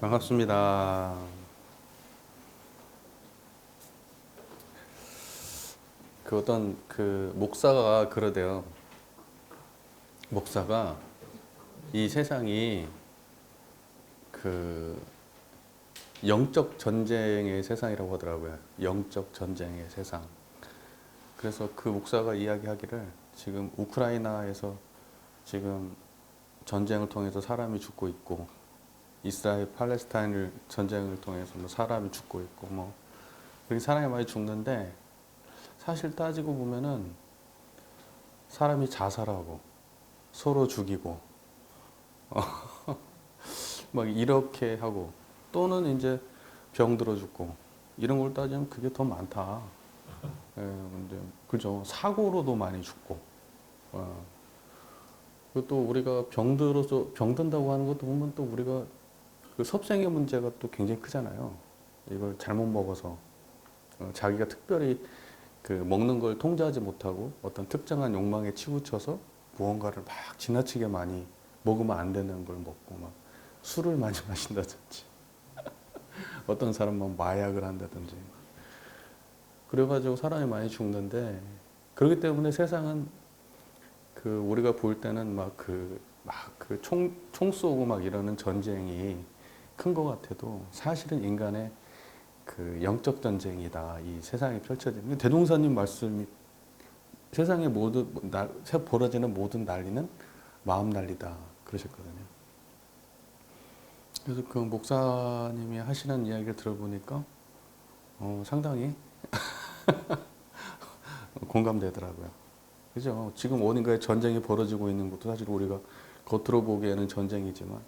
반갑습니다. 그 어떤 그 목사가 그러대요. 목사가 이 세상이 그 영적 전쟁의 세상이라고 하더라고요. 영적 전쟁의 세상. 그래서 그 목사가 이야기하기를 지금 우크라이나에서 지금 전쟁을 통해서 사람이 죽고 있고, 이스라엘 팔레스타인 전쟁을 통해서 뭐 사람이 죽고 있고, 뭐 그렇게 사람이 많이 죽는데, 사실 따지고 보면은 사람이 자살하고 서로 죽이고 막 이렇게 하고, 또는 이제 병들어 죽고, 이런 걸 따지면 그게 더 많다. 예, 근데 그죠. 사고로도 많이 죽고. 그리고 또 우리가 병들어서 병든다고 하는 것도 보면 또 우리가 그 섭생의 문제가 또 굉장히 크잖아요. 이걸 잘못 먹어서 자기가 특별히 그 먹는 걸 통제하지 못하고 어떤 특정한 욕망에 치우쳐서 무언가를 막 지나치게 많이 먹으면 안 되는 걸 먹고, 막 술을 많이 마신다든지 어떤 사람은 마약을 한다든지, 그래가지고 사람이 많이 죽는데, 그렇기 때문에 세상은 그 우리가 볼 때는 총 쏘고 막 이러는 전쟁이 큰 것 같아도, 사실은 인간의 그 영적 전쟁이다. 이 세상에 펼쳐지는 대동사님 말씀이, 세상에 벌어지는 모든 난리는 마음 난리다 그러셨거든요. 그래서 그 목사님이 하시는 이야기를 들어보니까 상당히 공감되더라고요. 그죠? 지금 어딘가에 전쟁이 벌어지고 있는 것도 사실 우리가 겉으로 보기에는 전쟁이지만,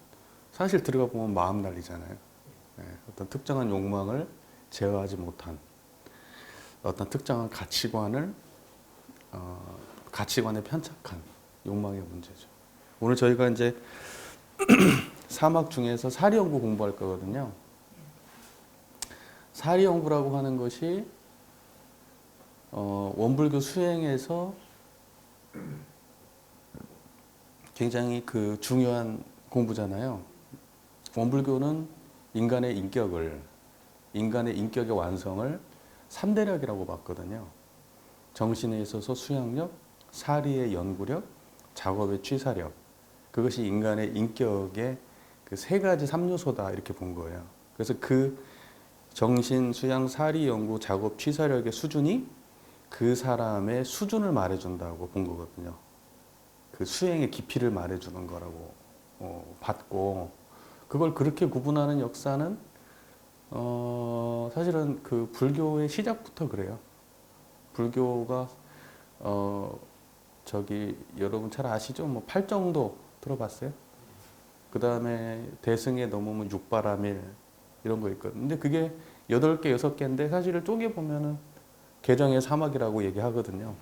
사실 들어가 보면 마음 난리잖아요. 네, 어떤 특정한 욕망을 제어하지 못한 어떤 특정한 가치관에 편착한 욕망의 문제죠. 오늘 저희가 이제 사막 중에서 사리연구 공부할 거거든요. 사리연구라고 하는 것이 원불교 수행에서 굉장히 그 중요한 공부잖아요. 원불교는 인간의 인격의 완성을 3대력이라고 봤거든요. 정신에 있어서 수양력, 사리의 연구력, 작업의 취사력. 그것이 인간의 인격의 그 세 가지 3요소다 이렇게 본 거예요. 그래서 그 정신, 수양, 사리, 연구, 작업, 취사력의 수준이 그 사람의 수준을 말해준다고 본 거거든요. 그 수행의 깊이를 말해주는 거라고 봤고, 그걸 그렇게 구분하는 역사는 사실은 그 불교의 시작부터 그래요. 불교가 여러분 잘 아시죠? 뭐 팔정도 들어봤어요? 그 다음에 대승에 넘으면 육바라밀 이런 거 있거든요. 근데 그게 8개, 6개인데 사실을 쪼개보면은 개정의 사막이라고 얘기하거든요.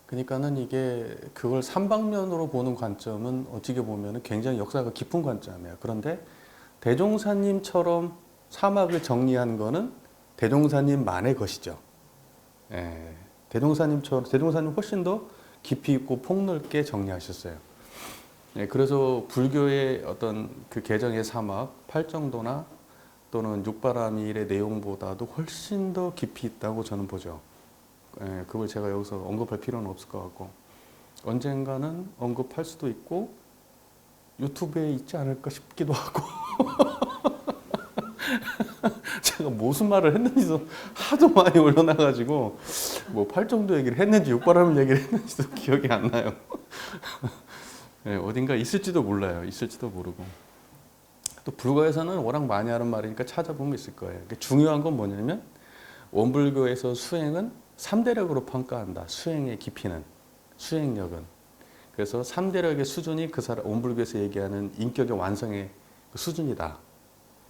그러니까는 이게 그걸 삼방면으로 보는 관점은 어떻게 보면은 굉장히 역사가 깊은 관점이에요. 그런데 대종사님처럼 사막을 정리한 거는 대종사님만의 것이죠. 예, 대종사님 훨씬 더 깊이 있고 폭넓게 정리하셨어요. 예, 그래서 불교의 어떤 그 개정의 사막, 팔정도나 또는 육바라밀의 내용보다도 훨씬 더 깊이 있다고 저는 보죠. 예, 그걸 제가 여기서 언급할 필요는 없을 것 같고, 언젠가는 언급할 수도 있고 유튜브에 있지 않을까 싶기도 하고 제가 무슨 말을 했는지도 하도 많이 올려놔가지고 뭐 팔정도 얘기를 했는지 육바라밀 얘기를 했는지도 기억이 안 나요. 예, 어딘가 있을지도 몰라요. 있을지도 모르고. 또 불교에서는 워낙 많이 하는 말이니까 찾아보면 있을 거예요. 중요한 건 뭐냐면, 원불교에서 수행은 3대력으로 평가한다. 수행의 깊이는, 수행력은. 그래서 3대력의 수준이 그 사람, 원불교에서 얘기하는 인격의 완성의 수준이다.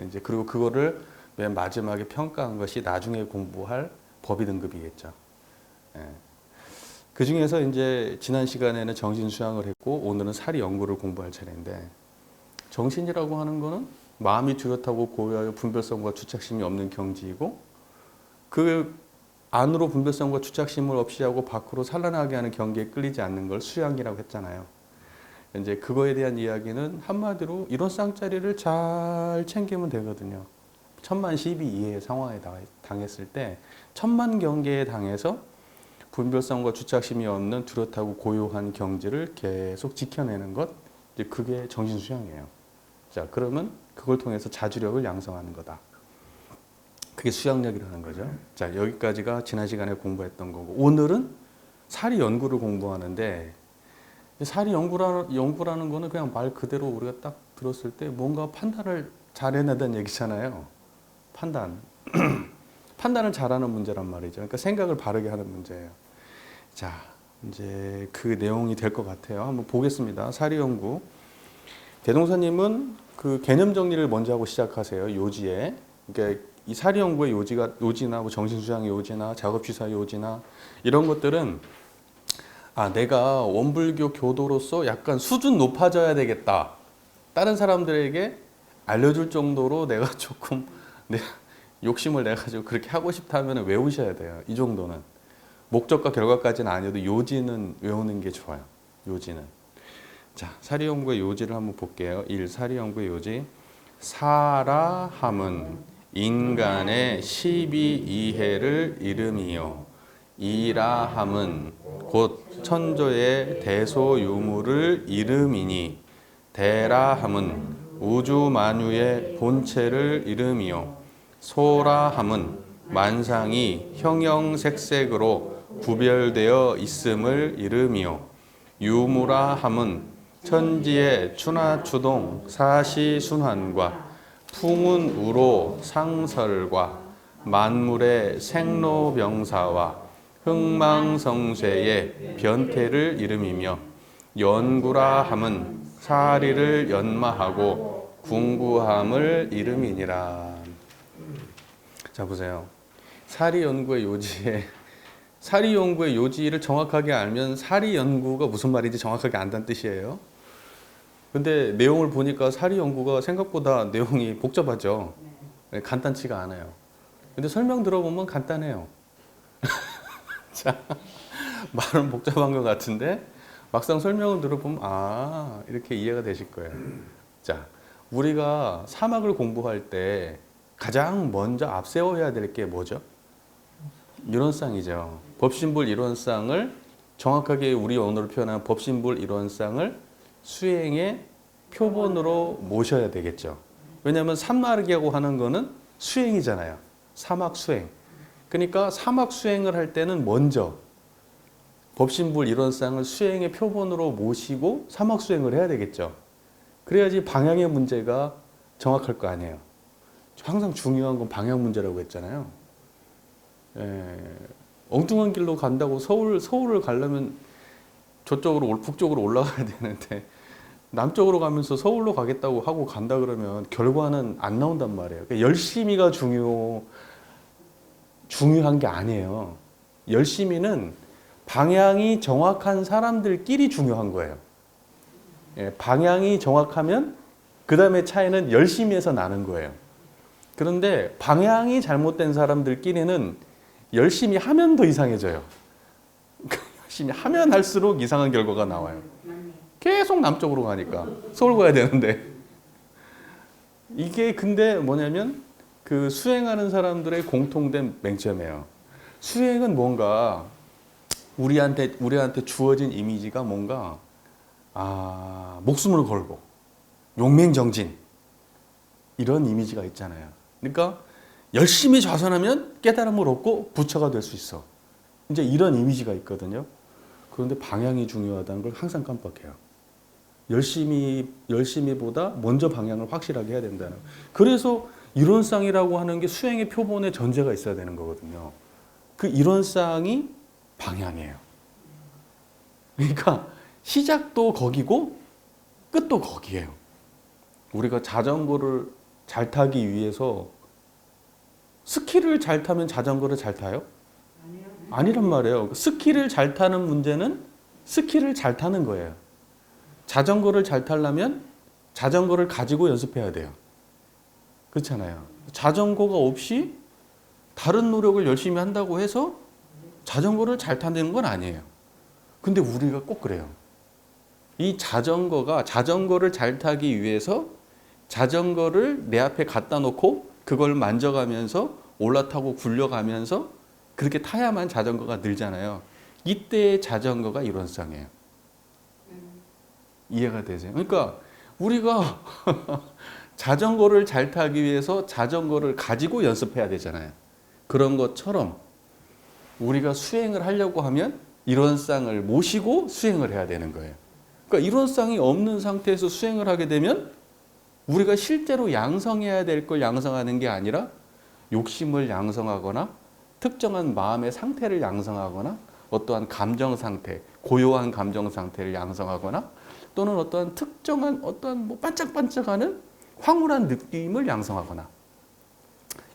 이제 그리고 그거를 맨 마지막에 평가한 것이 나중에 공부할 법의 등급이겠죠. 예. 그 중에서 이제 지난 시간에는 정신 수양을 했고, 오늘은 사리 연구를 공부할 차례인데, 정신이라고 하는 거는 마음이 뚜렷하고 고요하여 분별성과 주착심이 없는 경지이고, 그 안으로 분별성과 주착심을 없이 하고 밖으로 산란하게 하는 경계에 끌리지 않는 걸 수양이라고 했잖아요. 이제 그거에 대한 이야기는 한마디로 이런 쌍짜리를 잘 챙기면 되거든요. 천만시비 이해의 상황에 당했을 때 천만 경계에 당해서 분별성과 주착심이 없는 뚜렷하고 고요한 경지를 계속 지켜내는 것, 이제 그게 정신수양이에요. 자, 그러면 그걸 통해서 자주력을 양성하는 거다. 그게 수양력이라는 거죠. 자, 여기까지가 지난 시간에 공부했던 거고, 오늘은 사리 연구를 공부하는데, 사리 연구라는 거는 그냥 말 그대로 우리가 딱 들었을 때 뭔가 판단을 잘 해내다는 얘기잖아요. 판단을 잘하는 문제란 말이죠. 그러니까 생각을 바르게 하는 문제예요. 자, 이제 그 내용이 될 것 같아요. 한번 보겠습니다. 사리 연구. 대동사님은 그 개념 정리를 먼저 하고 시작하세요. 요지에. 그러니까 이 사리 연구의 요지나 뭐 정신수양의 요지나 작업취사의 요지나 이런 것들은 내가 원불교 교도로서 약간 수준 높아져야 되겠다. 다른 사람들에게 알려줄 정도로 내가 조금 욕심을 내가지고 그렇게 하고 싶다면 외우셔야 돼요. 이 정도는. 목적과 결과까지는 아니어도 요지는 외우는 게 좋아요. 요지는. 자, 사리연구의 요지를 한번 볼게요. 1. 사리연구의 요지. 사라함은 인간의 12이해를 이름이요. 이라함은 곧 천조의 대소유무를 이름이니 대라함은 우주만유의 본체를 이름이요. 소라함은 만상이 형형색색으로 구별되어 있음을 이름이요. 유무라함은 천지의 추나추동 사시순환과 풍운우로 상설과 만물의 생로병사와 흥망성쇠의 변태를 이름이며 연구라 함은 사리를 연마하고 궁구함을 이름이니라. 자, 보세요. 사리 연구의 요지를 정확하게 알면 사리 연구가 무슨 말인지 정확하게 안다는 뜻이에요. 근데 내용을 보니까 사리 연구가 생각보다 내용이 복잡하죠. 간단치가 않아요. 근데 설명 들어보면 간단해요. 자, 말은 복잡한 것 같은데 막상 설명을 들어보면 이렇게 이해가 되실 거예요. 자, 우리가 사막을 공부할 때 가장 먼저 앞세워야 될 게 뭐죠? 이론상이죠. 법신불 이론상을 정확하게 우리 언어로 표현한 법신불 이론상을 수행의 표본으로 모셔야 되겠죠. 왜냐하면 산마르기하고 하는 거는 수행이잖아요. 사막 수행. 그러니까 사막 수행을 할 때는 먼저 법신불 이론상을 수행의 표본으로 모시고 사막 수행을 해야 되겠죠. 그래야지 방향의 문제가 정확할 거 아니에요. 항상 중요한 건 방향 문제라고 했잖아요. 엉뚱한 길로 간다고 서울을 가려면 저쪽으로 북쪽으로 올라가야 되는데 남쪽으로 가면서 서울로 가겠다고 하고 간다 그러면 결과는 안 나온단 말이에요. 그러니까 열심히가 중요한 게 아니에요. 열심히는 방향이 정확한 사람들끼리 중요한 거예요. 방향이 정확하면 그 다음에 차이는 열심히에서 나는 거예요. 그런데 방향이 잘못된 사람들끼리는 열심히 하면 더 이상해져요. 열심히 하면 할수록 이상한 결과가 나와요. 계속 남쪽으로 가니까 서울 가야 되는데 이게 근데 뭐냐면 그 수행하는 사람들의 공통된 맹점이에요. 수행은 뭔가 우리한테 주어진 이미지가 뭔가 목숨을 걸고 용맹정진 이런 이미지가 있잖아요. 그러니까 열심히 좌선하면 깨달음을 얻고 부처가 될 수 있어. 이제 이런 이미지가 있거든요. 그런데 방향이 중요하다는 걸 항상 깜빡해요. 열심히보다 먼저 방향을 확실하게 해야 된다는. 그래서 이론상이라고 하는 게 수행의 표본의 전제가 있어야 되는 거거든요. 그 이론상이 방향이에요. 그러니까 시작도 거기고 끝도 거기에요. 우리가 자전거를 잘 타기 위해서 스키를 잘 타면 자전거를 잘 타요? 아니란 말이에요. 스키를 잘 타는 문제는 스키를 잘 타는 거예요. 자전거를 잘 타려면 자전거를 가지고 연습해야 돼요. 그렇잖아요. 자전거가 없이 다른 노력을 열심히 한다고 해서 자전거를 잘 타는 건 아니에요. 근데 우리가 꼭 그래요. 이 자전거를 잘 타기 위해서 자전거를 내 앞에 갖다 놓고 그걸 만져가면서 올라타고 굴려가면서 그렇게 타야만 자전거가 늘잖아요. 이때의 자전거가 이론상이에요. 이해가 되세요? 그러니까 우리가 자전거를 잘 타기 위해서 자전거를 가지고 연습해야 되잖아요. 그런 것처럼 우리가 수행을 하려고 하면 이론상을 모시고 수행을 해야 되는 거예요. 그러니까 이론상이 없는 상태에서 수행을 하게 되면 우리가 실제로 양성해야 될 걸 양성하는 게 아니라 욕심을 양성하거나 특정한 마음의 상태를 양성하거나 어떠한 감정 상태, 고요한 감정 상태를 양성하거나 또는 어떠한 특정한 어떠한 뭐 반짝반짝하는 황홀한 느낌을 양성하거나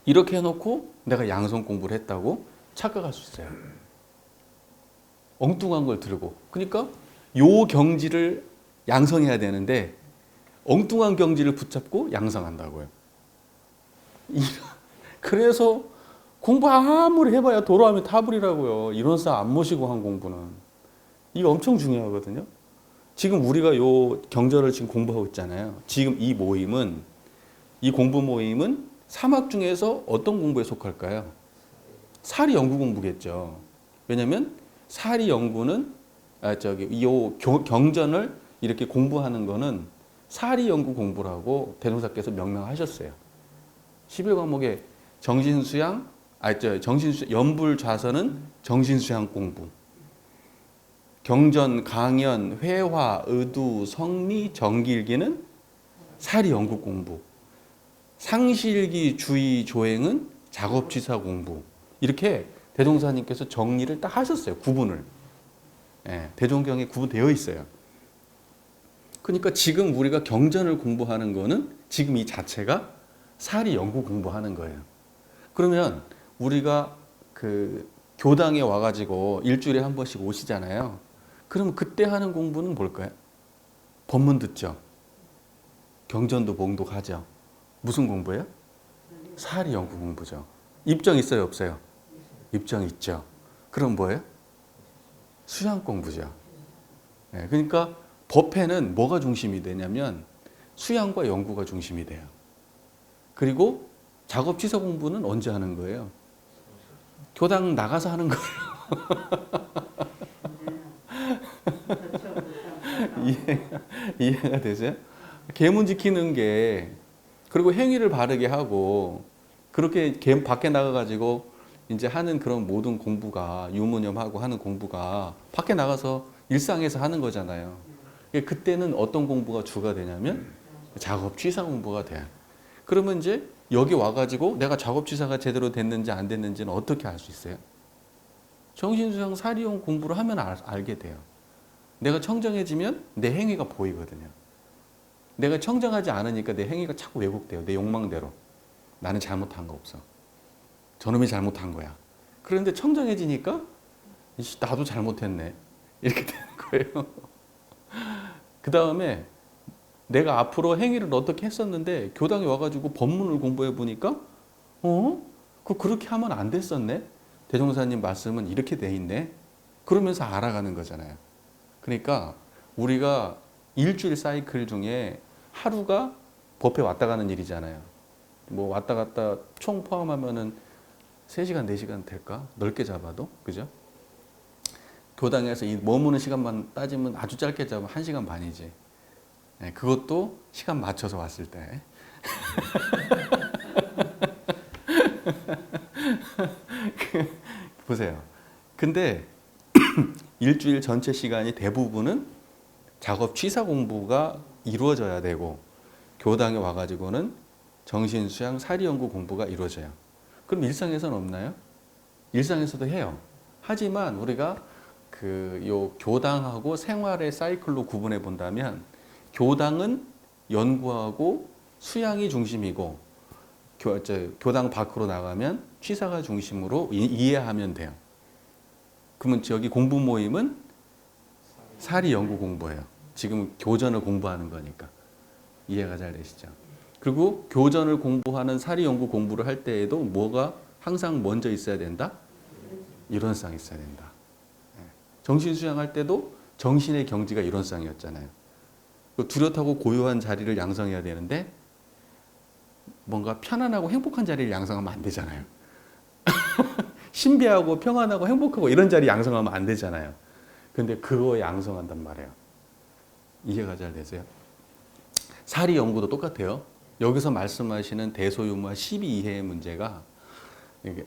이렇게 해놓고 내가 양성 공부를 했다고 착각할 수 있어요. 엉뚱한 걸 들고. 그러니까 요 경지를 양성해야 되는데 엉뚱한 경지를 붙잡고 양성한다고요. 그래서 공부 아무리 해봐야 도로하면 타불이라고요. 이론상 안 모시고 한 공부는. 이거 엄청 중요하거든요. 지금 우리가 요 경전을 지금 공부하고 있잖아요. 지금 이 공부 모임은 사막 중에서 어떤 공부에 속할까요? 사리 연구 공부겠죠. 왜냐면 사리 연구는 요 경전을 이렇게 공부하는 거는 사리 연구 공부라고 대종사께서 명명하셨어요. 11과목에 연불좌선은 정신수양 공부. 경전, 강연, 회화, 의두, 성리, 정기일기는 사리 연구 공부. 상실기, 주의, 조행은 작업취사 공부. 이렇게 대종사님께서 정리를 딱 하셨어요. 구분을. 예, 대종경에 구분되어 있어요. 그러니까 지금 우리가 경전을 공부하는 거는 지금 이 자체가 사리 연구 공부하는 거예요. 그러면 우리가 그 교당에 와가지고 일주일에 한 번씩 오시잖아요. 그럼 그때 하는 공부는 뭘까요? 법문 듣죠. 경전도 봉독하죠. 무슨 공부예요? 사리 연구 공부죠. 입정 있어요, 없어요? 입정 있죠. 그럼 뭐예요? 수양 공부죠. 네, 그러니까 법회는 뭐가 중심이 되냐면 수양과 연구가 중심이 돼요. 그리고 작업 취사 공부는 언제 하는 거예요? 교당 나가서 하는 거예요. 이해가 되세요? 계문 지키는 게 그리고 행위를 바르게 하고 그렇게 밖에 나가가지고 이제 하는 그런 모든 공부가 유무념하고 하는 공부가 밖에 나가서 일상에서 하는 거잖아요. 그때는 어떤 공부가 주가 되냐면 작업 취사 공부가 돼요. 그러면 이제 여기 와가지고 내가 작업 취사가 제대로 됐는지 안 됐는지는 어떻게 알 수 있어요? 정신수양 사리용 공부를 하면 알게 돼요. 내가 청정해지면 내 행위가 보이거든요. 내가 청정하지 않으니까 내 행위가 자꾸 왜곡돼요. 내 욕망대로. 나는 잘못한 거 없어. 저놈이 잘못한 거야. 그런데 청정해지니까 나도 잘못했네. 이렇게 되는 거예요. 그 다음에 내가 앞으로 행위를 어떻게 했었는데 교당에 와가지고 법문을 공부해 보니까 그렇게 하면 안 됐었네. 대종사님 말씀은 이렇게 돼 있네. 그러면서 알아가는 거잖아요. 그러니까 우리가 일주일 사이클 중에 하루가 법회 왔다 가는 일이잖아요. 뭐 왔다 갔다 총 포함하면은 3시간, 4시간 될까? 넓게 잡아도. 그죠? 교당에서 이 머무는 시간만 따지면 아주 짧게 잡으면 1시간 반이지. 네, 그것도 시간 맞춰서 왔을 때. 보세요. 근데 일주일 전체 시간이 대부분은 작업 취사 공부가 이루어져야 되고 교당에 와가지고는 정신수양 사리연구 공부가 이루어져요. 그럼 일상에서는 없나요? 일상에서도 해요. 하지만 우리가 요 교당하고 생활의 사이클로 구분해 본다면 교당은 연구하고 수양이 중심이고 교당 밖으로 나가면 취사가 중심으로 이해하면 돼요. 그러면 여기 공부 모임은 사리 연구 공부예요. 지금 교전을 공부하는 거니까. 이해가 잘 되시죠? 그리고 교전을 공부하는 사리 연구 공부를 할 때에도 뭐가 항상 먼저 있어야 된다? 이론상 있어야 된다. 정신 수양할 때도 정신의 경지가 이론상이었잖아요. 뚜렷하고 고요한 자리를 양성해야 되는데 뭔가 편안하고 행복한 자리를 양성하면 안 되잖아요. 신비하고 평안하고 행복하고 이런 자리 양성하면 안 되잖아요. 근데 그거 양성한단 말이에요. 이해가 잘 되세요? 사리 연구도 똑같아요. 여기서 말씀하시는 대소유마 12이해의 문제가 이게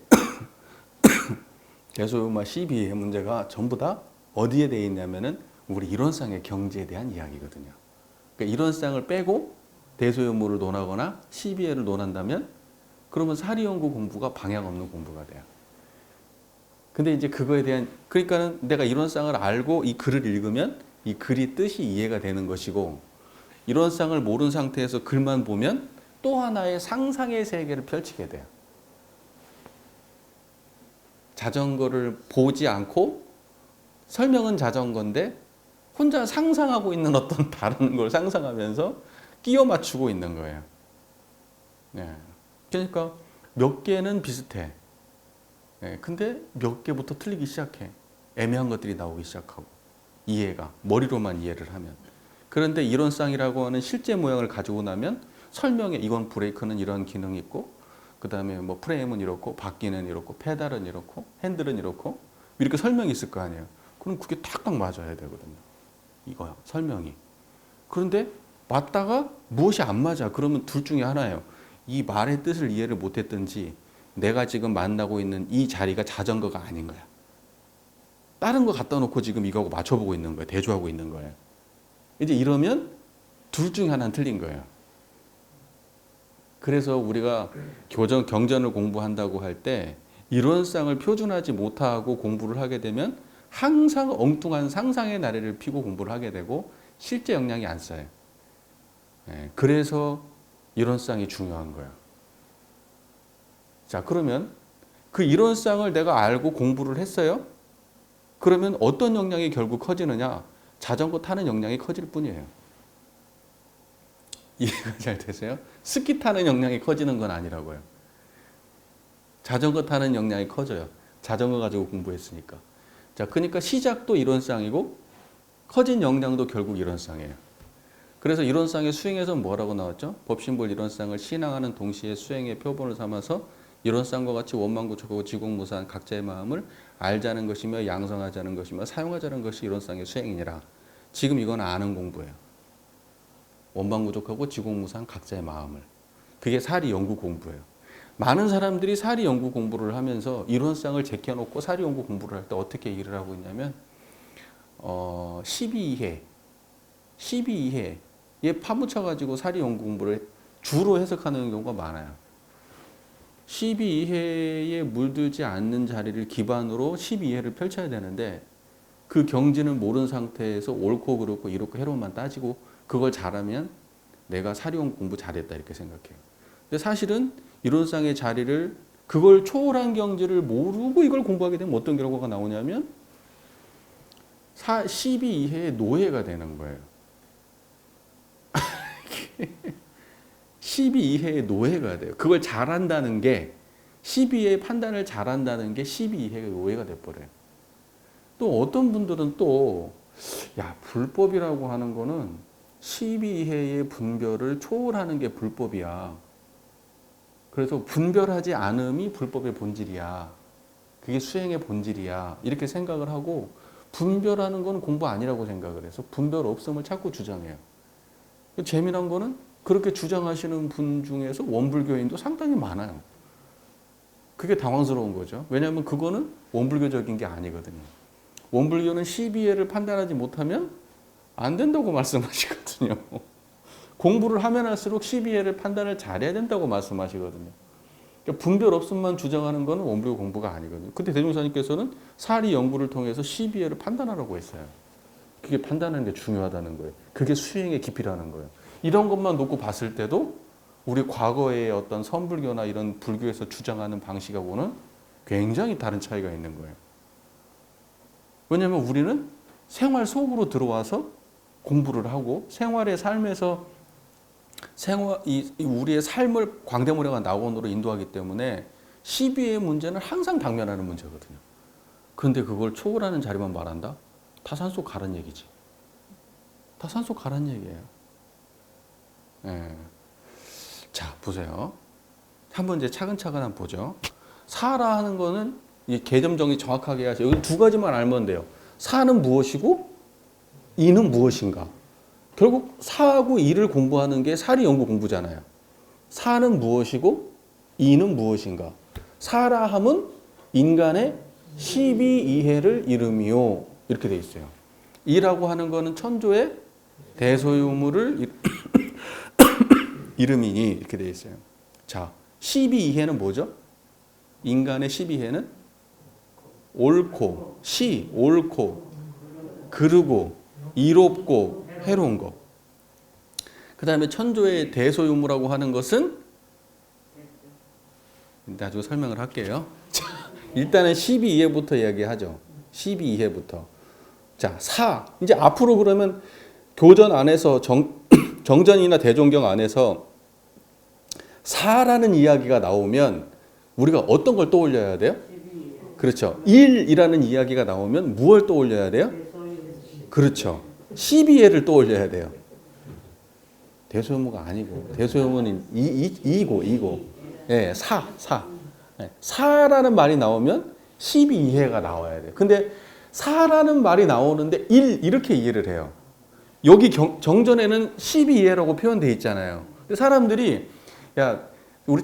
대소유마 12이해 문제가 전부 다 어디에 되어 있냐면은 우리 이론상의 경지에 대한 이야기거든요. 그러니까 이론상을 빼고 대소유무를 논하거나 12이해를 논한다면 그러면 사리 연구 공부가 방향 없는 공부가 돼요. 근데 이제 그거에 대한 그러니까는 내가 이론상을 알고 이 글을 읽으면 이 글이 뜻이 이해가 되는 것이고 이론상을 모르는 상태에서 글만 보면 또 하나의 상상의 세계를 펼치게 돼요. 자전거를 보지 않고 설명은 자전거인데 혼자 상상하고 있는 어떤 다른 걸 상상하면서 끼워 맞추고 있는 거예요. 네. 그러니까 몇 개는 비슷해. 네. 근데 몇 개부터 틀리기 시작해. 애매한 것들이 나오기 시작하고 이해가 머리로만 이해를 하면. 그런데 이론상이라고 하는 실제 모양을 가지고 나면 설명에 이건 브레이크는 이런 기능이 있고 그 다음에 뭐 프레임은 이렇고 바퀴는 이렇고 페달은 이렇고 핸들은 이렇고 이렇게 설명이 있을 거 아니에요. 그럼 그게 탁탁 맞아야 되거든요. 이거야 설명이. 그런데 맞다가 무엇이 안 맞아. 그러면 둘 중에 하나예요. 이 말의 뜻을 이해를 못했든지 내가 지금 만나고 있는 이 자리가 자전거가 아닌 거야. 다른 거 갖다 놓고 지금 이거하고 맞춰보고 있는 거예요. 대조하고 있는 거예요. 이제 이러면 둘 중에 하나는 틀린 거예요. 그래서 우리가 경전을 공부한다고 할 때 이론상을 표준하지 못하고 공부를 하게 되면 항상 엉뚱한 상상의 나래를 피고 공부를 하게 되고 실제 역량이 안 쌓여요. 그래서 이론상이 중요한 거예요. 자, 그러면 그 이론상을 내가 알고 공부를 했어요? 그러면 어떤 역량이 결국 커지느냐? 자전거 타는 역량이 커질 뿐이에요. 이해가 잘 되세요? 스키 타는 역량이 커지는 건 아니라고요. 자전거 타는 역량이 커져요. 자전거 가지고 공부했으니까. 자, 그러니까 시작도 이론상이고 커진 역량도 결국 이론상이에요. 그래서 이론상의 수행에서 뭐라고 나왔죠? 법신볼 이론상을 신앙하는 동시에 수행의 표본을 삼아서 이론상과 같이 원망구축하고 지공무사한 각자의 마음을 알자는 것이며 양성하자는 것이며 사용하자는 것이 이론상의 수행이니라. 지금 이건 아는 공부예요. 원망구축하고 지공무사한 각자의 마음을. 그게 사리 연구 공부예요. 많은 사람들이 사리 연구 공부를 하면서 이론상을 제껴놓고 사리 연구 공부를 할 때 어떻게 일을 하고 있냐면 12이해에 파묻혀가지고 사리 연구 공부를 주로 해석하는 경우가 많아요. 12이해에 물들지 않는 자리를 기반으로 12이해를 펼쳐야 되는데 그 경지는 모르는 상태에서 옳고 그렇고 이렇고 해로만 따지고 그걸 잘하면 내가 사리온 공부 잘했다 이렇게 생각해요. 근데 사실은 이론상의 자리를 그걸 초월한 경지를 모르고 이걸 공부하게 되면 어떤 결과가 나오냐면 12이해의 노예가 되는 거예요. 12이해의 노예가 돼요. 그걸 잘한다는 게 12이해의 판단을 잘한다는 게 12이해의 노예가 돼버려요. 또 어떤 분들은 또 불법이라고 하는 거는 12이해의 분별을 초월하는 게 불법이야. 그래서 분별하지 않음이 불법의 본질이야. 그게 수행의 본질이야. 이렇게 생각을 하고 분별하는 건 공부 아니라고 생각을 해서 분별 없음을 자꾸 주장해요. 재미난 거는 그렇게 주장하시는 분 중에서 원불교인도 상당히 많아요. 그게 당황스러운 거죠. 왜냐하면 그거는 원불교적인 게 아니거든요. 원불교는 12이해를 판단하지 못하면 안 된다고 말씀하시거든요. 공부를 하면 할수록 12이해를 판단을 잘해야 된다고 말씀하시거든요. 그러니까 분별 없음만 주장하는 것은 원불교 공부가 아니거든요. 그때 대종사님께서는 사리 연구를 통해서 12이해를 판단하라고 했어요. 그게 판단하는 게 중요하다는 거예요. 그게 수행의 깊이라는 거예요. 이런 것만 놓고 봤을 때도 우리 과거의 어떤 선불교나 이런 불교에서 주장하는 방식하고는 굉장히 다른 차이가 있는 거예요. 왜냐하면 우리는 생활 속으로 들어와서 공부를 하고 생활의 삶에서 우리의 삶을 광대무량한 낙원으로 인도하기 때문에 12의 문제는 항상 당면하는 문제거든요. 그런데 그걸 초월하는 자리만 말한다? 다 산소 가란 얘기지. 다 산소 가란 얘기예요. 예. 자, 보세요. 한번 이제 차근차근 한번 보죠. 사라 하는 거는 이 개념 정의 정확하게 해야죠. 여기 두 가지만 알면 돼요. 사는 무엇이고 이는 무엇인가. 결국 사하고 이를 공부하는 게 사리 연구 공부잖아요. 사는 무엇이고 이는 무엇인가. 사라 함은 인간의 12이해를 이름이요. 이렇게 돼 있어요. 이라고 하는 거는 천조의 대소유물을 이름이니 이렇게 돼 있어요. 자, 12이해는 뭐죠? 인간의 12해는 옳고, 옳고, 그르고, 이롭고, 해로운 거. 그 다음에 천조의 대소유물이라고 하는 것은 나중에 설명을 할게요. 자, 일단은 12이해부터 이야기하죠. 12이해부터. 자, 이제 앞으로 그러면 교전 안에서 정전이나 대종경 안에서 사라는 이야기가 나오면 우리가 어떤 걸 떠올려야 돼요? 그렇죠. 1이라는 이야기가 나오면 무엇을 떠올려야 돼요? 그렇죠. 12해를 떠올려야 돼요. 대소유무가 아니고 대소유무는 이고 예, 사. 예, 사라는 말이 나오면 12해가 나와야 돼요. 근데 사라는 말이 나오는데 1 이렇게 이해를 해요. 여기 정전에는 12해라고 표현되어 있잖아요. 근데 사람들이 야, 우리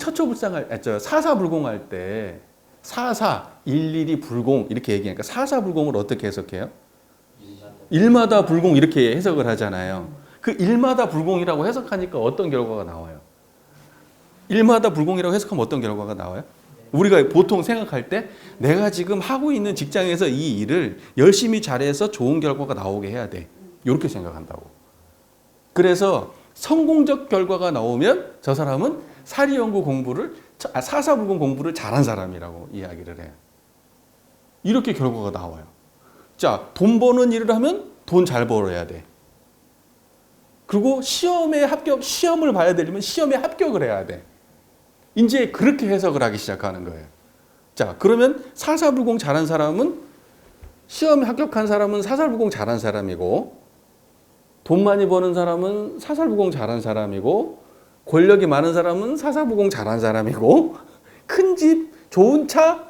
사사불공할 때 일일이 불공 이렇게 얘기하니까 사사불공을 어떻게 해석해요? 일마다 불공 이렇게 해석을 하잖아요. 그 일마다 불공이라고 해석하니까 어떤 결과가 나와요? 일마다 불공이라고 해석하면 어떤 결과가 나와요? 우리가 보통 생각할 때 내가 지금 하고 있는 직장에서 이 일을 열심히 잘해서 좋은 결과가 나오게 해야 돼. 이렇게 생각한다고. 그래서 성공적 결과가 나오면 저 사람은 사리연구 공부를, 사사불공 공부를 잘한 사람이라고 이야기를 해요. 이렇게 결과가 나와요. 자, 돈 버는 일을 하면 돈 잘 벌어야 돼. 그리고 시험을 봐야 되려면 시험에 합격을 해야 돼. 이제 그렇게 해석을 하기 시작하는 거예요. 자, 그러면 사사불공 잘한 사람은 시험에 합격한 사람은 사사불공 잘한 사람이고 돈 많이 버는 사람은 사사불공 잘한 사람이고 권력이 많은 사람은 사사불공 잘한 사람이고 큰 집, 좋은 차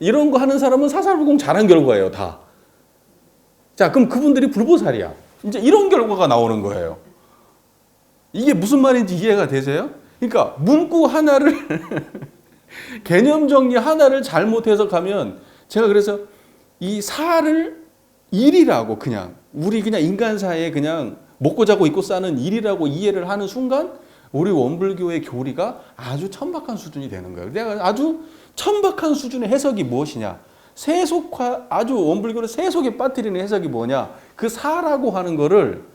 이런 거 하는 사람은 사사불공 잘한 결과예요, 다. 자, 그럼 그분들이 불보살이야. 이제 이런 결과가 나오는 거예요. 이게 무슨 말인지 이해가 되세요? 그러니까 문구 하나를 개념 정리 하나를 잘못 해석하면 제가 그래서 이 사를 일이라고 우리 그냥 인간사에 그냥 먹고 자고 입고 사는 일이라고 이해를 하는 순간 우리 원불교의 교리가 아주 천박한 수준이 되는 거예요. 내가 아주 천박한 수준의 해석이 무엇이냐? 아주 원불교를 세속에 빠뜨리는 해석이 뭐냐? 그 사라고 하는 거를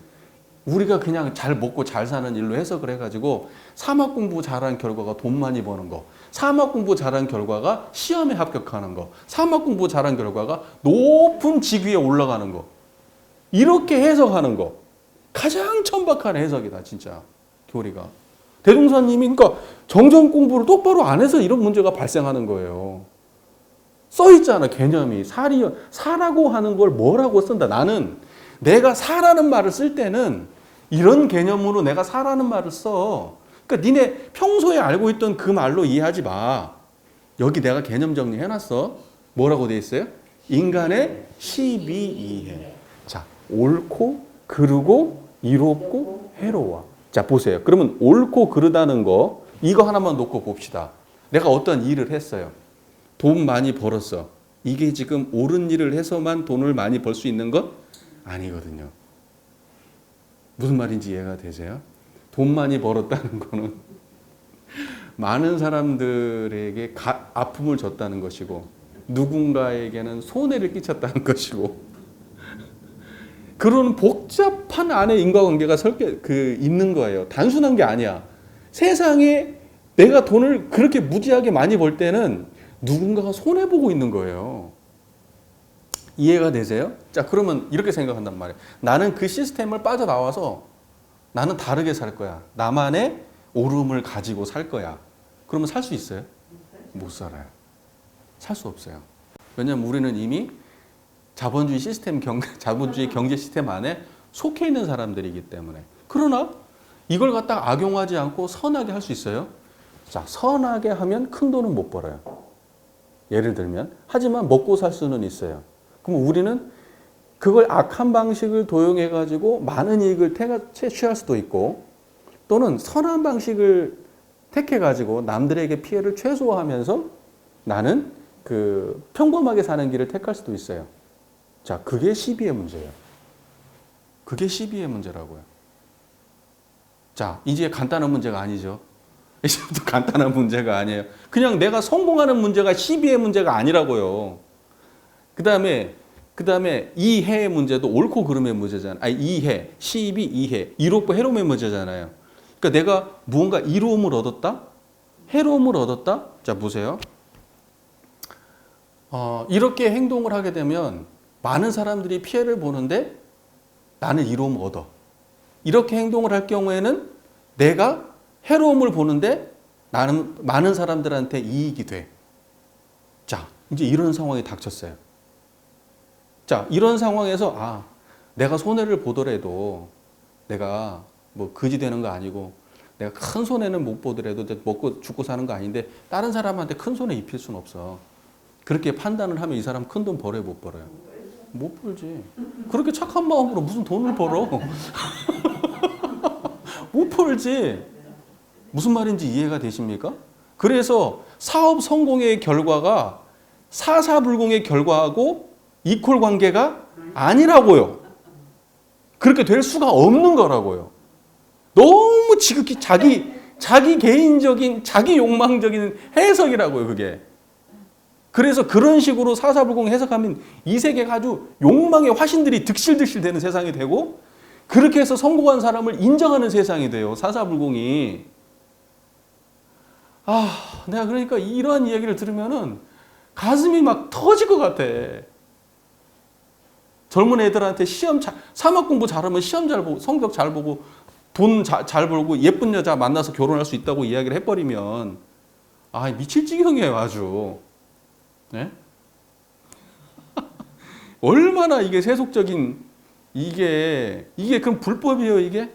우리가 그냥 잘 먹고 잘 사는 일로 해석을 해가지고 사막 공부 잘한 결과가 돈 많이 버는 거, 사막 공부 잘한 결과가 시험에 합격하는 거, 사막 공부 잘한 결과가 높은 직위에 올라가는 거, 이렇게 해석하는 거 가장 천박한 해석이다, 진짜 교리가. 대종사님이 그러니까 정전 공부를 똑바로 안 해서 이런 문제가 발생하는 거예요. 써 있잖아, 개념이. 사라고 하는 걸 뭐라고 쓴다. 나는 내가 사라는 말을 쓸 때는 이런 개념으로 내가 사라는 말을 써. 그러니까 니네 평소에 알고 있던 그 말로 이해하지 마. 여기 내가 개념 정리해놨어. 뭐라고 돼 있어요? 인간의 12이해. 자, 옳고 그르고 이롭고 해로워. 자, 보세요. 그러면 옳고 그르다는 거 이거 하나만 놓고 봅시다. 내가 어떤 일을 했어요. 돈 많이 벌었어. 이게 지금 옳은 일을 해서만 돈을 많이 벌 수 있는 것? 아니거든요. 무슨 말인지 이해가 되세요? 돈 많이 벌었다는 거는 많은 사람들에게 아픔을 줬다는 것이고 누군가에게는 손해를 끼쳤다는 것이고 그런 복잡한 안에 인과관계가 있는 거예요. 단순한 게 아니야. 세상에 내가 돈을 그렇게 무지하게 많이 벌 때는 누군가가 손해보고 있는 거예요. 이해가 되세요? 자, 그러면 이렇게 생각한단 말이에요. 나는 그 시스템을 빠져나와서 나는 다르게 살 거야. 나만의 옳음을 가지고 살 거야. 그러면 살 수 있어요? 못 살아요. 살 수 없어요. 왜냐하면 우리는 이미 자본주의 시스템 자본주의 경제 시스템 안에 속해 있는 사람들이기 때문에. 그러나 이걸 갖다가 악용하지 않고 선하게 할 수 있어요. 자, 선하게 하면 큰 돈은 못 벌어요. 예를 들면. 하지만 먹고 살 수는 있어요. 그럼 우리는 그걸 악한 방식을 도용해 가지고 많은 이익을 취할 수도 있고, 또는 선한 방식을 택해 가지고 남들에게 피해를 최소화하면서 나는 그 평범하게 사는 길을 택할 수도 있어요. 자, 그게 시비의 문제예요. 그게 시비의 문제라고요. 자, 이제 간단한 문제가 아니죠. 이제부터 간단한 문제가 아니에요. 그냥 내가 성공하는 문제가 시비의 문제가 아니라고요. 그 다음에 이해의 문제도 옳고 그름의 문제잖아요. 아니, 이해, 시비, 이해, 이롭고 해로움의 문제잖아요. 그러니까 내가 무언가 이로움을 얻었다? 해로움을 얻었다? 자, 보세요. 이렇게 행동을 하게 되면 많은 사람들이 피해를 보는데 나는 이로움을 얻어. 이렇게 행동을 할 경우에는 내가 해로움을 보는데 나는 많은 사람들한테 이익이 돼. 자, 이제 이런 상황이 닥쳤어요. 자, 이런 상황에서 내가 손해를 보더라도 내가 뭐 거지 되는 거 아니고 내가 큰 손해는 못 보더라도 먹고 죽고 사는 거 아닌데 다른 사람한테 큰 손해 입힐 수는 없어. 그렇게 판단을 하면 이 사람 큰 돈 벌어요, 못 벌어요? 못 벌지. 그렇게 착한 마음으로 무슨 돈을 벌어? 못 벌지. 무슨 말인지 이해가 되십니까? 그래서 사업 성공의 결과가 사사불공의 결과하고 이퀄 관계가 아니라고요. 그렇게 될 수가 없는 거라고요. 너무 지극히 자기 개인적인, 자기 욕망적인 해석이라고요, 그게. 그래서 그런 식으로 사사불공 해석하면 이 세계가 아주 욕망의 화신들이 득실득실 되는 세상이 되고, 그렇게 해서 성공한 사람을 인정하는 세상이 돼요, 사사불공이. 내가 그러니까 이러한 이야기를 들으면은 가슴이 막 터질 것 같아. 젊은 애들한테 사막 공부 잘하면 시험 잘 보고, 성적 잘 보고, 돈 잘 벌고, 예쁜 여자 만나서 결혼할 수 있다고 이야기를 해버리면, 미칠 지경이에요, 아주. 네? 얼마나 이게 세속적인, 이게 그럼 불법이에요, 이게?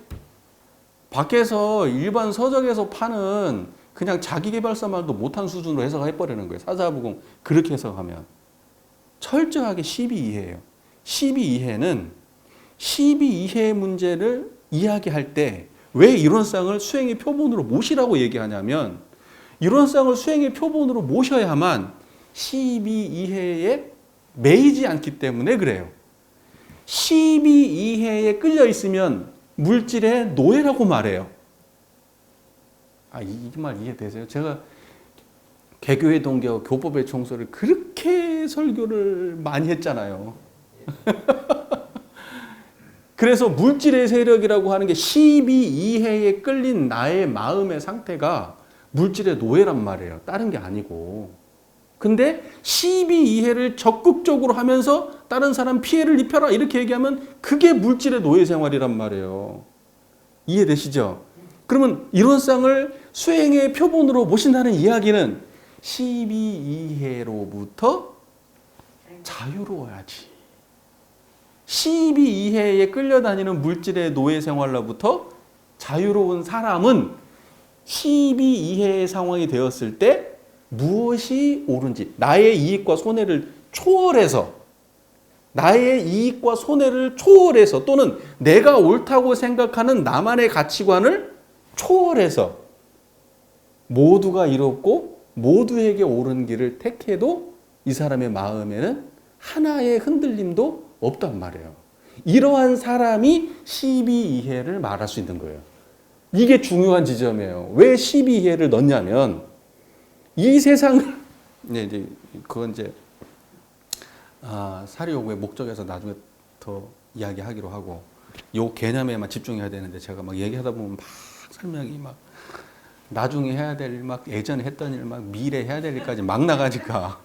밖에서 일반 서적에서 파는 그냥 자기계발서 말도 못한 수준으로 해석해버리는 거예요. 사사부공. 그렇게 해석하면. 철저하게 12이해예요. 12이해는 12이해의 문제를 이야기할 때 왜 이론상을 수행의 표본으로 모시라고 얘기하냐면, 이론상을 수행의 표본으로 모셔야만 12이해에 매이지 않기 때문에 그래요. 12이해에 끌려 있으면 물질의 노예라고 말해요. 이 말 이해되세요? 제가 개교의 동기와 교법의 총소를 그렇게 설교를 많이 했잖아요. 그래서 물질의 세력이라고 하는 게 12이해에 끌린 나의 마음의 상태가 물질의 노예란 말이에요. 다른 게 아니고. 근데 12이해를 적극적으로 하면서 다른 사람 피해를 입혀라 이렇게 얘기하면 그게 물질의 노예 생활이란 말이에요. 이해되시죠? 그러면 이론상을 수행의 표본으로 모신다는 이야기는 12이해로부터 자유로워야지. 12이해에 끌려다니는 물질의 노예 생활로부터 자유로운 사람은 12이해의 상황이 되었을 때 무엇이 옳은지, 나의 이익과 손해를 초월해서, 또는 내가 옳다고 생각하는 나만의 가치관을 초월해서 모두가 이롭고 모두에게 옳은 길을 택해도 이 사람의 마음에는 하나의 흔들림도 없단 말이에요. 이러한 사람이 12이해를 말할 수 있는 거예요. 이게 중요한 지점이에요. 왜 12이해를 넣냐면 이 세상을 이제 그건 이제 사리요구의 목적에서 나중에 더 이야기하기로 하고, 요 개념에만 집중해야 되는데 제가 막 얘기하다 보면 막 설명이 막 나중에 해야 될 일, 막 예전에 했던 일, 막 미래 해야 될 일까지 막 나가니까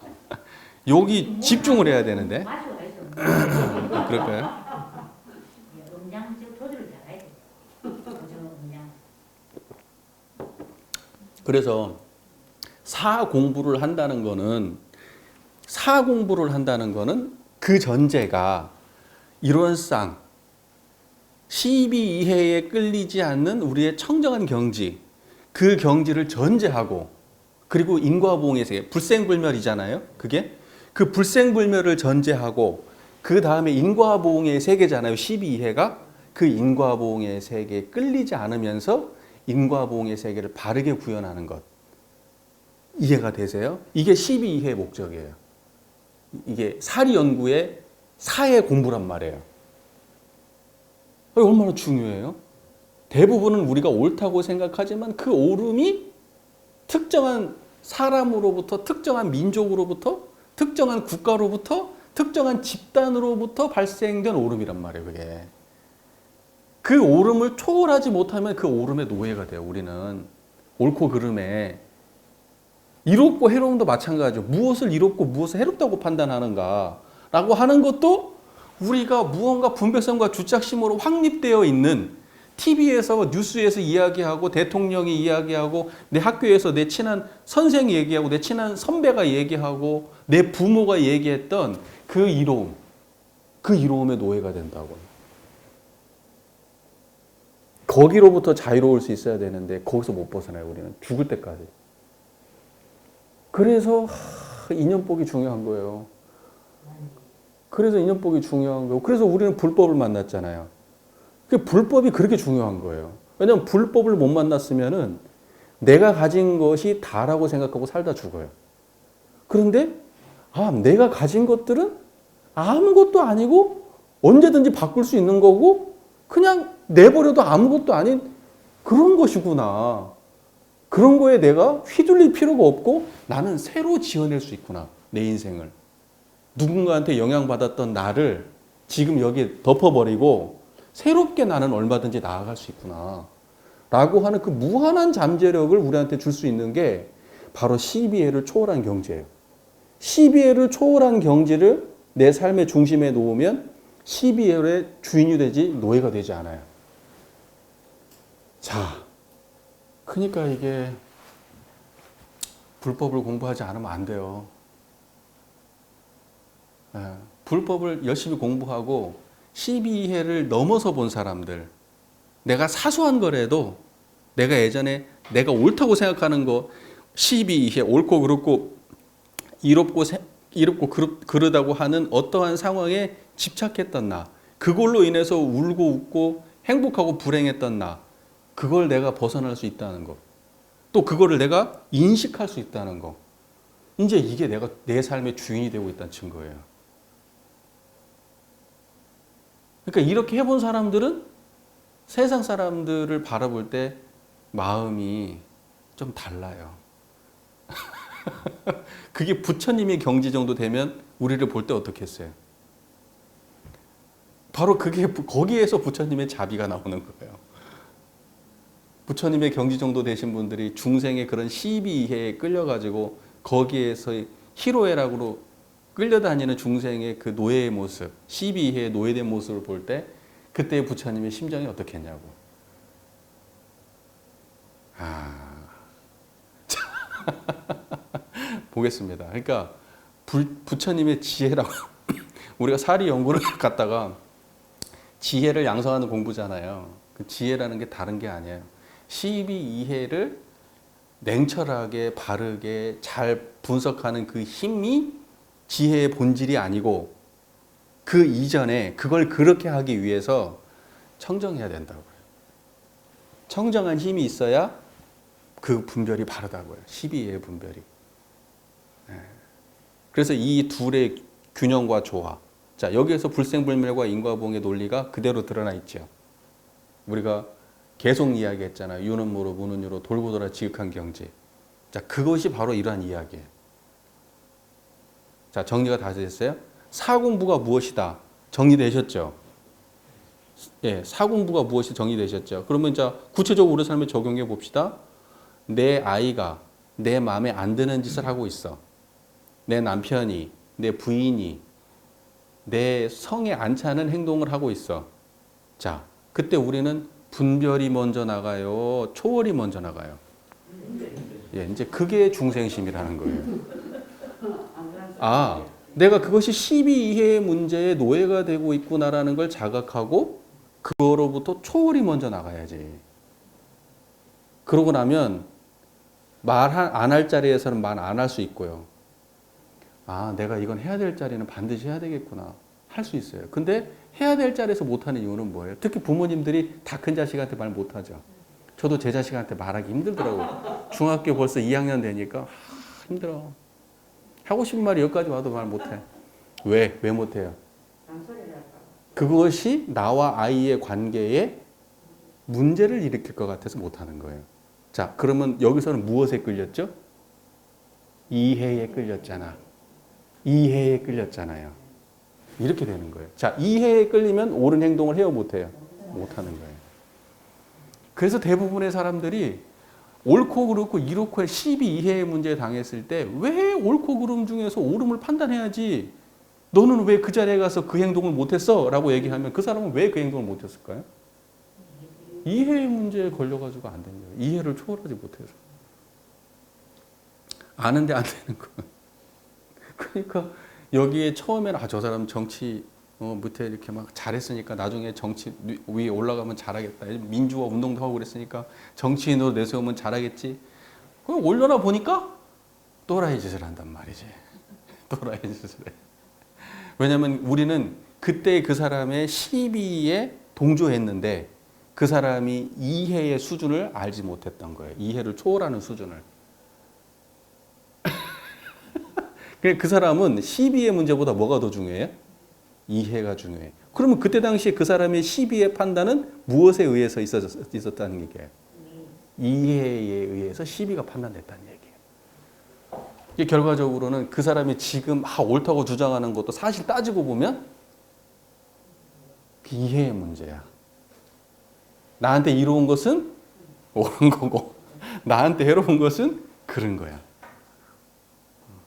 여기 집중을 해야 되는데. 그럴까요? 그래서 사 공부를 한다는 거는 그 전제가 이론상 12 이해에 끌리지 않는 우리의 청정한 경지, 그 경지를 전제하고, 그리고 인과보응의 세계, 불생불멸이잖아요. 그게 그 불생불멸을 전제하고 그 다음에 인과보응의 세계잖아요. 12 이해가 그 인과보응의 세계에 끌리지 않으면서 인과보응의 세계를 바르게 구현하는 것. 이해가 되세요? 이게 12 이해의 목적이에요. 이게 사리 연구의 사회 공부란 말이에요. 얼마나 중요해요? 대부분은 우리가 옳다고 생각하지만 그 옳음이 특정한 사람으로부터, 특정한 민족으로부터, 특정한 국가로부터, 특정한 집단으로부터 발생된 옳음이란 말이에요. 그게. 그 옳음을 초월하지 못하면 그 옳음의 노예가 돼요. 우리는 옳고 그름에. 이롭고 해로움도 마찬가지죠. 무엇을 이롭고 무엇을 해롭다고 판단하는가 라고 하는 것도 우리가 무언가 분별성과 주착심으로 확립되어 있는 TV에서 뉴스에서 이야기하고 대통령이 이야기하고 내 학교에서 내 친한 선생이 얘기하고 내 친한 선배가 얘기하고 내 부모가 얘기했던 그 이로움, 그 이로움의 노예가 된다고. 거기로부터 자유로울 수 있어야 되는데 거기서 못 벗어나요. 우리는 죽을 때까지. 그래서 인연복이 중요한 거예요. 그래서 인연복이 중요한 거예요. 그래서 우리는 불법을 만났잖아요. 불법이 그렇게 중요한 거예요. 왜냐하면 불법을 못 만났으면은 내가 가진 것이 다라고 생각하고 살다 죽어요. 그런데 내가 가진 것들은 아무것도 아니고 언제든지 바꿀 수 있는 거고 그냥 내버려도 아무것도 아닌 그런 것이구나. 그런 거에 내가 휘둘릴 필요가 없고 나는 새로 지어낼 수 있구나. 내 인생을. 누군가한테 영향받았던 나를 지금 여기에 덮어버리고 새롭게 나는 얼마든지 나아갈 수 있구나. 라고 하는 그 무한한 잠재력을 우리한테 줄 수 있는 게 바로 12회를 초월한 경지예요. 12회를 초월한 경지를 내 삶의 중심에 놓으면 12회의 주인이 되지 노예가 되지 않아요. 자, 그러니까 이게 불법을 공부하지 않으면 안 돼요. 불법을 열심히 공부하고 12회를 넘어서 본 사람들, 내가 사소한 거라도 내가 예전에 내가 옳다고 생각하는 거 12회 옳고 그렇고 이롭고 그르다고 하는 어떠한 상황에 집착했던 나, 그걸로 인해서 울고 웃고 행복하고 불행했던 나, 그걸 내가 벗어날 수 있다는 거, 또 그거를 내가 인식할 수 있다는 거, 이제 이게 내가 내 삶의 주인이 되고 있다는 증거예요. 그러니까 이렇게 해본 사람들은 세상 사람들을 바라볼 때 마음이 좀 달라요. 그게 부처님의 경지 정도 되면 우리를 볼 때 어떻게 했어요? 바로 그게 거기에서 부처님의 자비가 나오는 거예요. 부처님의 경지 정도 되신 분들이 중생의 그런 12이해에 끌려가지고 거기에서 희로애락으로 끌려다니는 중생의 그 노예의 모습, 12이해에 노예된 모습을 볼 때 그때 부처님의 심정이 어떻게 했냐고. 보겠습니다. 그러니까 부처님의 지혜라고 우리가 사리 연구를 갔다가 지혜를 양성하는 공부잖아요. 그 지혜라는 게 다른 게 아니에요. 12이해를 냉철하게 바르게 잘 분석하는 그 힘이 지혜의 본질이 아니고 그 이전에 그걸 그렇게 하기 위해서 청정해야 된다고요. 청정한 힘이 있어야 그 분별이 바르다고요. 12이해의 분별이. 그래서 이 둘의 균형과 조화. 자, 여기에서 불생불멸과 인과보응의 논리가 그대로 드러나 있죠. 우리가 계속 이야기했잖아요. 유는 무로 무는 유로 돌고 돌아 지극한 경지. 자, 그것이 바로 이러한 이야기예요. 자, 정리가 다 되셨어요? 사공부가 무엇이다? 정리되셨죠? 예, 사공부가 무엇이 정리되셨죠? 그러면 자, 구체적으로 우리 삶에 적용해 봅시다. 내 아이가 내 마음에 안 드는 짓을 하고 있어. 내 남편이, 내 부인이 내 성에 안 차는 행동을 하고 있어. 자, 그때 우리는 분별이 먼저 나가요? 초월이 먼저 나가요? 예, 이제 그게 중생심이라는 거예요. 내가 그것이 12 이해의 문제의 노예가 되고 있구나라는 걸 자각하고 그거로부터 초월이 먼저 나가야지. 그러고 나면 말 안 할 자리에서는 말 안 할 수 있고요. 아, 내가 이건 해야 될 자리는 반드시 해야 되겠구나. 할 수 있어요. 근데 해야 될 자리에서 못하는 이유는 뭐예요? 특히 부모님들이 다 큰 자식한테 말 못하죠. 저도 제 자식한테 말하기 힘들더라고요. 중학교 벌써 2학년 되니까 힘들어. 하고 싶은 말이 여기까지 와도 말 못해. 왜? 왜 못해요? 그것이 나와 아이의 관계에 문제를 일으킬 것 같아서 못하는 거예요. 자, 그러면 여기서는 무엇에 끌렸죠? 이해에 끌렸잖아. 이해에 끌렸잖아요. 이렇게 되는 거예요. 자, 이해에 끌리면 옳은 행동을 해요, 못해요? 못하는 거예요. 그래서 대부분의 사람들이 옳고 그렇고 이렇고의 12이해의 문제에 당했을 때 왜 옳고 그름 중에서 옳음을 판단해야지 너는 왜 그 자리에 가서 그 행동을 못했어? 라고 얘기하면 그 사람은 왜 그 행동을 못했을까요? 이해의 문제에 걸려가지고 안 되는 거예요. 이해를 초월하지 못해서. 아는데 안 되는 거예요. 그러니까 여기에 처음에는 저 사람 정치 밑에 이렇게 막 잘했으니까 나중에 정치 위에 올라가면 잘하겠다. 민주화 운동도 하고 그랬으니까 정치인으로 내세우면 잘하겠지. 그럼 올려나 보니까 또라이 짓을 한단 말이지. 또라이 짓을 해. 왜냐하면 우리는 그때 그 사람의 시비에 동조했는데 그 사람이 이해의 수준을 알지 못했던 거예요. 이해를 초월하는 수준을. 그 사람은 시비의 문제보다 뭐가 더 중요해요? 이해가 중요해. 그러면 그때 당시에 그 사람의 시비의 판단은 무엇에 의해서 있었다는 얘기예요? 이해에 의해서 시비가 판단됐다는 얘기예요. 이게 결과적으로는 그 사람이 지금 옳다고 주장하는 것도 사실 따지고 보면 그 이해의 문제야. 나한테 이로운 것은 옳은 거고 나한테 해로운 것은 그런 거야.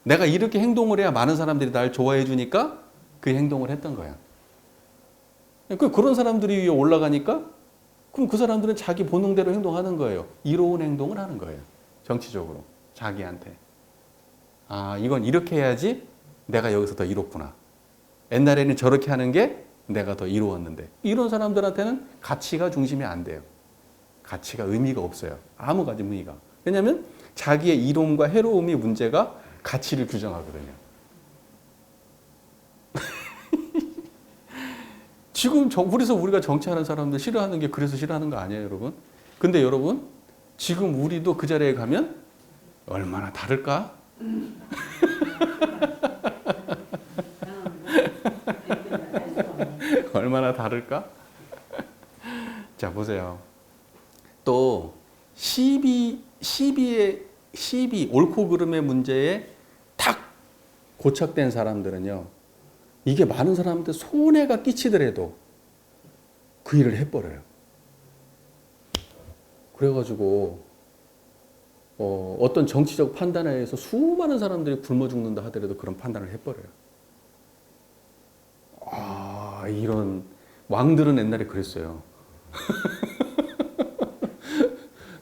내가 이렇게 행동을 해야 많은 사람들이 날 좋아해 주니까 그 행동을 했던 거야. 그런 사람들이 위에 올라가니까 그럼 그 사람들은 자기 본능대로 행동하는 거예요. 이로운 행동을 하는 거예요. 정치적으로. 자기한테. 아, 이건 이렇게 해야지 내가 여기서 더 이롭구나. 옛날에는 저렇게 하는 게 내가 더 이로웠는데. 이런 사람들한테는 가치가 중심이 안 돼요. 가치가 의미가 없어요. 아무 가지 의미가. 왜냐하면 자기의 이로움과 해로움이 문제가 가치를 규정하거든요. 지금 그래서 우리가 정치하는 사람들 싫어하는 게 그래서 싫어하는 거 아니에요, 여러분? 근데 여러분, 지금 우리도 그 자리에 가면 얼마나 다를까? 얼마나 다를까? 자, 보세요. 또, 시비, 옳고 그름의 문제에 탁 고착된 사람들은요, 이게 많은 사람한테 손해가 끼치더라도 그 일을 해버려요. 그래가지고, 어떤 정치적 판단에 의해서 수많은 사람들이 굶어 죽는다 하더라도 그런 판단을 해버려요. 아, 이런, 왕들은 옛날에 그랬어요.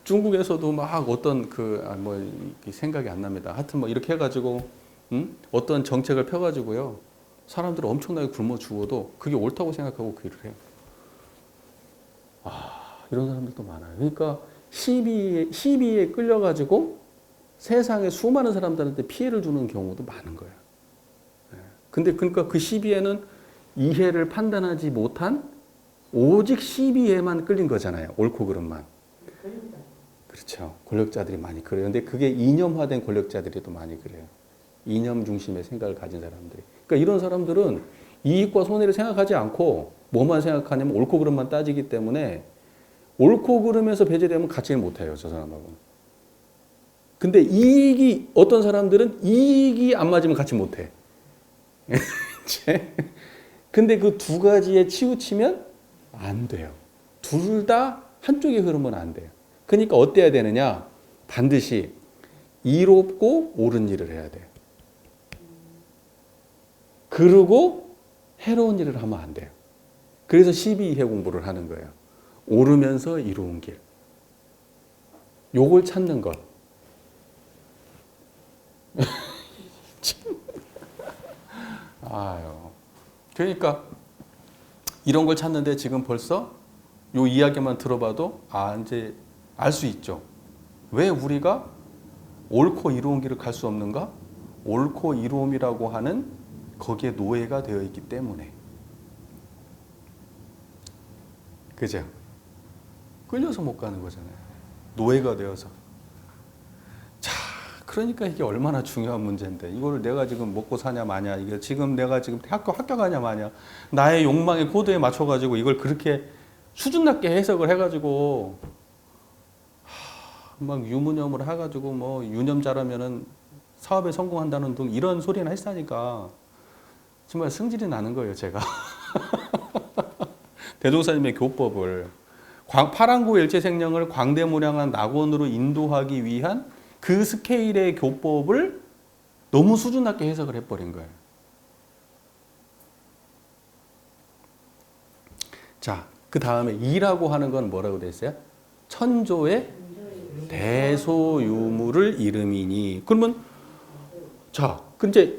중국에서도 막 어떤 생각이 안 납니다. 하여튼 뭐 이렇게 해가지고, 어떤 정책을 펴가지고요. 사람들은 엄청나게 굶어 죽어도 그게 옳다고 생각하고 그 일을 해요. 아, 이런 사람들도 많아요. 그러니까 시비에 끌려가지고 세상에 수많은 사람들한테 피해를 주는 경우도 많은 거예요. 근데 그러니까 그 시비에는 이해를 판단하지 못한 오직 시비에만 끌린 거잖아요. 옳고 그름만. 그렇죠. 권력자들이 많이 그래요. 근데 그게 이념화된 권력자들이 또 많이 그래요. 이념 중심의 생각을 가진 사람들이. 그러니까 이런 사람들은 이익과 손해를 생각하지 않고 뭐만 생각하냐면 옳고 그름만 따지기 때문에 옳고 그름에서 배제되면 같이 못해요. 저 사람하고는. 근데 어떤 사람들은 이익이 안 맞으면 같이 못해. 근데 그 두 가지에 치우치면 안 돼요. 둘 다 한쪽에 흐르면 안 돼요. 그러니까 어때야 되느냐? 반드시 이롭고 옳은 일을 해야 돼요. 그리고 해로운 일을 하면 안 돼요. 그래서 12이해 공부를 하는 거예요. 옳으면서 이로운 길. 요걸 찾는 것. 아유. 그러니까 이런 걸 찾는데 지금 벌써 요 이야기만 들어봐도 이제 알 수 있죠. 왜 우리가 옳고 이로운 길을 갈 수 없는가? 옳고 이로움이라고 하는 거기에 노예가 되어 있기 때문에. 그죠? 끌려서 못 가는 거잖아요. 노예가 되어서. 자, 그러니까 이게 얼마나 중요한 문제인데 이거를 내가 지금 먹고 사냐 마냐, 이게 지금 내가 지금 합격하냐 마냐, 나의 욕망의 코드에 맞춰가지고 이걸 그렇게 수준 낮게 해석을 해가지고 막 유무념을 해가지고 뭐 유념자라면은 사업에 성공한다는 등 이런 소리나 했으니까 정말 승질이 나는 거예요, 제가. 대종사님의 교법을 파랑고 일체생령을 광대무량한 낙원으로 인도하기 위한 그 스케일의 교법을 너무 수준 낮게 해석을 해버린 거예요. 자, 그 다음에 이라고 하는 건 뭐라고 돼 있어요? 천조의 대소유무를 이름이니. 그러면 자, 근데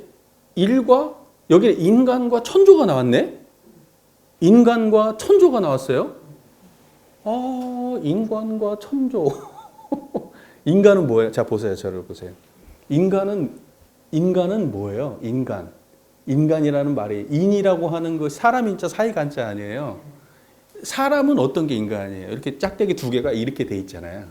일과 여기 인간과 천조가 나왔네. 인간과 천조가 나왔어요. 인간과 천조. 인간은 뭐예요? 자, 보세요. 저를 보세요. 인간은 뭐예요? 인간이라는 말이 인이라고 하는 거 사람 인자 사이 간자 아니에요. 사람은 어떤 게 인간이에요? 이렇게 짝대기 두 개가 이렇게 돼 있잖아요.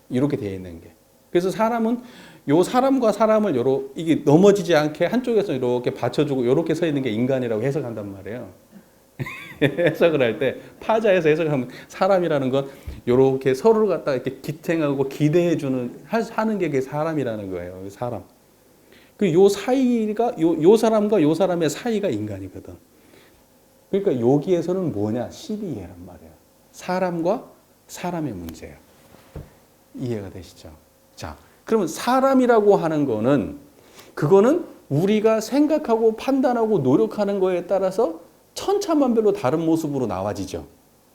이렇게 돼 있는 게. 그래서 사람은 요 사람과 사람을 이게 넘어지지 않게 한쪽에서 이렇게 받쳐주고 이렇게 서 있는 게 인간이라고 해석한단 말이에요. 해석을 할 때 파자에서 해석을 하면 사람이라는 건 이렇게 서로를 갖다가 이렇게 기탱하고 기대해주는 하는 게 그게 사람이라는 거예요. 사람. 요 사이가 요 사람과 요 사람의 사이가 인간이거든. 그러니까 여기에서는 뭐냐? 12예란 말이에요. 사람과 사람의 문제예요. 이해가 되시죠? 자, 그러면 사람이라고 하는 거는 그거는 우리가 생각하고 판단하고 노력하는 거에 따라서 천차만별로 다른 모습으로 나와지죠.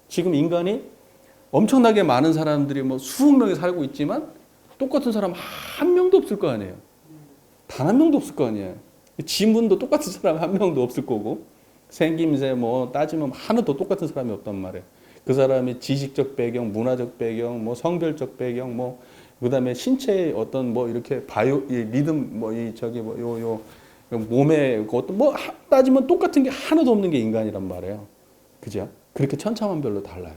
지금 인간이 엄청나게 많은 사람들이 뭐 수억 명이 살고 있지만 똑같은 사람 한 명도 없을 거 아니에요. 단 한 명도 없을 거 아니에요. 지문도 똑같은 사람 한 명도 없을 거고 생김새 뭐 따지면 하나도 똑같은 사람이 없단 말이에요. 그 사람이 지식적 배경, 문화적 배경, 뭐 성별적 배경, 뭐 그다음에 신체의 어떤 뭐 이렇게 리듬 뭐 이 저기 뭐 몸에 어떤 뭐 따지면 똑같은 게 하나도 없는 게 인간이란 말이에요. 그죠? 그렇게 천차만별로 달라요.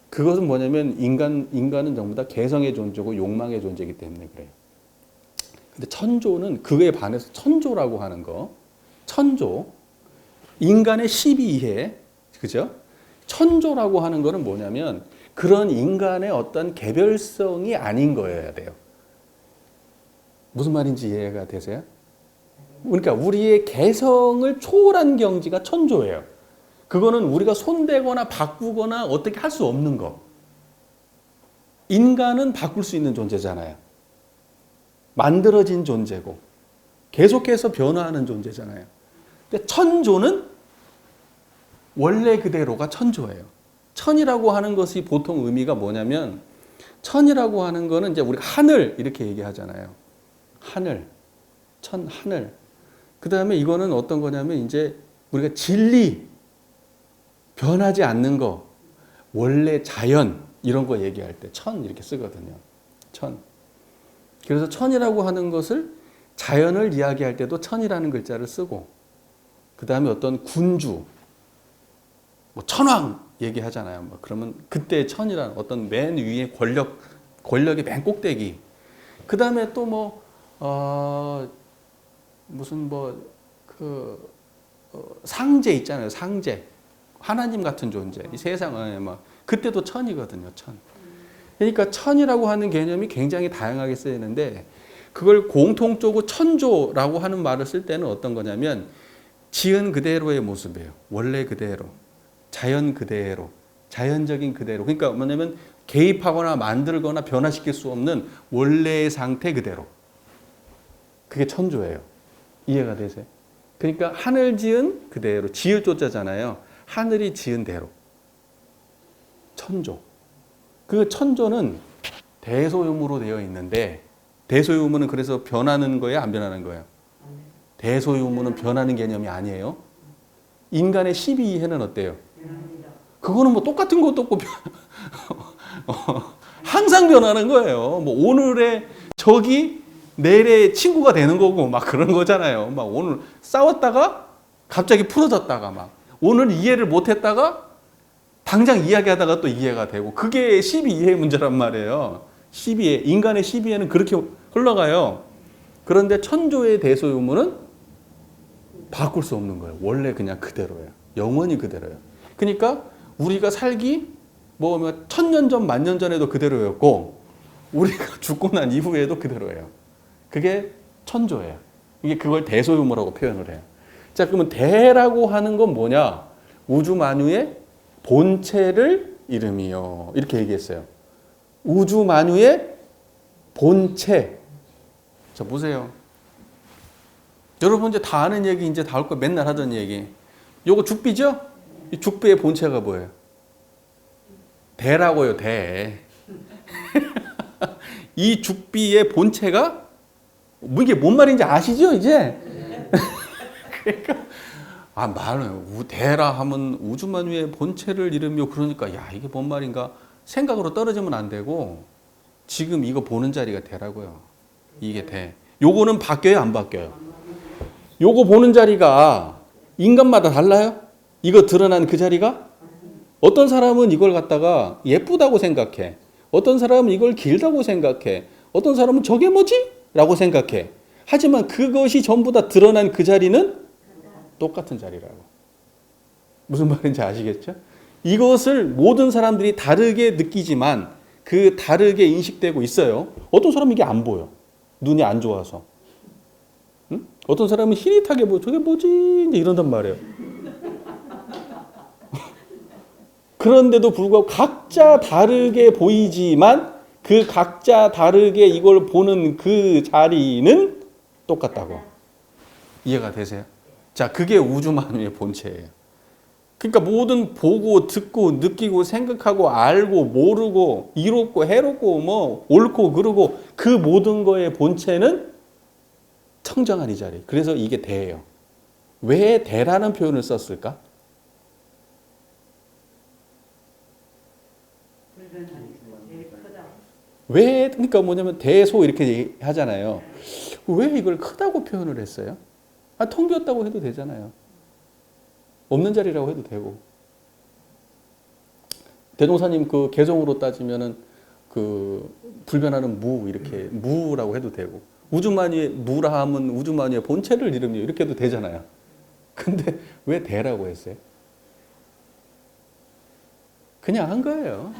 그것은 뭐냐면 인간은 전부 다 개성의 존재고 욕망의 존재이기 때문에 그래요. 근데 천조는 그에 반해서 천조라고 하는 거, 천조, 인간의 12해, 그죠? 천조라고 하는 거는 뭐냐면 그런 인간의 어떤 개별성이 아닌 거여야 돼요. 무슨 말인지 이해가 되세요? 그러니까 우리의 개성을 초월한 경지가 천조예요. 그거는 우리가 손대거나 바꾸거나 어떻게 할 수 없는 거. 인간은 바꿀 수 있는 존재잖아요. 만들어진 존재고 계속해서 변화하는 존재잖아요. 근데 천조는 원래 그대로가 천조예요. 천이라고 하는 것이 보통 의미가 뭐냐면 천이라고 하는 거는 이제 우리가 하늘 이렇게 얘기하잖아요. 하늘, 하늘. 그 다음에 이거는 어떤 거냐면 이제 우리가 진리, 변하지 않는 거, 원래 자연 이런 거 얘기할 때 천 이렇게 쓰거든요. 천. 그래서 천이라고 하는 것을 자연을 이야기할 때도 천이라는 글자를 쓰고 그 다음에 어떤 군주, 뭐 천왕 얘기하잖아요. 뭐 그러면 그때 천이라는 어떤 맨 위에 권력의 맨 꼭대기. 그 다음에 또 뭐 무슨 상제 있잖아요. 상제. 하나님 같은 존재. 이 세상에 막 그때도 천이거든요. 천. 그러니까 천이라고 하는 개념이 굉장히 다양하게 쓰이는데 그걸 공통적으로 천조라고 하는 말을 쓸 때는 어떤 거냐면 지은 그대로의 모습이에요. 원래 그대로. 자연 그대로. 자연적인 그대로. 그러니까 뭐냐면 개입하거나 만들거나 변화시킬 수 없는 원래의 상태 그대로. 그게 천조예요. 이해가 되세요? 그러니까 하늘 지은 그대로. 지을 조자잖아요. 하늘이 지은 대로. 천조. 그 천조는 대소유무로 되어 있는데 대소유무는 그래서 변하는 거예요? 안 변하는 거예요? 대소유무는 변하는 개념이 아니에요. 인간의 12이해는 어때요? 그거는 뭐 똑같은 것도 없고 항상 변하는 거예요. 뭐 오늘의 적이 내일의 친구가 되는 거고 막 그런 거잖아요. 막 오늘 싸웠다가 갑자기 풀어졌다가 막 오늘 이해를 못했다가 당장 이야기하다가 또 이해가 되고 그게 12이해 문제란 말이에요. 12해 인간의 12해는 그렇게 흘러가요. 그런데 천조의 대소유무는 바꿀 수 없는 거예요. 원래 그냥 그대로예요. 영원히 그대로예요. 그러니까 우리가 살기 뭐 1000년 전, 10,000년 전에도 그대로였고 우리가 죽고 난 이후에도 그대로예요. 그게 천조예요. 이게 그걸 대소유무라고 표현을 해요. 자, 그러면 대라고 하는 건 뭐냐? 우주 만유의 본체를 이름이요. 이렇게 얘기했어요. 우주 만유의 본체. 자, 보세요. 여러분 이제 다 아는 얘기 이제 다 할 거 맨날 하던 얘기. 요거 죽비죠? 이 죽비의 본체가 뭐예요? 대라고요, 대. 이 죽비의 본체가 이게 뭔 말인지 아시죠, 이제? 그러니까 말은 대라 하면 우주만유의 본체를 이름이요. 그러니까 야, 이게 뭔 말인가? 생각으로 떨어지면 안 되고 지금 이거 보는 자리가 대라고요. 이게 대. 요거는 바뀌어요, 안 바뀌어요? 요거 보는 자리가 인간마다 달라요? 이거 드러난 그 자리가? 어떤 사람은 이걸 갖다가 예쁘다고 생각해. 어떤 사람은 이걸 길다고 생각해. 어떤 사람은 저게 뭐지? 라고 생각해. 하지만 그것이 전부 다 드러난 그 자리는 똑같은 자리라고. 무슨 말인지 아시겠죠? 이것을 모든 사람들이 다르게 느끼지만 그 다르게 인식되고 있어요. 어떤 사람은 이게 안 보여. 눈이 안 좋아서. 응? 어떤 사람은 희릿하게 보여. 저게 뭐지? 이제 이런단 말이에요. 그런데도 불구하고 각자 다르게 보이지만 그 각자 다르게 이걸 보는 그 자리는 똑같다고. 이해가 되세요? 자, 그게 우주만유의 본체예요. 그러니까 모든 보고 듣고 느끼고 생각하고 알고 모르고 이롭고 해롭고 뭐 옳고 그르고 그 모든 거의 본체는 청정한 이 자리. 그래서 이게 대예요. 왜 대라는 표현을 썼을까? 왜, 그러니까 뭐냐면 대소 이렇게 하잖아요. 왜 이걸 크다고 표현을 했어요? 텅 비었다고 해도 되잖아요. 없는 자리라고 해도 되고. 대종사님 그 개성으로 따지면은 그 불변하는 무 이렇게 무라고 해도 되고 우주만유의 무라 하면 우주만유의 본체를 이름이요 이렇게 해도 되잖아요. 근데 왜 대라고 했어요? 그냥 한 거예요.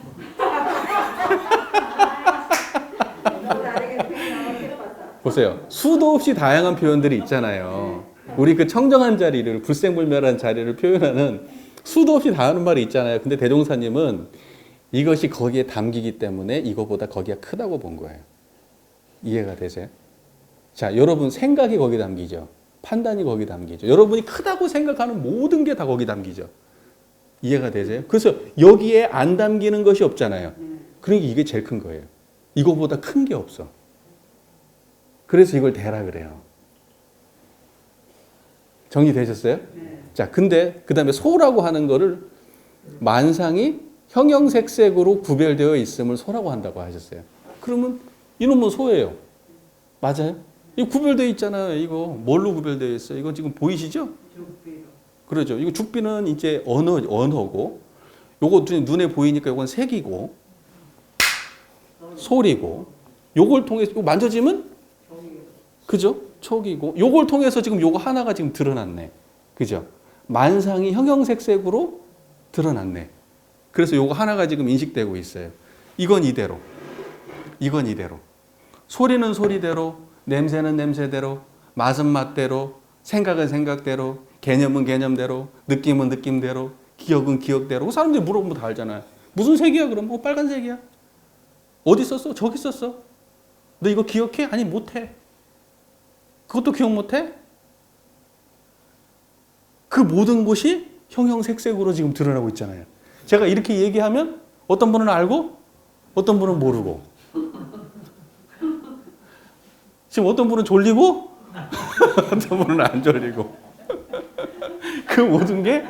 보세요. 수도 없이 다양한 표현들이 있잖아요. 우리 그 청정한 자리를 불생불멸한 자리를 표현하는 수도 없이 다양한 말이 있잖아요. 근데 대종사님은 이것이 거기에 담기기 때문에 이거보다 거기가 크다고 본 거예요. 이해가 되세요? 자, 여러분 생각이 거기 담기죠. 판단이 거기 담기죠. 여러분이 크다고 생각하는 모든 게 다 거기 담기죠. 이해가 되세요? 그래서 여기에 안 담기는 것이 없잖아요. 그러니까 이게 제일 큰 거예요. 이거보다 큰 게 없어. 그래서 이걸 대라 그래요. 정리되셨어요? 네. 자, 근데 그 다음에 소라고 하는 거를 만상이 형형색색으로 구별되어 있음을 소라고 한다고 하셨어요. 그러면 이놈은 소예요. 맞아요? 이거 구별되어 있잖아요. 이거 뭘로 구별되어 있어요? 이거 지금 보이시죠? 그러죠. 이거 죽비는 이제 언어고, 요거 눈에 보이니까 요건 색이고, 소리고, 요걸 통해서 이거 만져지면 그죠? 촉이고 요걸 통해서 지금 요거 하나가 지금 드러났네. 그죠? 만상이 형형색색으로 드러났네. 그래서 요거 하나가 지금 인식되고 있어요. 이건 이대로. 이건 이대로. 소리는 소리대로, 냄새는 냄새대로, 맛은 맛대로, 생각은 생각대로, 개념은 개념대로, 느낌은 느낌대로, 기억은 기억대로. 사람들이 물어보면 다 알잖아요. 무슨 색이야 그럼? 빨간색이야. 어디 썼어? 저기 썼어. 너 이거 기억해? 아니 못해. 그것도 기억 못해? 그 모든 것이 형형색색으로 지금 드러나고 있잖아요. 제가 이렇게 얘기하면 어떤 분은 알고 어떤 분은 모르고 지금 어떤 분은 졸리고 어떤 분은 안 졸리고. 그 모든 게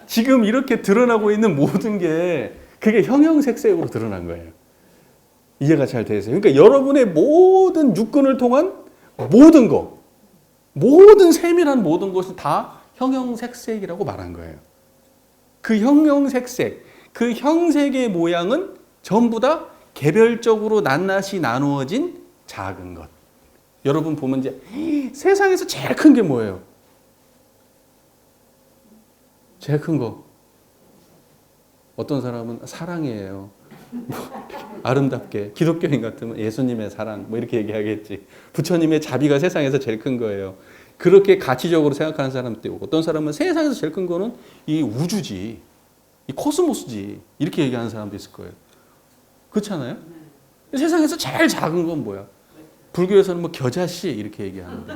지금 이렇게 드러나고 있는 모든 게 그게 형형색색으로 드러난 거예요. 이해가 잘 되세요? 그러니까 여러분의 모든 육근을 통한 모든 것, 모든 세밀한 모든 것이 다 형형색색이라고 말한 거예요. 그 형형색색, 그 형색의 모양은 전부 다 개별적으로 낱낱이 나누어진 작은 것. 여러분 보면 이제 세상에서 제일 큰 게 뭐예요? 제일 큰 거. 어떤 사람은 사랑이에요. 아름답게. 기독교인 같으면 예수님의 사랑. 뭐 이렇게 얘기하겠지. 부처님의 자비가 세상에서 제일 큰 거예요. 그렇게 가치적으로 생각하는 사람도 있고, 어떤 사람은 세상에서 제일 큰 거는 이 우주지. 이 코스모스지. 이렇게 얘기하는 사람도 있을 거예요. 그렇잖아요? 세상에서 제일 작은 건 뭐야? 불교에서는 뭐 겨자씨 이렇게 얘기하는데.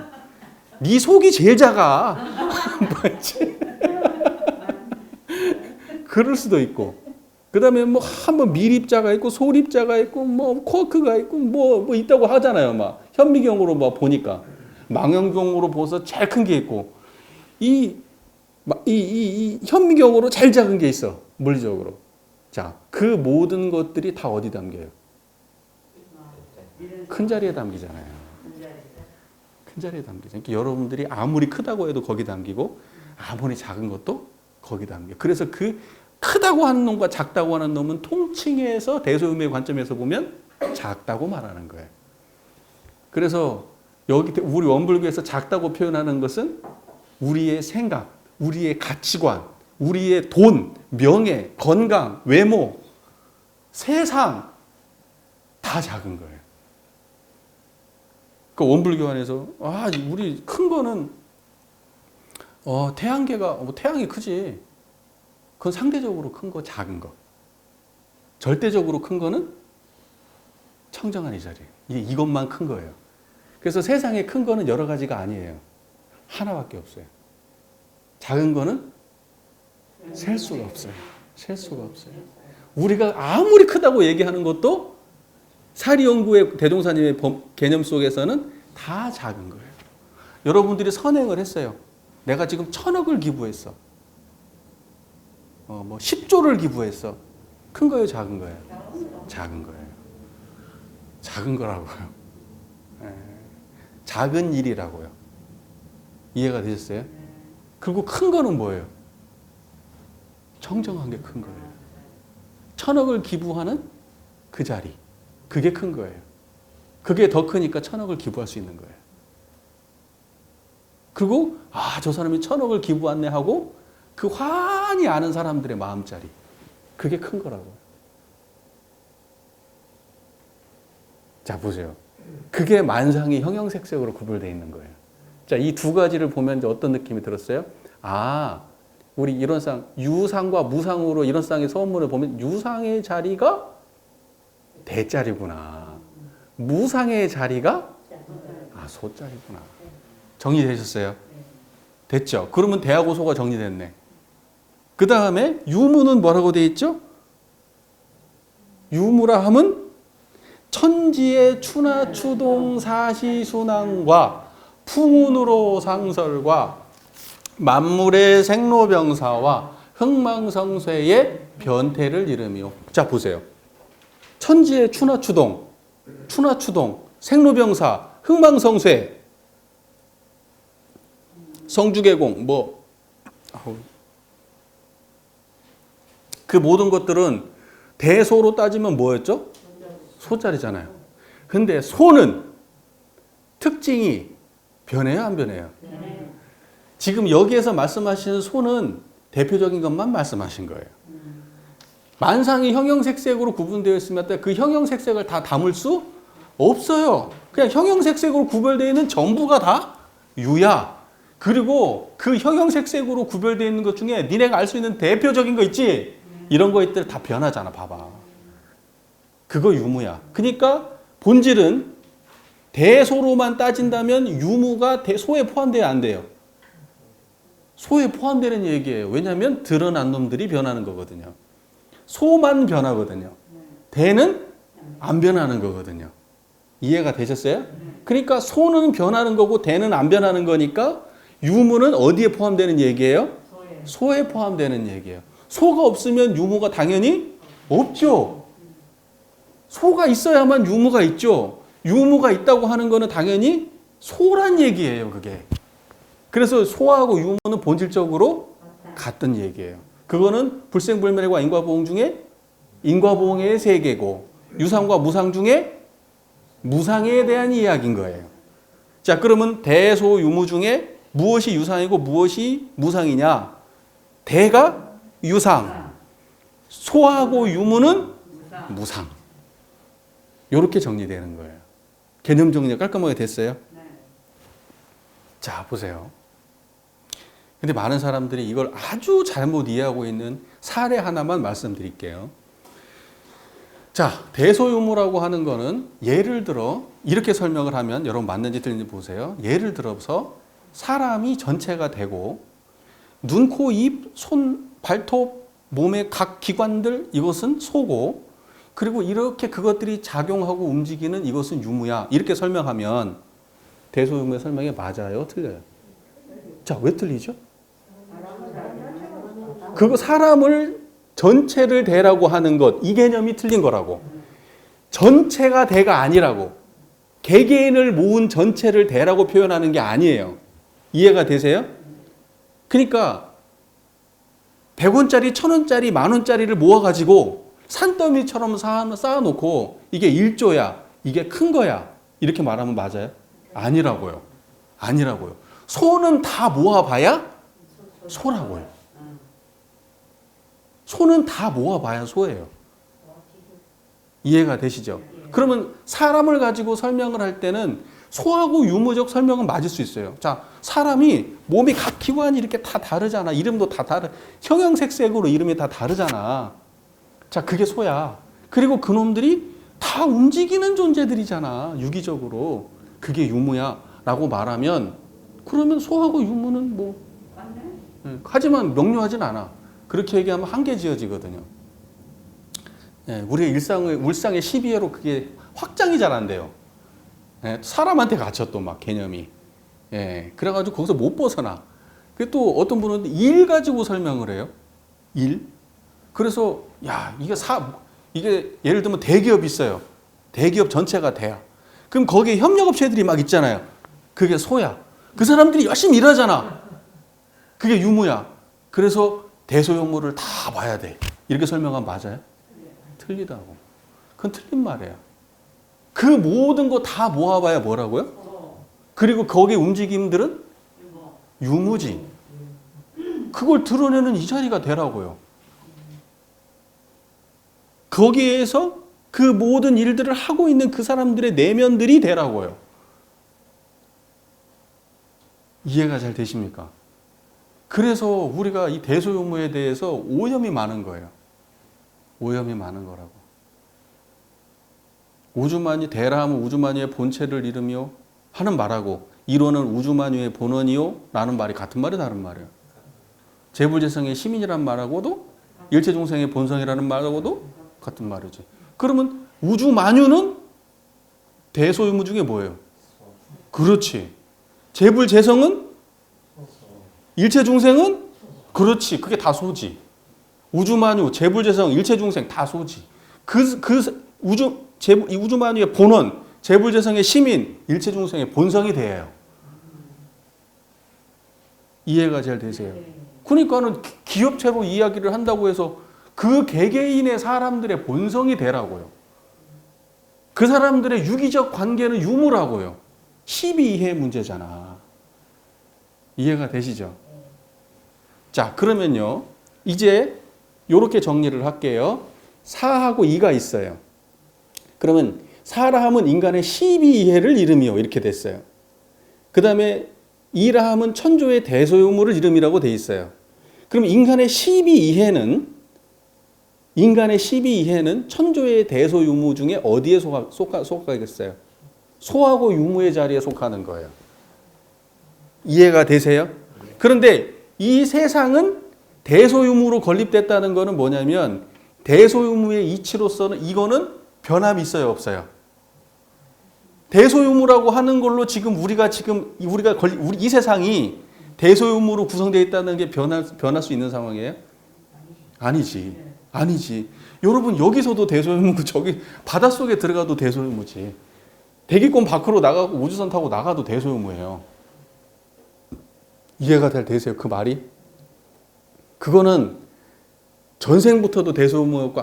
네 속이 제일 작아. 뭐지? 그럴 수도 있고, 그 다음에 뭐 한번 밀입자가 있고 소립자가 있고 뭐 쿼크가 있고 뭐 있다고 하잖아요. 막 현미경으로 막 보니까 망원경으로 보서 제일 큰 게 있고 이 현미경으로 제일 작은 게 있어 물리적으로. 자, 그 모든 것들이 다 어디 담겨요? 큰 자리에 담기잖아요. 큰 자리에 담기죠. 그러니까 여러분들이 아무리 크다고 해도 거기 담기고 아무리 작은 것도 거기 담겨. 그래서 그 크다고 하는 놈과 작다고 하는 놈은 통칭해서 대소음의 관점에서 보면 작다고 말하는 거예요. 그래서 여기 우리 원불교에서 작다고 표현하는 것은 우리의 생각, 우리의 가치관, 우리의 돈, 명예, 건강, 외모, 세상 다 작은 거예요. 그 원불교 안에서 우리 큰 거는 태양계가 태양이 크지. 그건 상대적으로 큰 거, 작은 거. 절대적으로 큰 거는 청정한 이 자리예요. 이것만 큰 거예요. 그래서 세상에 큰 거는 여러 가지가 아니에요. 하나밖에 없어요. 작은 거는 셀 수가 없어요. 셀 수가 없어요. 우리가 아무리 크다고 얘기하는 것도 사리연구의 대종사님의 개념 속에서는 다 작은 거예요. 여러분들이 선행을 했어요. 내가 지금 1,000억을 기부했어. 10조를 기부했어. 큰 거예요, 작은 거예요? 작은 거예요. 작은 거라고요. 작은 일이라고요. 이해가 되셨어요? 그리고 큰 거는 뭐예요? 청정한 게 큰 거예요. 1,000억을 기부하는 그 자리. 그게 큰 거예요. 그게 더 크니까 1,000억을 기부할 수 있는 거예요. 그리고 저 사람이 1,000억을 기부했네 하고 그 환히 아는 사람들의 마음자리. 그게 큰 거라고요. 자, 보세요. 그게 만상이 형형색색으로 구별되어 있는 거예요. 자, 이 두 가지를 보면 이제 어떤 느낌이 들었어요? 우리 이런 상, 유상과 무상으로 이런 쌍의 서원문을 보면 유상의 자리가 대자리구나. 무상의 자리가 소자리구나. 정리되셨어요? 됐죠? 그러면 대하고 소가 정리됐네. 그 다음에 유무는 뭐라고 되어 있죠? 유무라 함은 천지의 추나 추동 사시순항과 풍운으로 상설과 만물의 생로병사와 흥망성쇠의 변태를 이름이요. 자, 보세요. 천지의 추나 추동, 생로병사, 흥망성쇠, 성주개공, 그 모든 것들은 대소로 따지면 뭐였죠? 소자리잖아요. 근데 소는 특징이 변해요, 안 변해요? 지금 여기에서 말씀하시는 소는 대표적인 것만 말씀하신 거예요. 만상이 형형색색으로 구분되어 있으면 그 형형색색을 다 담을 수 없어요. 그냥 형형색색으로 구별되어 있는 전부가 다 유야. 그리고 그 형형색색으로 구별되어 있는 것 중에 니네가 알 수 있는 대표적인 거 있지? 이런 것들 다 변하잖아, 봐봐. 그거 유무야. 그러니까 본질은 대소로만 따진다면 유무가 소에 포함돼야 안 돼요. 소에 포함되는 얘기예요. 왜냐하면 드러난 놈들이 변하는 거거든요. 소만 변하거든요. 대는 안 변하는 거거든요. 이해가 되셨어요? 그러니까 소는 변하는 거고 대는 안 변하는 거니까 유무는 어디에 포함되는 얘기예요? 소에 포함되는 얘기예요. 소가 없으면 유무가 당연히 없죠. 소가 있어야만 유무가 있죠. 유무가 있다고 하는 거는 당연히 소란 얘기예요, 그게. 그래서 소하고 유무는 본질적으로 같은 얘기예요. 그거는 불생불멸과 인과보응 중에 인과보응의 세계고 유상과 무상 중에 무상에 대한 이야기인 거예요. 자, 그러면 대소유무 중에 무엇이 유상이고 무엇이 무상이냐? 대가 유상, 소하고 유무는 무상. 이렇게 정리되는 거예요. 개념 정리가 깔끔하게 됐어요? 자, 보세요. 근데 많은 사람들이 이걸 아주 잘못 이해하고 있는 사례 하나만 말씀드릴게요. 자, 대소유무라고 하는 거는 예를 들어 이렇게 설명을 하면 여러분 맞는지 틀린지 보세요. 예를 들어서 사람이 전체가 되고 눈, 코, 입, 손, 발톱, 몸의 각 기관들 이것은 소고 그리고 이렇게 그것들이 작용하고 움직이는 이것은 유무야. 이렇게 설명하면 대소유무의 설명이 맞아요? 틀려요? 자, 왜 틀리죠? 그거 사람을 전체를 대라고 하는 것, 이 개념이 틀린 거라고. 전체가 대가 아니라고. 개개인을 모은 전체를 대라고 표현하는 게 아니에요. 이해가 되세요? 그러니까 100원짜리, 1000원짜리, 10,000원짜리를 모아가지고 산더미처럼 쌓아놓고 이게 1조야, 이게 큰 거야 이렇게 말하면 맞아요? 아니라고요. 아니라고요. 소는 다 모아봐야 소라고요. 소는 다 모아봐야 소예요. 이해가 되시죠? 그러면 사람을 가지고 설명을 할 때는 소하고 유무적 설명은 맞을 수 있어요. 자, 사람이 몸이 각 기관이 이렇게 다 다르잖아. 이름도 다 형형색색으로 이름이 다 다르잖아. 자, 그게 소야. 그리고 그놈들이 다 움직이는 존재들이잖아. 유기적으로. 그게 유무야. 라고 말하면 그러면 소하고 유무는 뭐 하지만 명료하진 않아. 그렇게 얘기하면 한계 지어지거든요. 우리의 일상의 12회로 그게 확장이 잘 안 돼요. 사람한테 갇혀 또 막 개념이. 그래가지고 거기서 못 벗어나. 또 어떤 분은 일 가지고 설명을 해요. 일. 그래서 야 이게 예를 들면 대기업 있어요. 대기업 전체가 대야. 그럼 거기에 협력업체들이 막 있잖아요. 그게 소야. 그 사람들이 열심히 일하잖아. 그게 유무야. 그래서 대소유무를 다 봐야 돼. 이렇게 설명하면 맞아요? 틀리다고. 그건 틀린 말이에요. 그 모든 거 다 모아봐야 뭐라고요? 그리고 거기에 움직임들은 유무지. 그걸 드러내는 이 자리가 되라고요. 거기에서 그 모든 일들을 하고 있는 그 사람들의 내면들이 되라고요. 이해가 잘 되십니까? 그래서 우리가 이 대소유무에 대해서 오염이 많은 거예요. 오염이 많은 거라고. 우주만유, 대라하면 우주만유의 본체를 이루며 하는 말하고 이론은 우주만유의 본원이요 라는 말이 같은 말이 다른 말이에요. 재불재성의 시민이란 말하고도 일체중생의 본성이라는 말하고도 같은 말이지. 그러면 우주만유는 대소유무 중에 뭐예요? 그렇지. 재불재성은 일체중생은 그렇지. 그게 다 소지. 우주만유, 재불재성, 일체중생 다 소지. 이 우주만유의 본원, 재불재성의 시민, 일체중생의 본성이 돼요. 이해가 잘 되세요? 그러니까는 기업체로 이야기를 한다고 해서 그 개개인의 사람들의 본성이 되라고요. 그 사람들의 유기적 관계는 유무라고요. 12의 문제잖아. 이해가 되시죠? 자, 그러면요. 이제 이렇게 정리를 할게요. 4하고 2가 있어요. 그러면 4라 함은 인간의 12이해를 이름이요. 이렇게 됐어요. 그 다음에 2라 함은 천조의 대소유무를 이름이라고 돼 있어요. 그럼 인간의 12이해는 천조의 대소유무 중에 어디에 속하겠어요? 소하고 유무의 자리에 속하는 거예요. 이해가 되세요? 그런데 이 세상은 대소유무로 건립됐다는 것은 뭐냐면 대소유무의 이치로서는 이거는 변함이 있어요, 없어요? 대소유무라고 하는 걸로 지금 우리 이 세상이 대소유무로 구성되어 있다는 게 변할 수 있는 상황이에요? 아니지. 여러분 여기서도 대소유무고 저기 바닷속에 들어가도 대소유무지. 대기권 밖으로 나가고 우주선 타고 나가도 대소유무예요. 이해가 되세요? 그 말이? 그거는 전생부터도 대소유무였고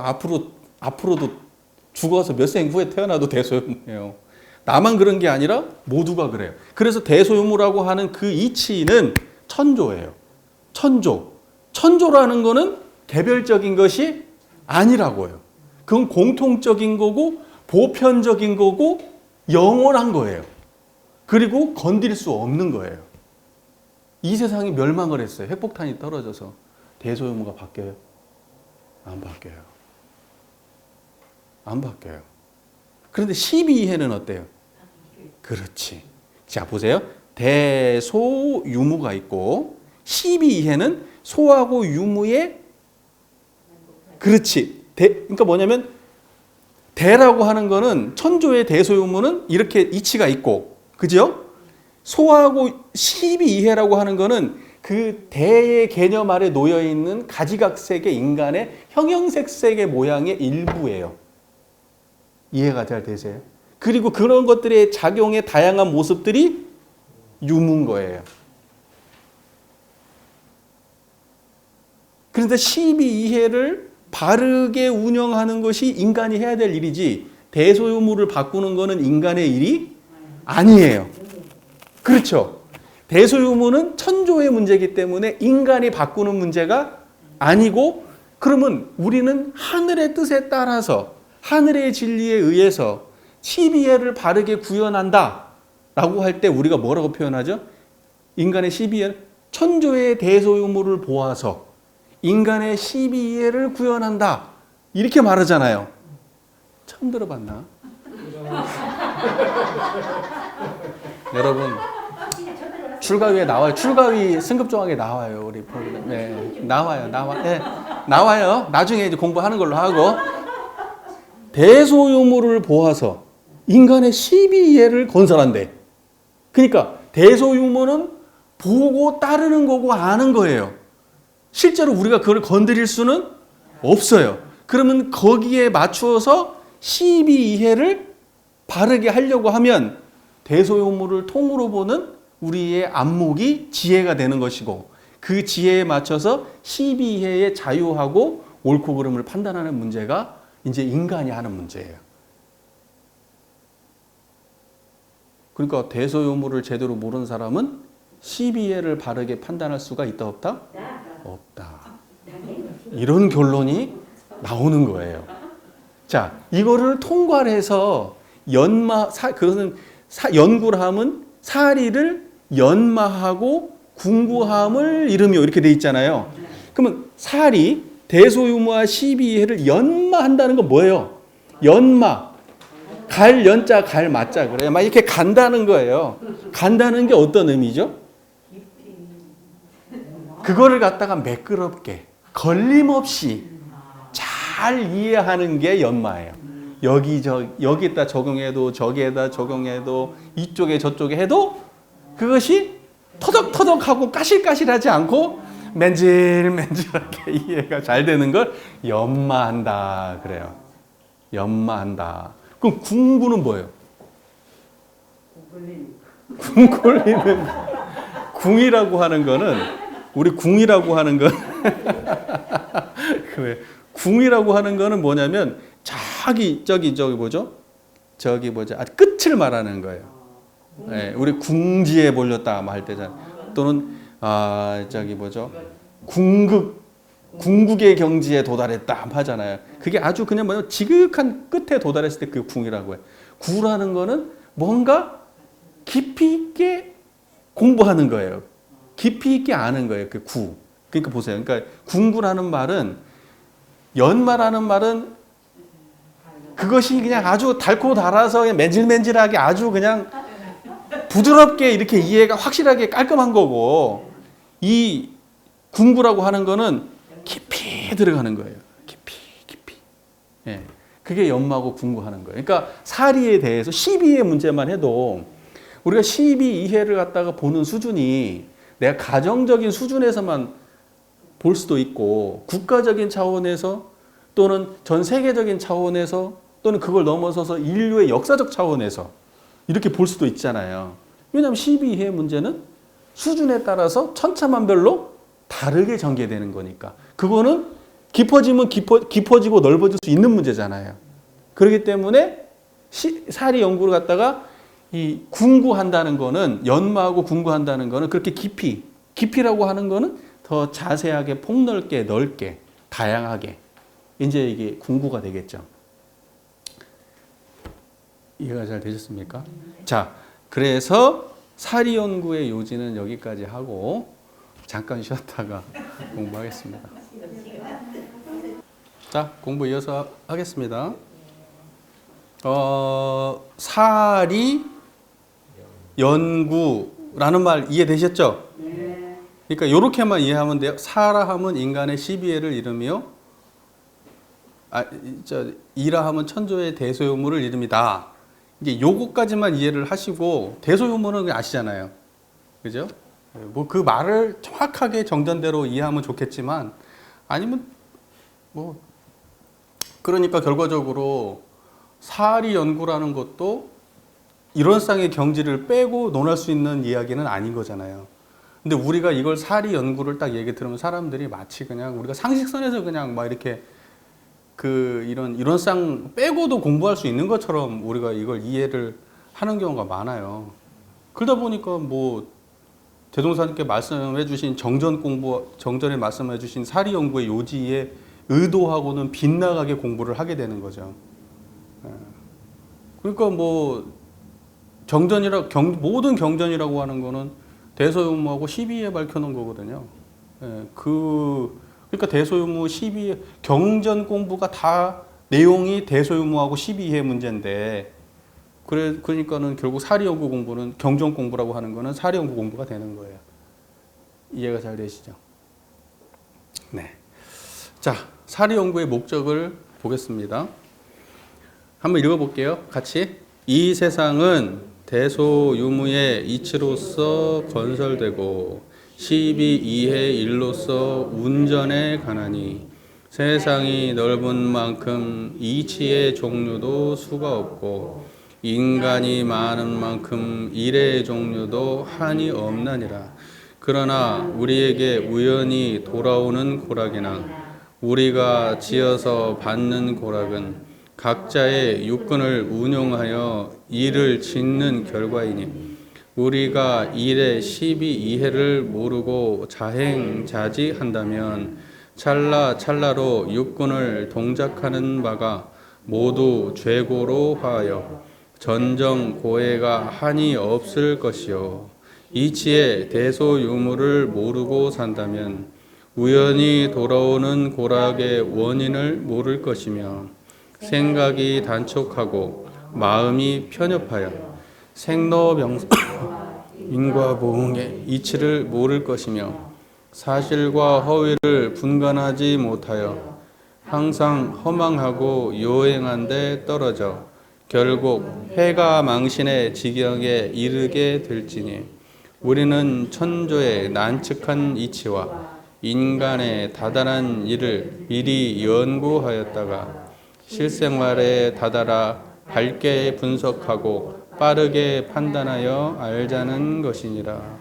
앞으로도 죽어서 몇 생 후에 태어나도 대소유무예요. 나만 그런 게 아니라 모두가 그래요. 그래서 대소유무라고 하는 그 이치는 천조예요. 천조라는 거는 개별적인 것이 아니라고요. 그건 공통적인 거고 보편적인 거고 영원한 거예요. 그리고 건드릴 수 없는 거예요. 이 세상이 멸망을 했어요. 핵폭탄이 떨어져서. 대소유무가 바뀌어요? 안 바뀌어요. 그런데 12이해는 어때요? 그렇지. 자, 보세요. 대소유무가 있고 12이해는 소하고 유무의 그렇지. 그러니까 뭐냐면 대라고 하는 거는 천조의 대소유무는 이렇게 이치가 있고 그죠? 소하고 12이해라고 하는 거는 그 대의 개념 아래 놓여 있는 가지각색의 인간의 형형색색의 모양의 일부예요. 이해가 잘 되세요? 그리고 그런 것들의 작용의 다양한 모습들이 유무인 거예요. 그런데 12이해를 바르게 운영하는 것이 인간이 해야 될 일이지 대소유무를 바꾸는 것은 인간의 일이 아니에요. 그렇죠? 대소유무는 천조의 문제이기 때문에 인간이 바꾸는 문제가 아니고 그러면 우리는 하늘의 뜻에 따라서 하늘의 진리에 의해서 12해를 바르게 구현한다 라고 할 때 우리가 뭐라고 표현하죠? 인간의 12해, 천조의 대소유무를 보아서 인간의 12해를 구현한다 이렇게 말하잖아요. 처음 들어봤나? 여러분 출가위에 나와요. 출가위 승급정학에 나와요. 우리 프로그램. 네, 나와요. 나중에 이제 공부하는 걸로 하고 대소유무를 보아서 인간의 12해를 건설한대. 그러니까 대소유무는 보고 따르는 거고 아는 거예요. 실제로 우리가 그걸 건드릴 수는 없어요. 그러면 거기에 맞추어서 12이해를 바르게 하려고 하면 대소유무를 통으로 보는 우리의 안목이 지혜가 되는 것이고 그 지혜에 맞춰서 12이해의 자유하고 옳고 그름을 판단하는 문제가 이제 인간이 하는 문제예요. 그러니까 대소유무를 제대로 모르는 사람은 12이해를 바르게 판단할 수가 있다 없다? 없다. 이런 결론이 나오는 거예요. 자, 이거를 통과를 해서 그것은 연구를 하면 사리를 연마하고 궁구함을 이르며 이렇게 돼 있잖아요. 그러면 사리, 대소유무와 12해를 연마한다는 건 뭐예요? 연마. 갈 연자 갈 마자 그래요. 막 이렇게 간다는 거예요. 간다는 게 어떤 의미죠? 그거를 갖다가 매끄럽게 걸림없이 잘 이해하는 게 연마예요. 여기다 적용해도 저기에다 적용해도 이쪽에 저쪽에 해도 그것이 터덕터덕하고 까실까실하지 않고 맨질맨질하게 이해가 잘 되는 걸 연마한다 그래요. 연마한다. 그럼 궁구는 뭐예요? 궁굴리는 궁이라고 하는 거는 우리 궁이라고 하는 건 그래. 궁이라고 하는 거는 뭐냐면 저기 뭐죠? 저기 뭐죠? 끝을 말하는 거예요. 네, 우리 궁지에 몰렸다 할 때잖아요. 또는 저기 뭐죠? 궁극의 경지에 도달했다 하잖아요. 그게 아주 그냥 뭐냐 지극한 끝에 도달했을 때 그 궁이라고 해요. 구라는 거는 뭔가 깊이 있게 공부하는 거예요. 깊이 있게 아는 거예요. 그 구. 그러니까 보세요. 그러니까 궁구라는 말은 연마라는 말은 그것이 그냥 아주 달고 달아서 그냥 맨질맨질하게 아주 그냥 부드럽게 이렇게 이해가 확실하게 깔끔한 거고 이 궁구라고 하는 거는 깊이 들어가는 거예요. 깊이. 예. 그게 연마하고 궁구하는 거예요. 그러니까 사리에 대해서 12의 문제만 해도 우리가 12 이해를 갖다가 보는 수준이 내가 가정적인 수준에서만 볼 수도 있고 국가적인 차원에서 또는 전 세계적인 차원에서 또는 그걸 넘어서서 인류의 역사적 차원에서 이렇게 볼 수도 있잖아요. 왜냐하면 12 이해의 문제는 수준에 따라서 천차만별로 다르게 전개되는 거니까. 그거는 깊어지면 깊어지고 넓어질 수 있는 문제잖아요. 그렇기 때문에 사리 연구를 갖다가 이 궁구한다는 거는 연마하고 궁구한다는 거는 그렇게 깊이라고 하는 거는 더 자세하게 폭넓게 넓게 다양하게 이제 이게 궁구가 되겠죠. 이해가 잘 되셨습니까? 자, 그래서 사리 연구의 요지는 여기까지 하고 잠깐 쉬었다가 공부하겠습니다. 자, 공부 이어서 하겠습니다. 사리 연구라는 말 이해되셨죠? 그러니까 이렇게만 이해하면 돼요. 사라 하면 인간의 12해를 이르며 이라 하면 천조의 대소요무를 이릅니다. 이제 요거까지만 이해를 하시고 대소요무는 그냥 아시잖아요. 그죠? 뭐 그 말을 정확하게 정전대로 이해하면 좋겠지만 아니면 뭐 그러니까 결과적으로 사리 연구라는 것도 이론상의 경지를 빼고 논할 수 있는 이야기는 아닌 거잖아요. 근데 우리가 이걸 사리 연구를 딱 얘기 들으면 사람들이 마치 그냥 우리가 상식선에서 그냥 막 이렇게 그 이런 이론상 빼고도 공부할 수 있는 것처럼 우리가 이걸 이해를 하는 경우가 많아요. 그러다 보니까 뭐 대종사님께 말씀해 주신 정전에 말씀해 주신 사리 연구의 요지에 의도하고는 빗나가게 공부를 하게 되는 거죠. 그러니까 뭐 모든 경전이라고 하는 거는 대소요무하고 12에 밝혀놓은 거거든요. 그러니까 대소요무 12 경전 공부가 다 내용이 대소요무하고 12의 문제인데 그러니까는 결국 사리연구 공부는 경전 공부라고 하는 거는 사리연구 공부가 되는 거예요. 이해가 잘 되시죠? 네. 자, 사리연구의 목적을 보겠습니다. 한번 읽어볼게요. 같이. 이 세상은 대소유무의 이치로서 건설되고 12이해 일로서 운전에 관하니 세상이 넓은 만큼 이치의 종류도 수가 없고 인간이 많은 만큼 일의 종류도 한이 없나니라. 그러나 우리에게 우연히 돌아오는 고락이나 우리가 지어서 받는 고락은 각자의 육근을 운용하여 일을 짓는 결과이니 우리가 일의 12이해를 모르고 자행자지한다면 찰나찰나로 육근을 동작하는 바가 모두 죄고로 하여 전정고해가 한이 없을 것이요 이치의 대소유무를 모르고 산다면 우연히 돌아오는 고락의 원인을 모를 것이며 생각이 단촉하고 마음이 편협하여 생로병사 인과보응의 이치를 모를 것이며 사실과 허위를 분간하지 못하여 항상 허망하고 요행한 데 떨어져 결국 해가 망신의 지경에 이르게 될지니 우리는 천조의 난측한 이치와 인간의 다단한 일을 미리 연구하였다가 실생활에 다다라 밝게 분석하고 빠르게 판단하여 알자는 것이니라.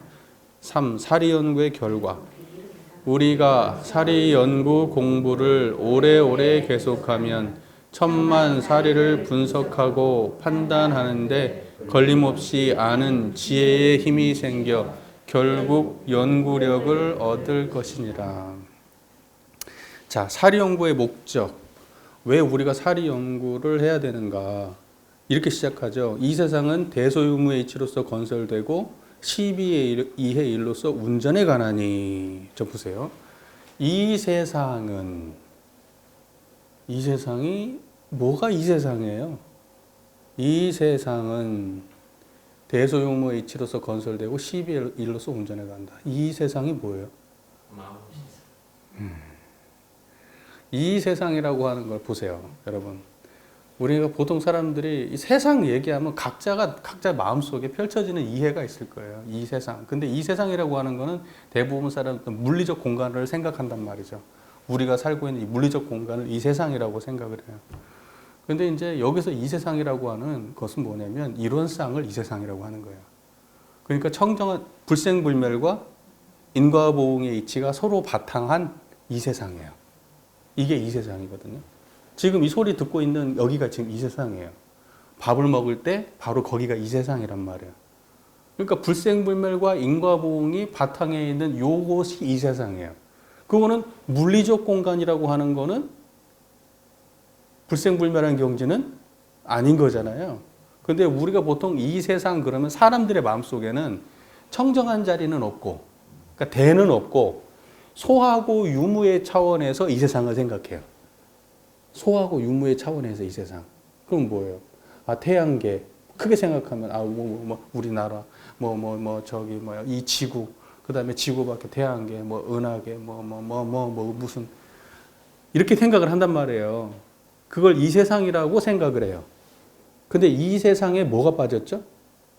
3. 사리연구의 결과. 우리가 사리연구 공부를 오래오래 계속하면 천만 사리를 분석하고 판단하는데 걸림없이 아는 지혜의 힘이 생겨 결국 연구력을 얻을 것이니라. 자, 사리연구의 목적. 왜 우리가 사리연구를 해야 되는가? 이렇게 시작하죠. 이 세상은 대소유무의 이치로서 건설되고 12의 이해 일로서 운전에 관하니. 저 보세요. 이 세상이 뭐가 이 세상이에요? 이 세상은 대소유무의 이치로서 건설되고 12의 일로서 운전해 간다. 이 세상이 뭐예요? 이 세상이라고 하는 걸 보세요, 여러분. 우리가 보통 사람들이 이 세상 얘기하면 각자 마음속에 펼쳐지는 이해가 있을 거예요. 이 세상. 근데 이 세상이라고 하는 거는 대부분 사람들은 물리적 공간을 생각한단 말이죠. 우리가 살고 있는 이 물리적 공간을 이 세상이라고 생각을 해요. 근데 이제 여기서 이 세상이라고 하는 것은 뭐냐면 이론상을 이 세상이라고 하는 거예요. 그러니까 청정한 불생불멸과 인과보응의 이치가 서로 바탕한 이 세상이에요. 이게 이 세상이거든요. 지금 이 소리 듣고 있는 여기가 지금 이 세상이에요. 밥을 먹을 때 바로 거기가 이 세상이란 말이에요. 그러니까 불생불멸과 인과보응이 바탕에 있는 요것이 이 세상이에요. 그거는 물리적 공간이라고 하는 거는 불생불멸한 경지는 아닌 거잖아요. 근데 우리가 보통 이 세상 그러면 사람들의 마음속에는 청정한 자리는 없고, 그러니까 대는 없고, 소하고 유무의 차원에서 이 세상을 생각해요. 소하고 유무의 차원에서 이 세상. 그럼 뭐예요? 태양계. 크게 생각하면, 우리나라, 이 지구, 그 다음에 지구 밖에 태양계, 은하계, 무슨. 이렇게 생각을 한단 말이에요. 그걸 이 세상이라고 생각을 해요. 근데 이 세상에 뭐가 빠졌죠?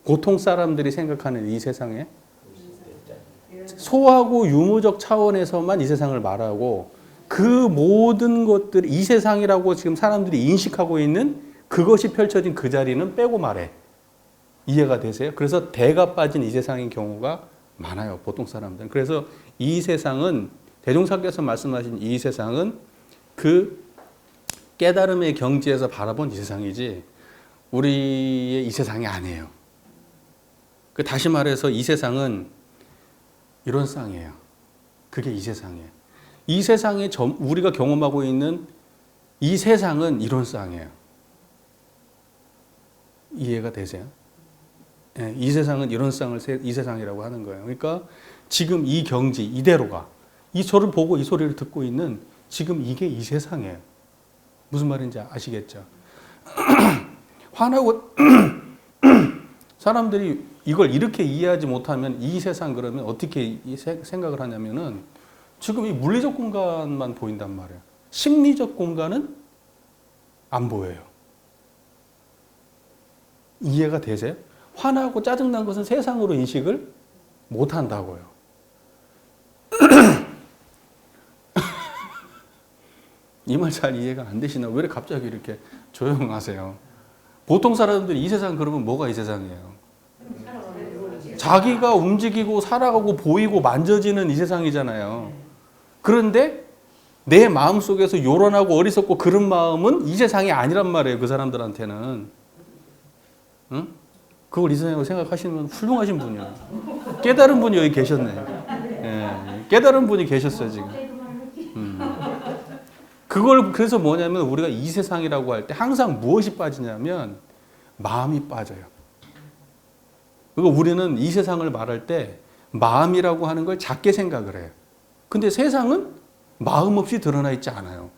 보통 사람들이 생각하는 이 세상에 소하고 유무적 차원에서만 이 세상을 말하고 그 모든 것들 이 세상이라고 지금 사람들이 인식하고 있는 그것이 펼쳐진 그 자리는 빼고 말해. 이해가 되세요? 그래서 대가 빠진 이 세상인 경우가 많아요. 보통 사람들은. 그래서 이 세상은 대종사께서 말씀하신 이 세상은 그 깨달음의 경지에서 바라본 이 세상이지 우리의 이 세상이 아니에요. 다시 말해서 이 세상은 이론상이에요. 그게 이 세상이에요. 이 세상에 우리가 경험하고 있는 이 세상은 이론상이에요. 이해가 되세요? 네, 이 세상은 이론상을 이 세상이라고 하는 거예요. 그러니까 지금 이 경지 이대로가 이 저를 보고 이 소리를 듣고 있는 지금 이게 이 세상이에요. 무슨 말인지 아시겠죠? 화나고 사람들이 이걸 이렇게 이해하지 못하면 이 세상 그러면 어떻게 생각을 하냐면은 지금 이 물리적 공간만 보인단 말이에요. 심리적 공간은 안 보여요. 이해가 되세요? 화나고 짜증난 것은 세상으로 인식을 못 한다고요. 이 말 잘 이해가 안 되시나? 왜 갑자기 이렇게 조용하세요? 보통 사람들이 이 세상 그러면 뭐가 이 세상이에요? 자기가 움직이고 살아가고 보이고 만져지는 이 세상이잖아요. 그런데 내 마음속에서 요란하고 어리석고 그런 마음은 이 세상이 아니란 말이에요. 그 사람들한테는. 응? 그걸 이 세상이라고 생각하시면 훌륭하신 분이에요. 깨달은 분이 여기 계셨네. 예, 깨달은 분이 계셨어요 지금. 그걸 그래서 뭐냐면 우리가 이 세상이라고 할 때 항상 무엇이 빠지냐면 마음이 빠져요. 그리고 우리는 이 세상을 말할 때 마음이라고 하는 걸 작게 생각을 해요. 근데 세상은 마음 없이 드러나 있지 않아요.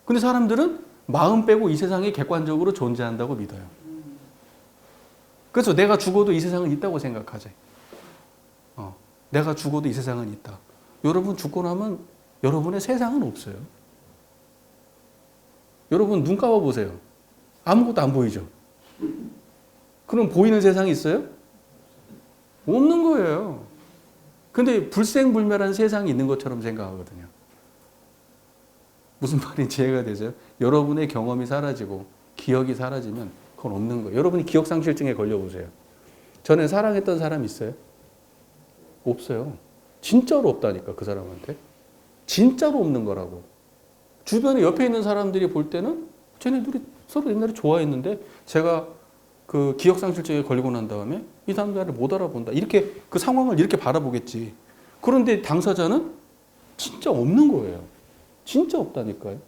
근데 사람들은 마음 빼고 이 세상에 객관적으로 존재한다고 믿어요. 그래서 내가 죽어도 이 세상은 있다고 생각하지. 내가 죽어도 이 세상은 있다. 여러분 죽고 나면 여러분의 세상은 없어요. 여러분 눈 감아 보세요. 아무것도 안 보이죠? 그럼 보이는 세상이 있어요? 없는 거예요. 근데 불생불멸한 세상이 있는 것처럼 생각하거든요. 무슨 말인지 이해가 되세요? 여러분의 경험이 사라지고 기억이 사라지면 그건 없는 거예요. 여러분이 기억상실증에 걸려보세요. 전에 사랑했던 사람 있어요? 없어요. 진짜로 없다니까 그 사람한테. 진짜로 없는 거라고. 주변에 옆에 있는 사람들이 볼 때는 쟤네들이 서로 옛날에 좋아했는데 제가 그 기억상실증에 걸리고 난 다음에 이 사람들을 못 알아본다. 이렇게 그 상황을 이렇게 바라보겠지. 그런데 당사자는 진짜 없는 거예요. 진짜 없다니까요.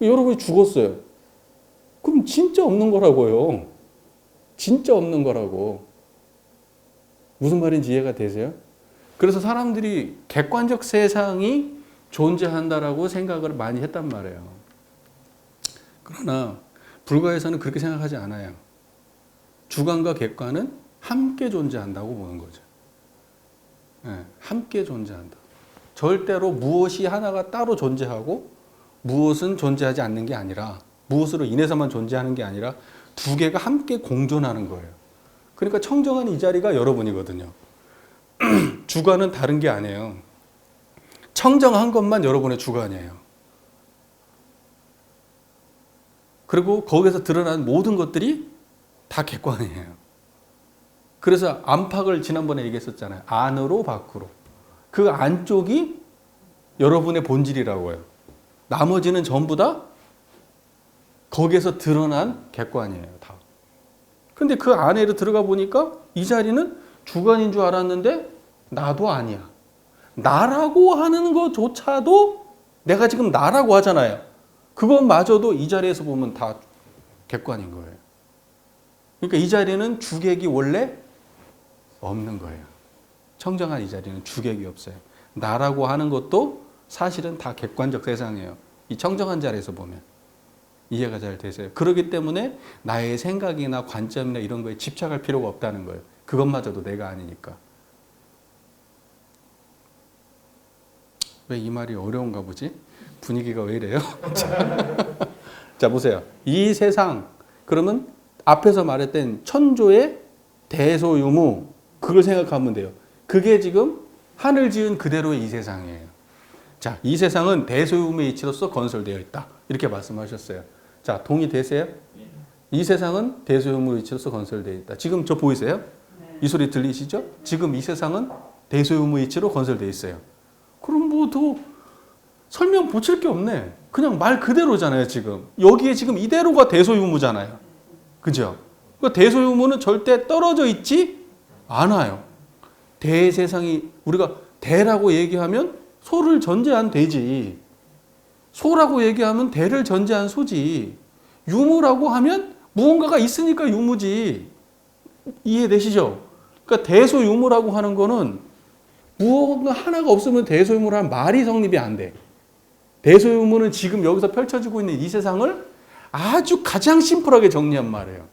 여러분이 죽었어요. 그럼 진짜 없는 거라고요. 진짜 없는 거라고. 무슨 말인지 이해가 되세요? 그래서 사람들이 객관적 세상이 존재한다라고 생각을 많이 했단 말이에요. 그러나 불가에서는 그렇게 생각하지 않아요. 주관과 객관은 함께 존재한다고 보는 거죠. 네, 함께 존재한다. 절대로 무엇이 하나가 따로 존재하고 무엇은 존재하지 않는 게 아니라 무엇으로 인해서만 존재하는 게 아니라 두 개가 함께 공존하는 거예요. 그러니까 청정한 이 자리가 여러분이거든요. 주관은 다른 게 아니에요. 청정한 것만 여러분의 주관이에요. 그리고 거기서 드러난 모든 것들이 다 객관이에요. 그래서 안팎을 지난번에 얘기했었잖아요. 안으로 밖으로. 그 안쪽이 여러분의 본질이라고 해요. 나머지는 전부 다 거기에서 드러난 객관이에요. 다. 근데 그 안에 들어가 보니까 이 자리는 주관인 줄 알았는데 나도 아니야. 나라고 하는 것조차도 내가 지금 나라고 하잖아요. 그것마저도 이 자리에서 보면 다 객관인 거예요. 그러니까 이 자리는 주객이 원래 없는 거예요. 청정한 이 자리는 주객이 없어요. 나라고 하는 것도 사실은 다 객관적 세상이에요. 이 청정한 자리에서 보면. 이해가 잘 되세요. 그렇기 때문에 나의 생각이나 관점이나 이런 거에 집착할 필요가 없다는 거예요. 그것마저도 내가 아니니까. 왜 이 말이 어려운가 보지? 분위기가 왜 이래요? 자, 보세요. 이 세상, 그러면 앞에서 말했던 천조의 대소유무, 그걸 생각하면 돼요. 그게 지금 하늘 지은 그대로의 이 세상이에요. 자, 이 세상은 대소유무의 이치로서 건설되어 있다. 이렇게 말씀하셨어요. 자, 동의되세요? 이 세상은 대소유무의 이치로서 건설되어 있다. 지금 저 보이세요? 이 소리 들리시죠? 지금 이 세상은 대소유무의 이치로 건설되어 있어요. 그럼 뭐 더 설명 붙일 게 없네. 그냥 말 그대로잖아요, 지금. 여기에 지금 이대로가 대소유무잖아요. 그죠? 그러니까 대소유무는 절대 떨어져 있지 않아요. 대세상이, 우리가 대라고 얘기하면 소를 전제한 대지. 소라고 얘기하면 대를 전제한 소지. 유무라고 하면 무언가가 있으니까 유무지. 이해되시죠? 그러니까 대소유무라고 하는 거는 무언가 하나가 없으면 대소유무라는 말이 성립이 안 돼. 대소유무는 지금 여기서 펼쳐지고 있는 이 세상을 아주 가장 심플하게 정리한 말이에요.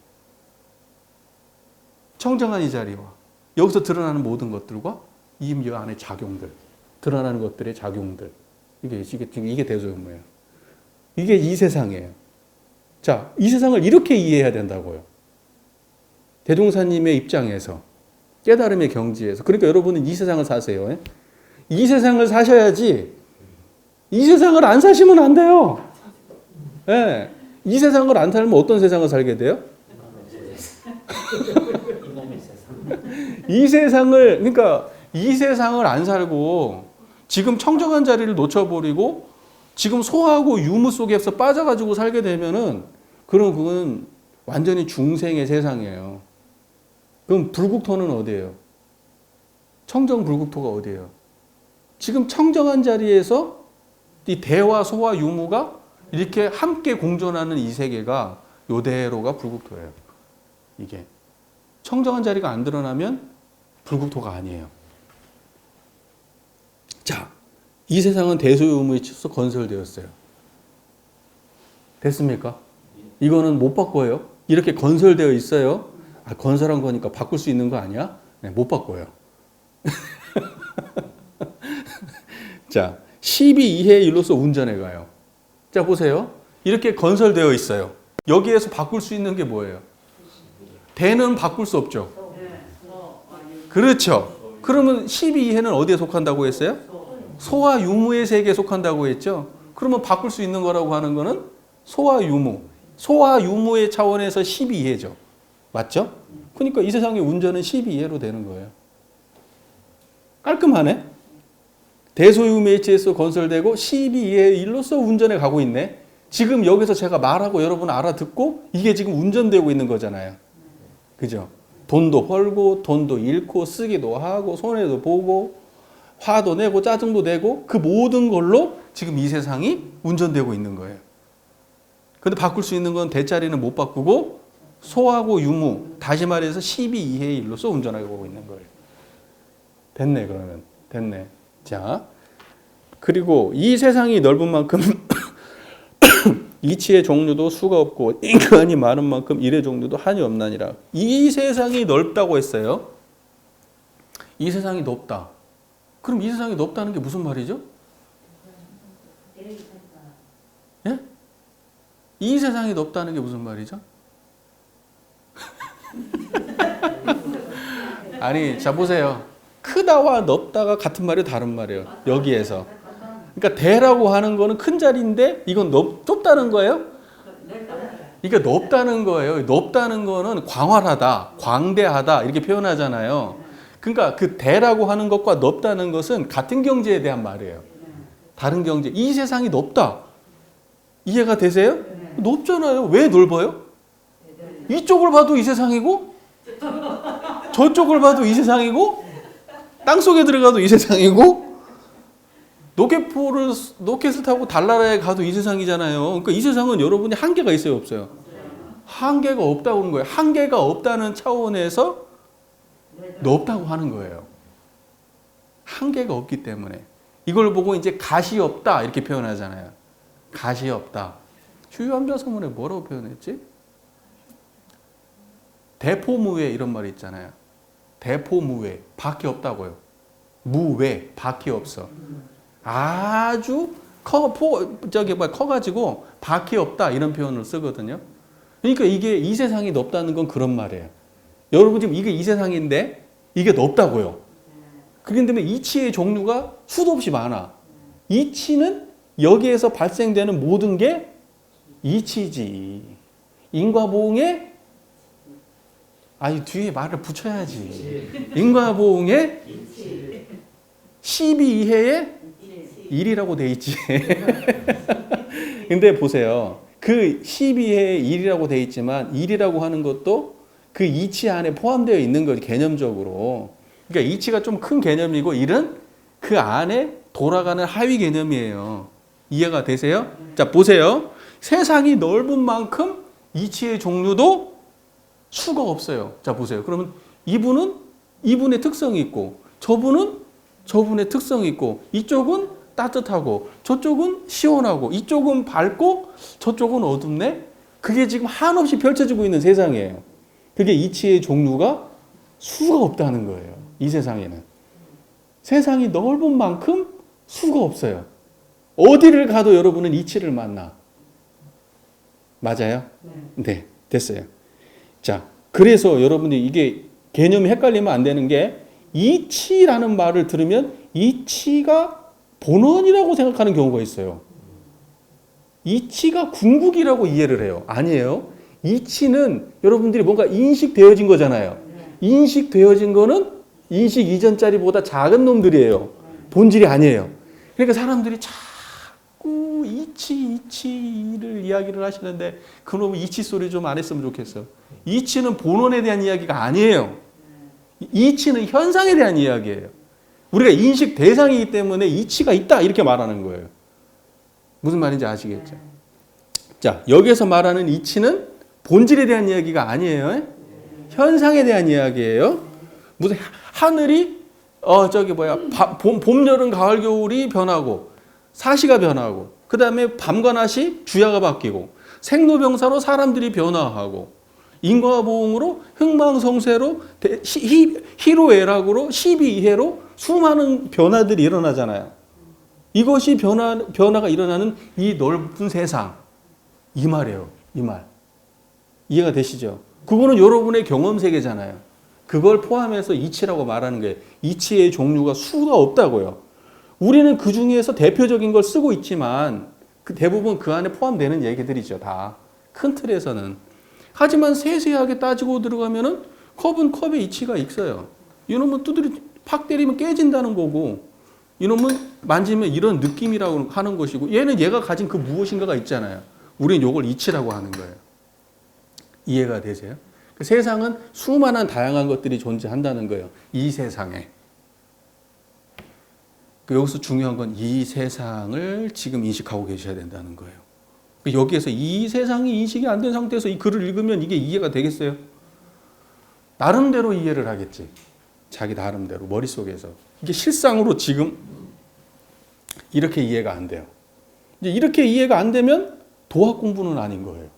청정한 이 자리와 여기서 드러나는 모든 것들과 이 안의 작용들, 드러나는 것들의 작용들. 이게 대소유무예요. 이게 이 세상이에요. 자, 이 세상을 이렇게 이해해야 된다고요. 대종사님의 입장에서, 깨달음의 경지에서. 그러니까 여러분은 이 세상을 사세요. 이 세상을 사셔야지, 이 세상을 안 사시면 안 돼요. 네. 이 세상을 안 살면 어떤 세상을 살게 돼요? 이 세상을, 그러니까 이 세상을 안 살고 지금 청정한 자리를 놓쳐버리고 지금 소하고 유무 속에서 빠져가지고 살게 되면은 그럼 그건 완전히 중생의 세상이에요. 그럼 불국토는 어디예요? 청정 불국토가 어디예요? 지금 청정한 자리에서 이 대와 소와 유무가 이렇게 함께 공존하는 이 세계가 요대로가 불국토예요. 이게 청정한 자리가 안 드러나면 불국토가 아니에요. 자, 이 세상은 대소유무의 치로서 건설되었어요. 됐습니까? 이거는 못 바꿔요. 이렇게 건설되어 있어요. 아, 건설한 거니까 바꿀 수 있는 거 아니야? 네, 못 바꿔요. 자, 12이해의 일로서 운전해 가요. 자, 보세요. 이렇게 건설되어 있어요. 여기에서 바꿀 수 있는 게 뭐예요? 대는 바꿀 수 없죠. 그렇죠. 그러면 12이해는 어디에 속한다고 했어요? 소와 유무의 세계에 속한다고 했죠. 그러면 바꿀 수 있는 거라고 하는 거는 소와 유무. 소와 유무의 차원에서 12이해죠. 맞죠? 그러니까 이 세상의 운전은 12이해로 되는 거예요. 깔끔하네? 대소유무의 이치에서 건설되고 12이해의 일로서 운전해 가고 있네. 지금 여기서 제가 말하고 여러분 알아듣고 이게 지금 운전되고 있는 거잖아요. 그죠? 돈도 벌고 돈도 잃고 쓰기도 하고 손해도 보고 화도 내고 짜증도 내고 그 모든 걸로 지금 이 세상이 운전되고 있는 거예요. 근데 바꿀 수 있는 건 대자리는 못 바꾸고 소하고 유무, 다시 말해서 12이해의 일로서 운전하고 있는 거예요. 됐네, 그러면. 됐네. 자, 그리고 이 세상이 넓은 만큼 이치의 종류도 수가 없고 인간이 많은 만큼 일의 종류도 한이 없나니라. 이 세상이 넓다고 했어요. 이 세상이 넓다. 그럼 이 세상이 넓다는 게 무슨 말이죠? 예? 이 세상이 넓다는 게 무슨 말이죠? 아니, 자 보세요. 크다와 넓다가 같은 말이에요, 다른 말이에요. 여기에서. 그러니까 대라고 하는 거는 큰 자리인데 이건 좁다는 거예요? 그러니까 넓다는 거예요. 넓다는 거는 광활하다, 광대하다 이렇게 표현하잖아요. 그러니까 그 대라고 하는 것과 넓다는 것은 같은 경지에 대한 말이에요. 다른 경지. 이 세상이 넓다. 이해가 되세요? 넓잖아요. 왜 넓어요? 이쪽을 봐도 이 세상이고 저쪽을 봐도 이 세상이고 땅속에 들어가도 이 세상이고 로켓을 타고 달나라에 가도 이 세상이잖아요. 그러니까 이 세상은 여러분이 한계가 있어요, 없어요? 한계가 없다고 하는 거예요. 한계가 없다는 차원에서 넓다고 하는 거예요. 한계가 없기 때문에. 이걸 보고 이제 가시 없다 이렇게 표현하잖아요. 가시 없다. 주요함자서문에 뭐라고 표현했지? 대포무외 이런 말이 있잖아요. 대포무외. 밖이 없다고요. 무외. 밖이 없어. 아주 커가지고 밖이 없다 이런 표현을 쓰거든요. 그러니까 이게 이 세상이 넓다는 건 그런 말이에요. 여러분 지금 이게 이 세상인데 이게 넓다고요. 그렇기 때문에 이치의 종류가 수도 없이 많아. 이치는 여기에서 발생되는 모든 게 이치지. 인과보응에 뒤에 말을 붙여야지. 인과보응에 12 이해에 1이라고 돼 있지. 근데 보세요. 그 12에 1이라고 돼 있지만 1이라고 하는 것도 그 이치 안에 포함되어 있는 거지, 개념적으로. 그러니까 이치가 좀 큰 개념이고 1은 그 안에 돌아가는 하위 개념이에요. 이해가 되세요? 자, 보세요. 세상이 넓은 만큼 이치의 종류도 수가 없어요. 자, 보세요. 그러면 이분은 이분의 특성이 있고 저분은 저분의 특성이 있고 이쪽은 따뜻하고 저쪽은 시원하고 이쪽은 밝고 저쪽은 어둡네? 그게 지금 한없이 펼쳐지고 있는 세상이에요. 그게 이치의 종류가 수가 없다는 거예요. 이 세상에는. 세상이 넓은 만큼 수가 없어요. 어디를 가도 여러분은 이치를 만나. 맞아요? 네, 됐어요. 자, 그래서 여러분들이 이게 개념이 헷갈리면 안 되는 게 이치라는 말을 들으면 이치가 본원이라고 생각하는 경우가 있어요. 이치가 궁극이라고 이해를 해요. 아니에요. 이치는 여러분들이 뭔가 인식되어진 거잖아요. 인식되어진 거는 인식 이전 자리보다 작은 놈들이에요. 본질이 아니에요. 그러니까 사람들이 자꾸 이치를 이야기를 하시는데 그놈의 이치 소리 좀 안 했으면 좋겠어. 이치는 본원에 대한 이야기가 아니에요. 이치는 현상에 대한 이야기예요. 우리가 인식 대상이기 때문에 이치가 있다 이렇게 말하는 거예요. 무슨 말인지 아시겠죠? 자, 여기에서 말하는 이치는 본질에 대한 이야기가 아니에요. 현상에 대한 이야기예요. 무슨 하늘이 봄, 여름, 가을, 겨울이 변하고 사시가 변하고 그 다음에 밤과 낮이 주야가 바뀌고 생로병사로 사람들이 변화하고 인과보응으로 흥망성쇠로 희로애락으로 12이해로 수많은 변화들이 일어나잖아요. 이것이 변화가 일어나는 이 넓은 세상. 이 말이에요. 이 말. 이해가 되시죠? 그거는 여러분의 경험 세계잖아요. 그걸 포함해서 이치라고 말하는 거예요. 이치의 종류가 수가 없다고요. 우리는 그 중에서 대표적인 걸 쓰고 있지만 대부분 그 안에 포함되는 얘기들이죠. 다. 큰 틀에서는. 하지만 세세하게 따지고 들어가면은 컵은 컵의 이치가 있어요. 이놈은 팍 때리면 깨진다는 거고 이놈은 만지면 이런 느낌이라고 하는 것이고 얘는 얘가 가진 그 무엇인가가 있잖아요. 우리는 이걸 이치라고 하는 거예요. 이해가 되세요? 그 세상은 수많은 다양한 것들이 존재한다는 거예요. 이 세상에. 여기서 중요한 건 이 세상을 지금 인식하고 계셔야 된다는 거예요. 여기에서 이 세상이 인식이 안 된 상태에서 이 글을 읽으면 이게 이해가 되겠어요? 나름대로 이해를 하겠지. 자기 나름대로 머릿속에서. 이게 실상으로 지금 이렇게 이해가 안 돼요. 이제 이렇게 이해가 안 되면 도학 공부는 아닌 거예요.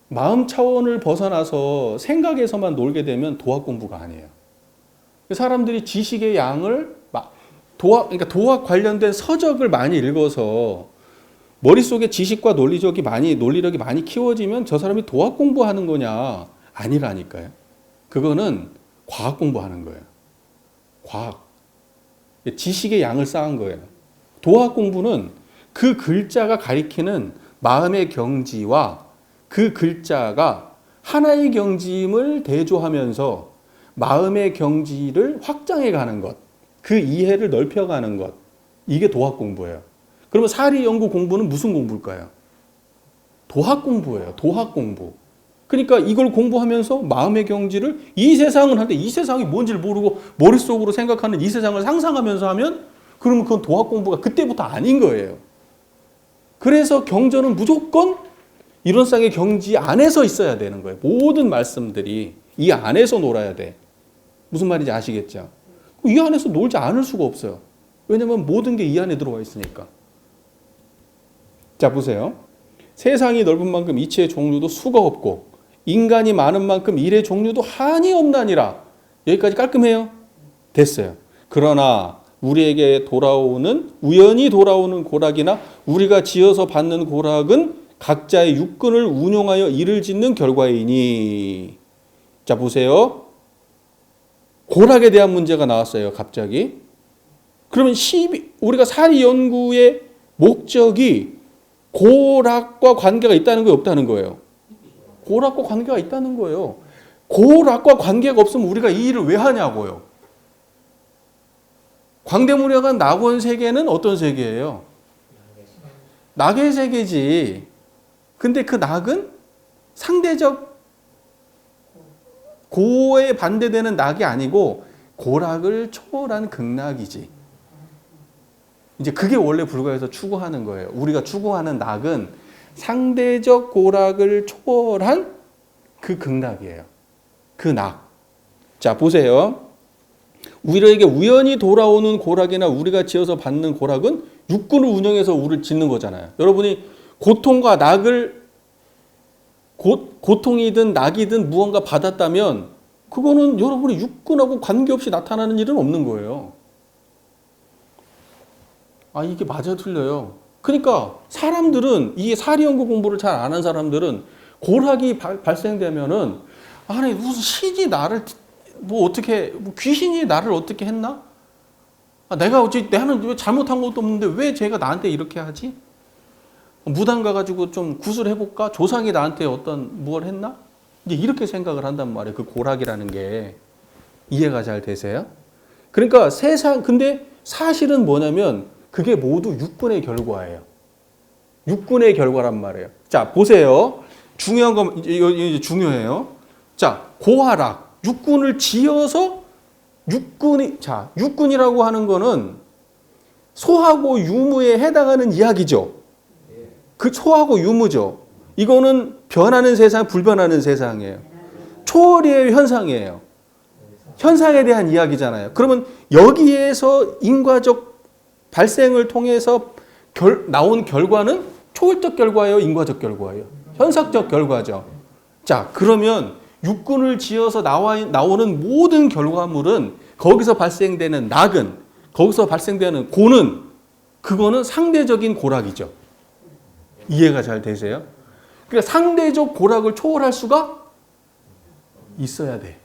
마음 차원을 벗어나서 생각에서만 놀게 되면 도학 공부가 아니에요. 사람들이 지식의 양을 그러니까 도학 관련된 서적을 많이 읽어서 머릿속에 지식과 논리력이 많이 키워지면 저 사람이 도학 공부하는 거냐? 아니라니까요. 그거는 과학 공부하는 거예요. 과학. 지식의 양을 쌓은 거예요. 도학 공부는 그 글자가 가리키는 마음의 경지와 그 글자가 하나의 경지임을 대조하면서 마음의 경지를 확장해 가는 것, 그 이해를 넓혀가는 것, 이게 도학 공부예요. 그러면 사리 연구 공부는 무슨 공부일까요? 도학 공부예요. 도학 공부. 그러니까 이걸 공부하면서 마음의 경지를 이 세상은 한데 이 세상이 뭔지를 모르고 머릿속으로 생각하는 이 세상을 상상하면서 하면 그러면 그건 도학 공부가 그때부터 아닌 거예요. 그래서 경전은 무조건 이런 쌍의 경지 안에서 있어야 되는 거예요. 모든 말씀들이 이 안에서 놀아야 돼. 무슨 말인지 아시겠죠? 이 안에서 놀지 않을 수가 없어요. 왜냐하면 모든 게 이 안에 들어와 있으니까. 자, 보세요. 세상이 넓은 만큼 이치의 종류도 수가 없고 인간이 많은 만큼 일의 종류도 한이 없나니라. 여기까지 깔끔해요? 됐어요. 그러나 우리에게 우연히 돌아오는 고락이나 우리가 지어서 받는 고락은 각자의 육근을 운용하여 일을 짓는 결과이니. 자, 보세요. 고락에 대한 문제가 나왔어요, 갑자기. 그러면 우리가 사리 연구의 목적이 고락과 관계가 있다는 거예요, 없다는 거예요? 고락과 관계가 있다는 거예요. 고락과 관계가 없으면 우리가 이 일을 왜 하냐고요. 광대무량한 낙원 세계는 어떤 세계예요? 낙의 세계지. 근데 그 낙은 상대적 고에 반대되는 낙이 아니고 고락을 초월한 극락이지. 이제 그게 원래 불가에서 추구하는 거예요. 우리가 추구하는 낙은 상대적 고락을 초월한 그 극락이에요. 그 낙. 자, 보세요. 우리에게 우연히 돌아오는 고락이나 우리가 지어서 받는 고락은 육군을 운영해서 우리를 짓는 거잖아요. 여러분이 고통과 낙을 고통이든 낙이든 무언가 받았다면 그거는 여러분이 육군하고 관계없이 나타나는 일은 없는 거예요. 아, 이게 맞아 틀려요. 그러니까 사람들은 이게 사리연구 공부를 잘 안 한 사람들은 고락이 발생되면은 아니 무슨 신이 나를 귀신이 나를 어떻게 했나? 아, 나는 왜 잘못한 것도 없는데 왜 쟤가 나한테 이렇게 하지? 무당 가가지고 좀 구슬해볼까? 조상이 나한테 뭘 했나? 이제 이렇게 생각을 한단 말이에요. 그 고락이라는 게. 이해가 잘 되세요? 그러니까 근데 사실은 뭐냐면 그게 모두 육군의 결과예요. 육군의 결과란 말이에요. 자, 보세요. 중요한 거, 이제 중요해요. 자, 고하락. 육군을 지어서 육군이라고 하는 거는 소하고 유무에 해당하는 이야기죠. 그 소하고 유무죠. 이거는 변하는 세상, 불변하는 세상이에요. 초월이에요, 현상이에요. 현상에 대한 이야기잖아요. 그러면 여기에서 인과적 발생을 통해서 나온 결과는 초월적 결과예요, 인과적 결과예요. 현상적 결과죠. 자, 그러면 육군을 지어서 나오는 모든 결과물은 거기서 발생되는 낙은, 거기서 발생되는 고는, 그거는 상대적인 고락이죠. 이해가 잘 되세요? 그러니까 상대적 고락을 초월할 수가 있어야 돼.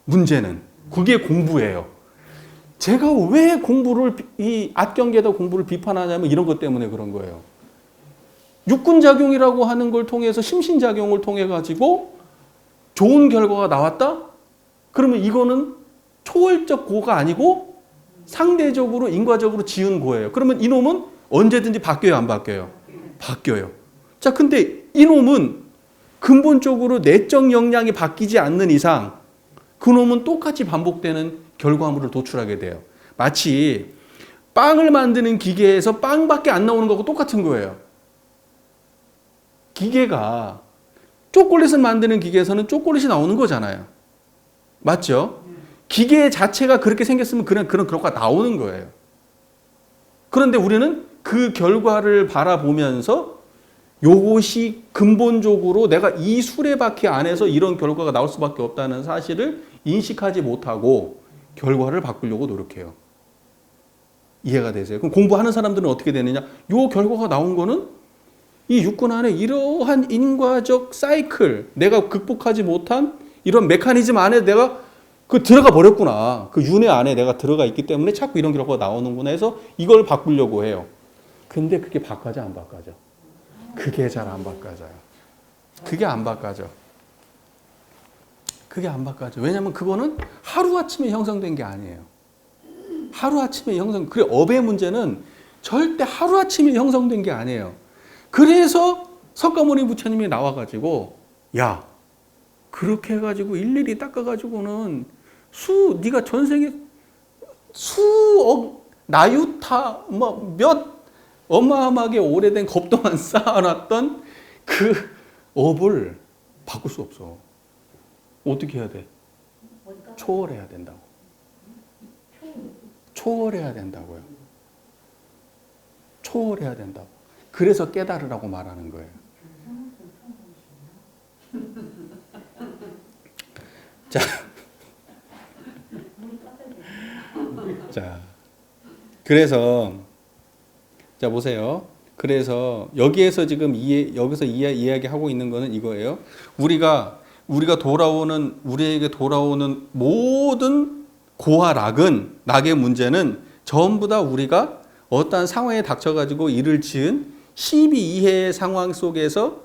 문제는 그게 공부예요. 제가 왜 이 압경계다 공부를 비판하냐면 이런 것 때문에 그런 거예요. 육군작용이라고 하는 걸 통해서 심신작용을 통해 가지고 좋은 결과가 나왔다? 그러면 이거는 초월적 고가 아니고 상대적으로 인과적으로 지은 고예요. 그러면 이놈은 언제든지 바뀌어요, 안 바뀌어요? 바뀌어요. 자, 근데 이놈은 근본적으로 내적 역량이 바뀌지 않는 이상 그놈은 똑같이 반복되는 결과물을 도출하게 돼요. 마치 빵을 만드는 기계에서 빵밖에 안 나오는 거하고 똑같은 거예요. 기계가 초콜릿을 만드는 기계에서는 초콜릿이 나오는 거잖아요. 맞죠? 기계 자체가 그렇게 생겼으면 그런 결과가 나오는 거예요. 그런데 우리는 그 결과를 바라보면서 이것이 근본적으로 내가 이 수레바퀴 안에서 이런 결과가 나올 수밖에 없다는 사실을 인식하지 못하고 결과를 바꾸려고 노력해요. 이해가 되세요? 그럼 공부하는 사람들은 어떻게 되느냐? 요 결과가 나온 거는 이 육군 안에 이러한 인과적 사이클, 내가 극복하지 못한 이런 메커니즘 안에 내가 들어가 버렸구나. 그 윤회 안에 내가 들어가 있기 때문에 자꾸 이런 결과가 나오는구나 해서 이걸 바꾸려고 해요. 근데 그게 바꿔져 안 바꿔져? 그게 잘 안 바꿔져요. 그게 안 바꿔져. 그게 안 바꿔져. 왜냐면 그거는 하루아침에 형성된 게 아니에요. 하루아침에 그래, 업의 문제는 절대 하루아침에 형성된 게 아니에요. 그래서 석가모니 부처님이 나와가지고, 야, 그렇게 해가지고 일일이 닦아가지고는 네가 전생에 수억, 나유타, 몇 어마어마하게 오래된 겁동안 쌓아놨던 그 업을 바꿀 수 없어. 어떻게 해야 돼? 초월해야 된다고. 초월해야 된다고요. 초월해야 된다고. 그래서 깨달으라고 말하는 거예요. 자, 그래서 자 보세요. 그래서 여기에서 지금 여기서 이야기하고 있는 거는 이거예요. 우리에게 돌아오는 모든 고와 낙의 문제는 전부 다 우리가 어떠한 상황에 닥쳐가지고 일을 지은 12이해의 상황 속에서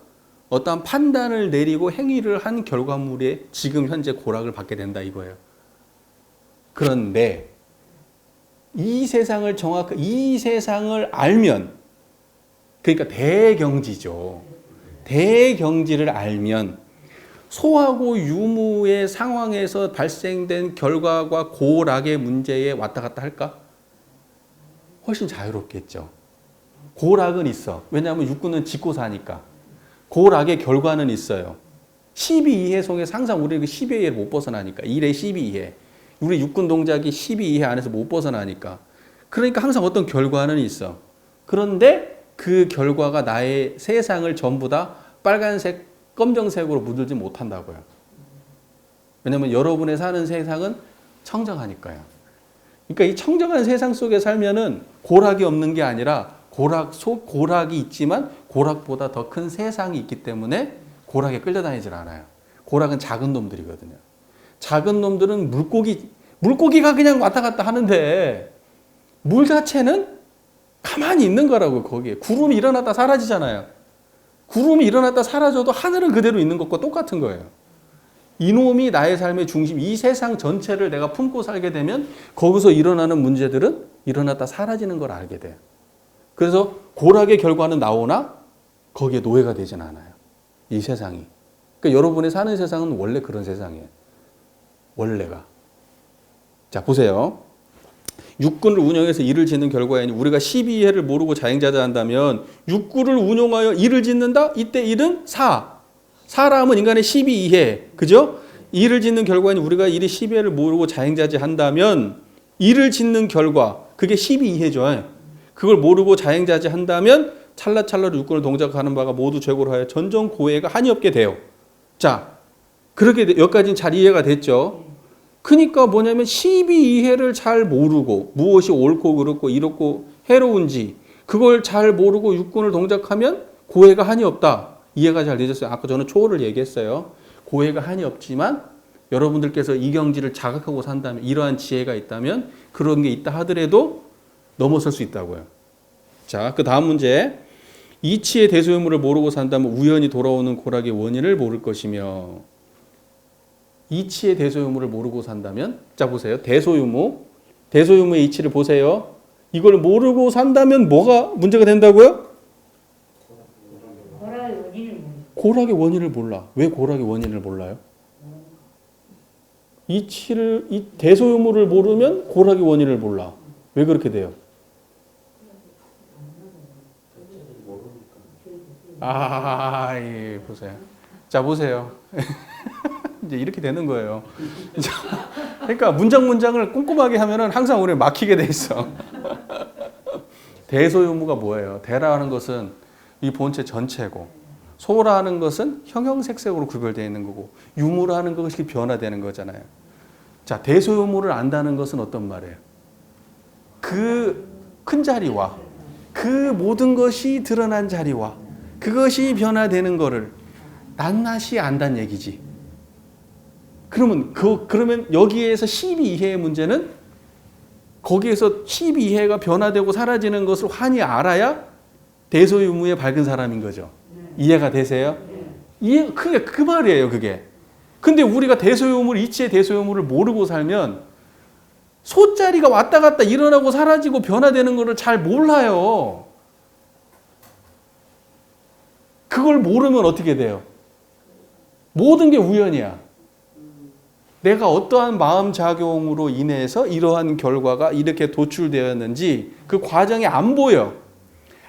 어떠한 판단을 내리고 행위를 한 결과물에 지금 현재 고락을 받게 된다 이거예요. 그런데 이 세상을 알면, 그러니까 대경지죠. 대경지를 알면 소하고 유무의 상황에서 발생된 결과와 고락의 문제에 왔다 갔다 할까? 훨씬 자유롭겠죠. 고락은 있어. 왜냐하면 육군은 짓고 사니까. 고락의 결과는 있어요. 12이해 속에서 항상 우리는 12이해를 못 벗어나니까. 1의 12이해. 우리 육군 동작이 12이해 안에서 못 벗어나니까. 그러니까 항상 어떤 결과는 있어. 그런데 그 결과가 나의 세상을 전부 다 빨간색, 검정색으로 물들지 못한다고요. 왜냐하면 여러분의 사는 세상은 청정하니까요. 그러니까 이 청정한 세상 속에 살면은 고락이 없는 게 아니라 고락이 있지만 고락보다 더 큰 세상이 있기 때문에 고락에 끌려다니질 않아요. 고락은 작은 놈들이거든요. 작은 놈들은 물고기가 그냥 왔다 갔다 하는데 물 자체는 가만히 있는 거라고. 거기에 구름이 일어났다 사라지잖아요. 구름이 일어났다 사라져도 하늘은 그대로 있는 것과 똑같은 거예요. 이놈이 나의 삶의 중심, 이 세상 전체를 내가 품고 살게 되면 거기서 일어나는 문제들은 일어났다 사라지는 걸 알게 돼요. 그래서 고락의 결과는 나오나 거기에 노예가 되진 않아요. 이 세상이. 그러니까 여러분이 사는 세상은 원래 그런 세상이에요. 원래가. 자, 보세요. 육군을 운영해서 일을 짓는 결과에 우리가 12이해를 모르고 자행자재한다면 육군을 운용하여 일을 짓는다? 이때 일은 사람은 인간의 12이해. 그죠? 일을 짓는 결과에 우리가 일이 12이해를 모르고 자행자재한다면 일을 짓는 결과, 그게 12이해죠. 그걸 모르고 자행자재한다면 찰나찰나로 육군을 동작하는 바가 모두 죄고로 하여 전정 고해가 한이 없게 돼요. 자, 그렇게 여기까지는 잘 이해가 됐죠. 그러니까 뭐냐면 12이해를 잘 모르고 무엇이 옳고 그렇고 이롭고 해로운지 그걸 잘 모르고 육군을 동작하면 고해가 한이 없다. 이해가 잘 되셨어요? 아까 저는 초월을 얘기했어요. 고해가 한이 없지만 여러분들께서 이경지를 자각하고 산다면, 이러한 지혜가 있다면, 그런 게 있다 하더라도 넘어설 수 있다고요. 자, 그 다음 문제. 이치의 대소유물을 모르고 산다면 우연히 돌아오는 고락의 원인을 모를 것이며, 이치의 대소유물을 모르고 산다면, 자 보세요. 대소유무의 이치를 보세요. 이걸 모르고 산다면 뭐가 문제가 된다고요? 고락의 원인을 몰라. 왜 고락의 원인을 몰라요? 이 대소유물을 모르면 고락의 원인을 몰라. 왜 그렇게 돼요? 보세요. 자, 보세요. 이제 이렇게 되는 거예요. 그러니까 문장을 꼼꼼하게 하면은 항상 우리는 막히게 돼 있어. 대소유무가 뭐예요? 대라는 것은 이 본체 전체고, 소라는 것은 형형색색으로 구별되어 있는 거고, 유무라는 것이 변화되는 거잖아요. 자, 대소유무를 안다는 것은 어떤 말이에요? 그 큰 자리와 그 모든 것이 드러난 자리와 그것이 변화되는 거를 낱낱이 안다는 얘기지. 그러면 여기에서 12이해의 문제는 거기에서 12이해가 변화되고 사라지는 것을 환히 알아야 대소유무에 밝은 사람인 거죠. 이해가 되세요? 그게 그 말이에요, 그게. 근데 우리가 이치의 대소유무를 모르고 살면 소자리가 왔다 갔다 일어나고 사라지고 변화되는 것을 잘 몰라요. 그걸 모르면 어떻게 돼요? 모든 게 우연이야. 내가 어떠한 마음작용으로 인해서 이러한 결과가 이렇게 도출되었는지 그 과정이 안 보여.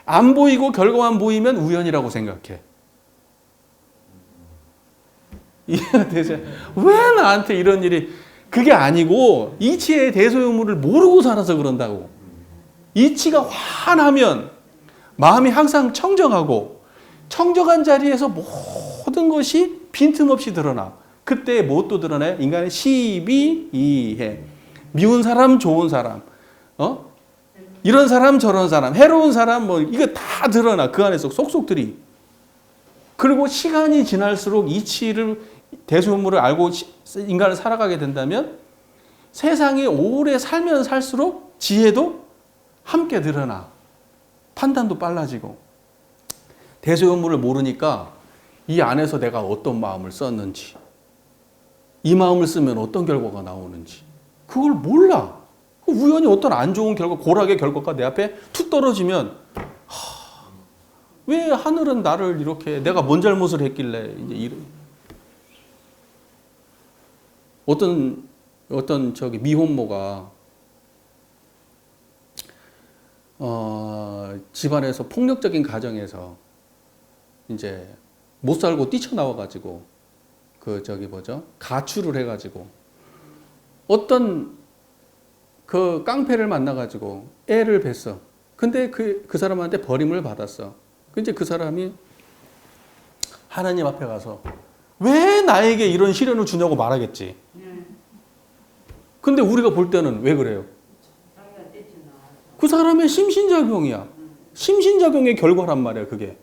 안 보이고 결과만 보이면 우연이라고 생각해. 이해가 되세요? 왜 나한테 이런 일이... 그게 아니고 이치의 대소유무를 모르고 살아서 그런다고. 이치가 환하면 마음이 항상 청정하고 청정한 자리에서 모든 것이 빈틈없이 드러나. 그때 무엇도 드러나요? 인간의 시비이해. 미운 사람, 좋은 사람, 이런 사람, 저런 사람, 해로운 사람, 이거 다 드러나. 그 안에서 속속들이. 그리고 시간이 지날수록 이치를 대소유무를 알고 인간을 살아가게 된다면 세상에 오래 살면 살수록 지혜도 함께 드러나. 판단도 빨라지고. 대소유무를 모르니까 이 안에서 내가 어떤 마음을 썼는지, 이 마음을 쓰면 어떤 결과가 나오는지 그걸 몰라. 우연히 어떤 안 좋은 결과, 고락의 결과가 내 앞에 툭 떨어지면 왜 하늘은 나를 이렇게, 내가 뭔 잘못을 했길래 이제 이런. 어떤 미혼모가 집안에서 폭력적인 가정에서 이제 못 살고 뛰쳐나와가지고 가출을 해가지고 어떤 그 깡패를 만나가지고 애를 뱄어. 근데 그 사람한테 버림을 받았어. 근데 그 사람이 하나님 앞에 가서 왜 나에게 이런 시련을 주냐고 말하겠지. 근데 우리가 볼 때는 왜 그래요? 그 사람의 심신작용이야. 심신작용의 결과란 말이야, 그게.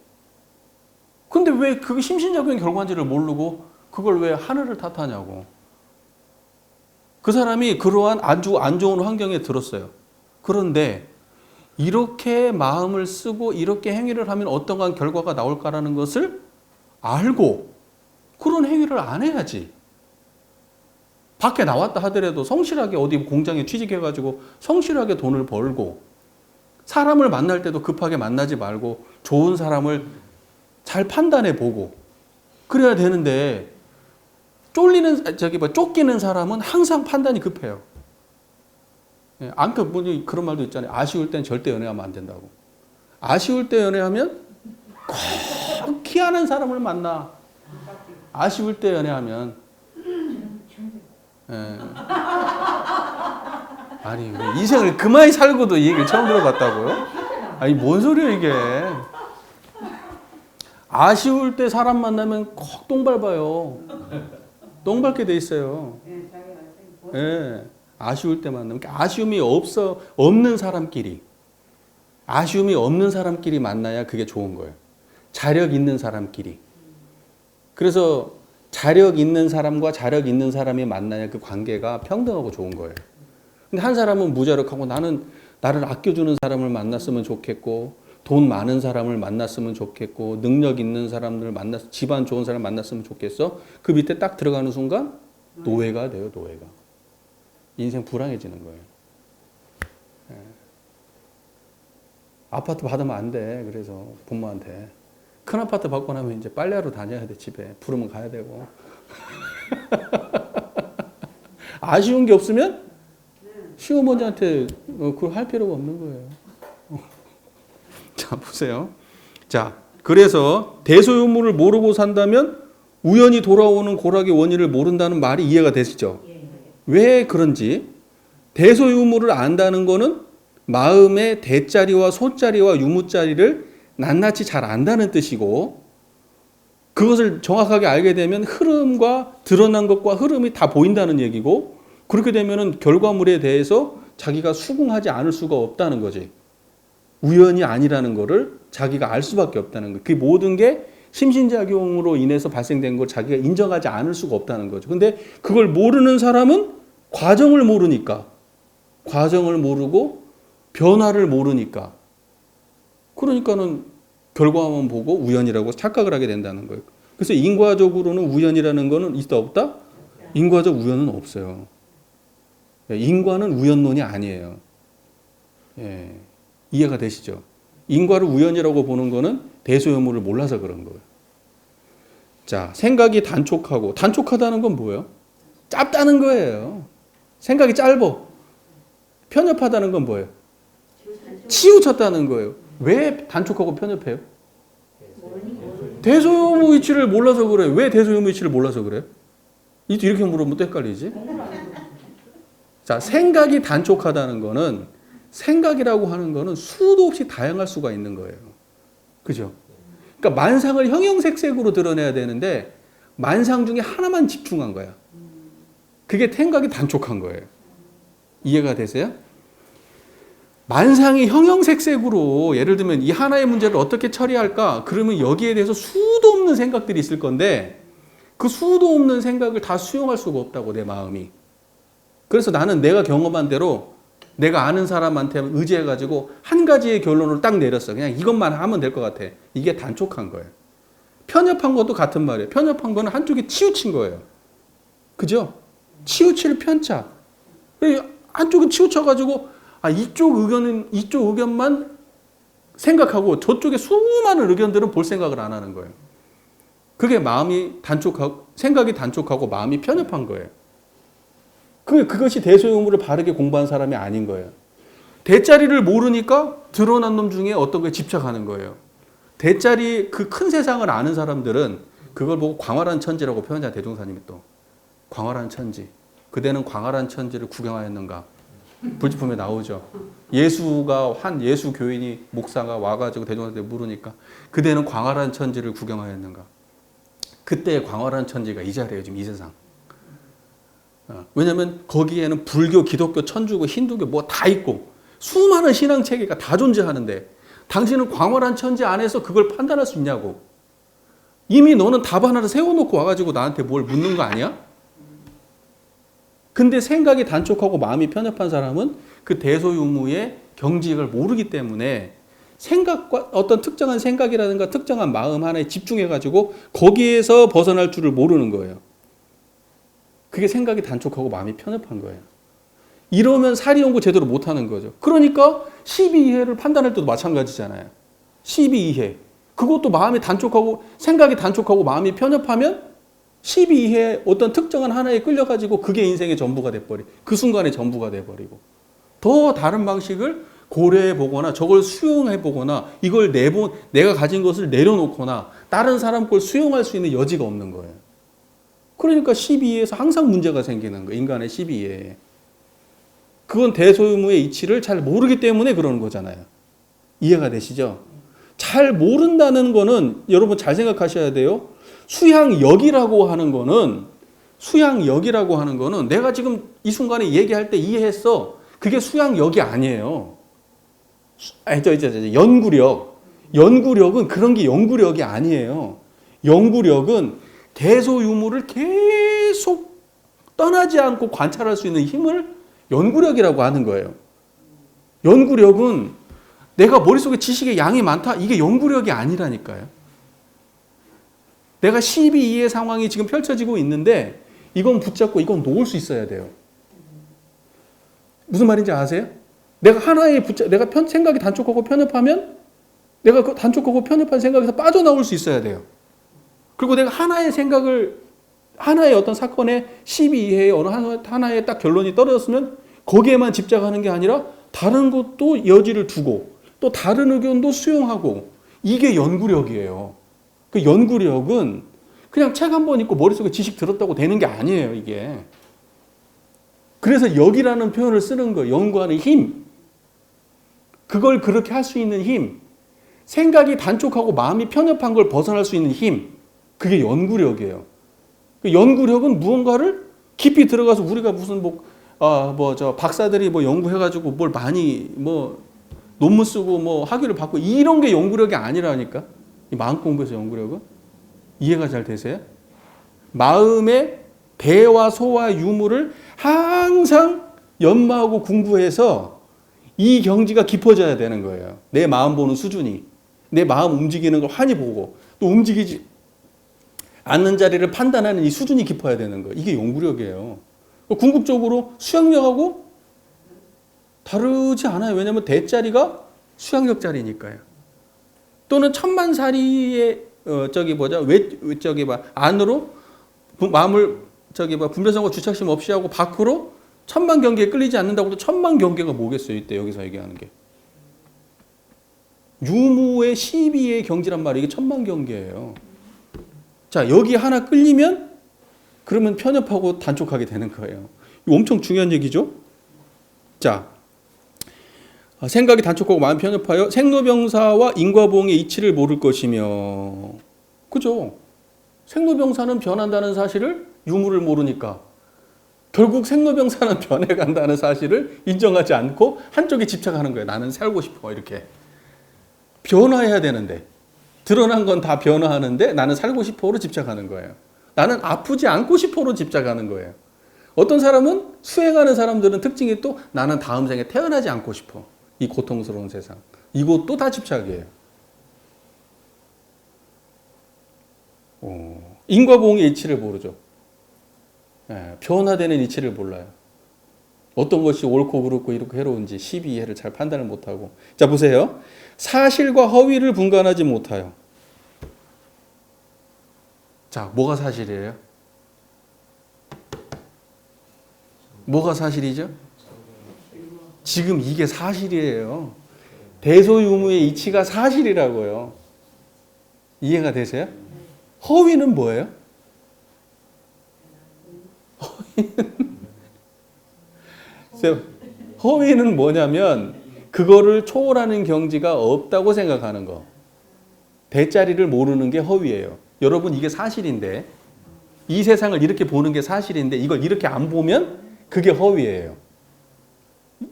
근데 왜 그게 심신작용의 결과인지를 모르고 그걸 왜 하늘을 탓하냐고. 그 사람이 그러한 아주 안 좋은 환경에 들었어요. 그런데 이렇게 마음을 쓰고 이렇게 행위를 하면 어떠한 결과가 나올까라는 것을 알고 그런 행위를 안 해야지. 밖에 나왔다 하더라도 성실하게 어디 공장에 취직해가지고 성실하게 돈을 벌고 사람을 만날 때도 급하게 만나지 말고 좋은 사람을 잘 판단해 보고 그래야 되는데 쫓기는 사람은 항상 판단이 급해요. 그런 말도 있잖아요. 아쉬울 땐 절대 연애하면 안 된다고. 아쉬울 때 연애하면 꼭 희한한 사람을 만나. 아쉬울 때 연애하면 아니 인생을 그만이 살고도 이 얘기를 처음 들어봤다고요? 아니 뭔 소리야 이게. 아쉬울 때 사람 만나면 꼭 똥 밟아요. 똥 밟게 돼 있어요. 아쉬울 때 만나면 아쉬움이 없는 사람끼리 만나야 그게 좋은 거예요. 자력 있는 사람끼리. 그래서 자력 있는 사람과 자력 있는 사람이 만나야 그 관계가 평등하고 좋은 거예요. 근데 한 사람은 무자력하고 나는 나를 아껴주는 사람을 만났으면 좋겠고 돈 많은 사람을 만났으면 좋겠고 능력 있는 사람들 집안 좋은 사람 만났으면 좋겠어. 그 밑에 딱 들어가는 순간 노예가 돼요. 노예가. 인생 불행해지는 거예요. 아파트 받으면 안 돼. 그래서 부모한테. 큰 아파트 받고 나면 이제 빨래하러 다녀야 돼. 집에. 부르면 가야 되고. 아쉬운 게 없으면 시어머니한테 그걸 할 필요가 없는 거예요. 자, 보세요. 자, 그래서 대소유무를 모르고 산다면 우연히 돌아오는 고락의 원인을 모른다는 말이 이해가 되시죠? 왜 그런지. 대소유무를 안다는 거는 마음의 대자리와 소자리와 유무자리를 낱낱이 잘 안다는 뜻이고 그것을 정확하게 알게 되면 흐름과 드러난 것과 흐름이 다 보인다는 얘기고 그렇게 되면 결과물에 대해서 자기가 수긍하지 않을 수가 없다는 거지. 우연이 아니라는 거를 자기가 알 수밖에 없다는 거예요. 그 모든 게 심신작용으로 인해서 발생된 걸 자기가 인정하지 않을 수가 없다는 거죠. 근데 그걸 모르는 사람은 과정을 모르니까, 과정을 모르고 변화를 모르니까, 그러니까는 결과만 보고 우연이라고 착각을 하게 된다는 거예요. 그래서 인과적으로는 우연이라는 거는 있다 없다? 인과적 우연은 없어요. 인과는 우연론이 아니에요. 예, 이해가 되시죠? 인과를 우연이라고 보는 거는 대소요무를 몰라서 그런 거예요. 자, 생각이 단촉하고, 단촉하다는 건 뭐예요? 짧다는 거예요. 생각이 짧아. 편협하다는 건 뭐예요? 치우쳤다는 거예요. 왜 단촉하고 편협해요? 대소요무 이치를 몰라서 그래요. 왜 대소요무 이치를 몰라서 그래요? 이렇게 물으면 또 헷갈리지? 자, 생각이 단촉하다는 거는, 생각이라고 하는 거는 수도 없이 다양할 수가 있는 거예요. 그죠? 그러니까 만상을 형형색색으로 드러내야 되는데 만상 중에 하나만 집중한 거야. 그게 생각이 단촉한 거예요. 이해가 되세요? 만상이 형형색색으로, 예를 들면 이 하나의 문제를 어떻게 처리할까? 그러면 여기에 대해서 수도 없는 생각들이 있을 건데 그 수도 없는 생각을 다 수용할 수가 없다고, 내 마음이. 그래서 나는 내가 경험한 대로 내가 아는 사람한테 의지해가지고 한 가지의 결론을 딱 내렸어. 그냥 이것만 하면 될 것 같아. 이게 단촉한 거예요. 편협한 것도 같은 말이에요. 편협한 거는 한쪽에 치우친 거예요. 그죠? 치우칠 편차. 한쪽은 치우쳐가지고 이쪽 의견만 생각하고 저쪽에 수많은 의견들은 볼 생각을 안 하는 거예요. 그게 마음이 단촉하고, 생각이 단촉하고 마음이 편협한 거예요. 그것이 대소요무를 바르게 공부한 사람이 아닌 거예요. 대자리를 모르니까 드러난 놈 중에 어떤 거에 집착하는 거예요. 대자리, 그 큰 세상을 아는 사람들은 그걸 보고 광활한 천지라고 표현하잖아요. 대종사님이 또. 광활한 천지. 그대는 광활한 천지를 구경하였는가? 불지품에 나오죠. 한 예수 교인이, 목사가 와가지고 대종사님한테 물으니까 그대는 광활한 천지를 구경하였는가? 그때의 광활한 천지가 이 자리예요. 지금 이 세상. 왜냐하면 거기에는 불교, 기독교, 천주교, 힌두교 뭐 다 있고 수많은 신앙 체계가 다 존재하는데 당신은 광활한 천지 안에서 그걸 판단할 수 있냐고. 이미 너는 답 하나를 세워놓고 와가지고 나한테 뭘 묻는 거 아니야? 근데 생각이 단촉하고 마음이 편협한 사람은 그 대소유무의 경직을 모르기 때문에 생각과 어떤 특정한 생각이라든가 특정한 마음 하나에 집중해가지고 거기에서 벗어날 줄을 모르는 거예요. 그게 생각이 단촉하고 마음이 편협한 거예요. 이러면 사리 연구 제대로 못하는 거죠. 그러니까 12이해를 판단할 때도 마찬가지잖아요. 12이해. 그것도 마음이 단촉하고, 생각이 단촉하고 마음이 편협하면 12이해 어떤 특정한 하나에 끌려가지고 그게 인생의 전부가 돼버리고, 그 순간의 전부가 돼버리고, 더 다른 방식을 고려해보거나 저걸 수용해보거나 이걸 내가 가진 것을 내려놓거나 다른 사람 걸 수용할 수 있는 여지가 없는 거예요. 그러니까 12에서 항상 문제가 생기는 거예요. 인간의 12에. 그건 대소유무의 이치를 잘 모르기 때문에 그러는 거잖아요. 이해가 되시죠? 잘 모른다는 거는 여러분 잘 생각하셔야 돼요. 수양역이라고 하는 거는 내가 지금 이 순간에 얘기할 때 이해했어. 그게 수양역이 아니에요. 연구력. 연구력은 그런 게 연구력이 아니에요. 연구력은 대소유무를 계속 떠나지 않고 관찰할 수 있는 힘을 연구력이라고 하는 거예요. 연구력은 내가 머릿속에 지식의 양이 많다? 이게 연구력이 아니라니까요. 내가 12이의 상황이 지금 펼쳐지고 있는데 이건 붙잡고 이건 놓을 수 있어야 돼요. 무슨 말인지 아세요? 내가 생각이 단촉하고 편협하면 내가 그 단촉하고 편협한 생각에서 빠져나올 수 있어야 돼요. 그리고 내가 하나의 어떤 사건의 12이해의 어느 하나의 딱 결론이 떨어졌으면 거기에만 집착하는 게 아니라 다른 것도 여지를 두고 또 다른 의견도 수용하고, 이게 연구력이에요. 그 연구력은 그냥 책 한 번 읽고 머릿속에 지식 들었다고 되는 게 아니에요, 이게. 그래서 역이라는 표현을 쓰는 거예요. 연구하는 힘. 그걸 그렇게 할 수 있는 힘. 생각이 단촉하고 마음이 편협한 걸 벗어날 수 있는 힘. 그게 연구력이에요. 그 연구력은 무언가를 깊이 들어가서 우리가 무슨 박사들이 연구해가지고 뭘 많이 논문 쓰고 뭐 학위를 받고 이런 게 연구력이 아니라니까. 이 마음 공부에서 연구력은. 이해가 잘 되세요? 마음의 대화, 소화, 유무를 항상 연마하고 공부해서 이 경지가 깊어져야 되는 거예요. 내 마음 보는 수준이. 내 마음 움직이는 걸 환히 보고 또 움직이지 않는 자리를 판단하는 이 수준이 깊어야 되는 거예요. 이게 연구력이에요. 궁극적으로 수학력하고 다르지 않아요. 왜냐하면 대자리가 수학력 자리니까요. 또는 천만사리의 안으로 마음을 분별성과 주착심 없이 하고 밖으로 천만 경계에 끌리지 않는다고 해도 천만 경계가 뭐겠어요? 이때 여기서 얘기하는 게. 유무의 시비의 경지란 말이에요. 이게 천만 경계예요. 자, 여기 하나 끌리면 그러면 편협하고 단촉하게 되는 거예요. 이거 엄청 중요한 얘기죠? 자, 생각이 단촉하고 마음이 편협하여 생로병사와 인과보응의 이치를 모를 것이며, 그죠? 생로병사는 변한다는 사실을 유무를 모르니까 결국 생로병사는 변해간다는 사실을 인정하지 않고 한쪽에 집착하는 거예요. 나는 살고 싶어 이렇게. 변화해야 되는데 드러난 건 다 변화하는데 나는 살고 싶어로 집착하는 거예요. 나는 아프지 않고 싶어로 집착하는 거예요. 어떤 사람은 수행하는 사람들은 특징이 또 나는 다음 생에 태어나지 않고 싶어. 이 고통스러운 세상. 이것도 다 집착이에요. 인과보응의 이치를 모르죠. 변화되는 이치를 몰라요. 어떤 것이 옳고 그렇고 이렇게 해로운지 12해를 잘 판단을 못하고. 자, 보세요. 사실과 허위를 분간하지 못하여. 자, 뭐가 사실이에요? 뭐가 사실이죠? 지금 이게 사실이에요. 대소유무의 이치가 사실이라고요. 이해가 되세요? 허위는 뭐예요? 허위는 뭐냐면 그거를 초월하는 경지가 없다고 생각하는 거. 대자리를 모르는 게 허위예요. 여러분 이게 사실인데 이 세상을 이렇게 보는 게 사실인데 이걸 이렇게 안 보면 그게 허위예요.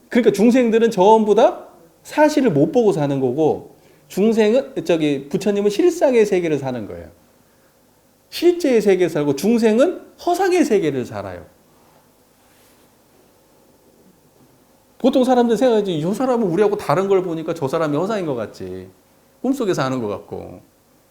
그러니까 중생들은 전부 다 사실을 못 보고 사는 거고 중생은 부처님은 실상의 세계를 사는 거예요. 실제의 세계에 살고 중생은 허상의 세계를 살아요. 보통 사람들 생각하지 저 사람은 우리하고 다른 걸 보니까 저 사람이 허상인 것 같지. 꿈속에 사는 것 같고.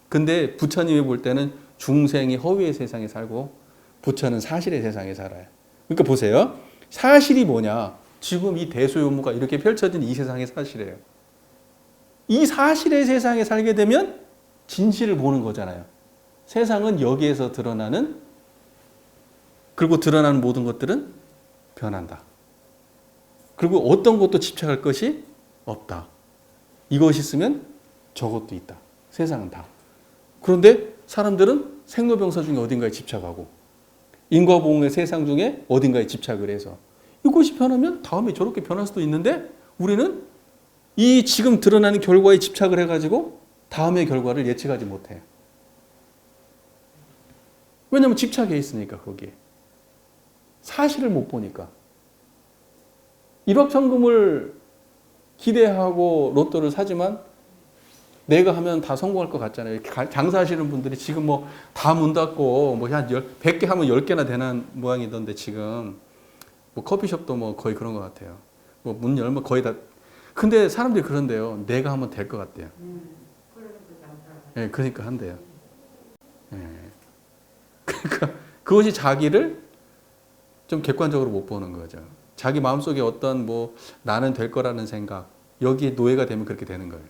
근데 부처님이 볼 때는 중생이 허위의 세상에 살고 부처는 사실의 세상에 살아요. 그러니까 보세요. 사실이 뭐냐. 지금 이 대소요무가 이렇게 펼쳐진 이 세상의 사실이에요. 이 사실의 세상에 살게 되면 진실을 보는 거잖아요. 세상은 여기에서 드러나는 그리고 드러나는 모든 것들은 변한다. 그리고 어떤 것도 집착할 것이 없다. 이것이 있으면 저것도 있다. 세상은 다. 그런데 사람들은 생로병사 중에 어딘가에 집착하고 인과보응의 세상 중에 어딘가에 집착을 해서 이것이 변하면 다음에 저렇게 변할 수도 있는데 우리는 이 지금 드러나는 결과에 집착을 해가지고 다음의 결과를 예측하지 못해요. 왜냐하면 집착해 있으니까 거기에. 사실을 못 보니까. 1억 천금을 기대하고 로또를 사지만 내가 하면 다 성공할 것 같잖아요. 장사하시는 분들이 지금 뭐 다 문 닫고 뭐 한 100개 하면 10개나 되는 모양이던데 지금 뭐 커피숍도 뭐 거의 그런 것 같아요. 뭐 문 열면 거의 다. 근데 사람들이 그런데요. 내가 하면 될 것 같대요. 네, 그러니까 한대요. 네. 그러니까 그것이 자기를 좀 객관적으로 못 보는 거죠. 자기 마음속에 어떤 뭐 나는 될 거라는 생각 여기에 노예가 되면 그렇게 되는 거예요.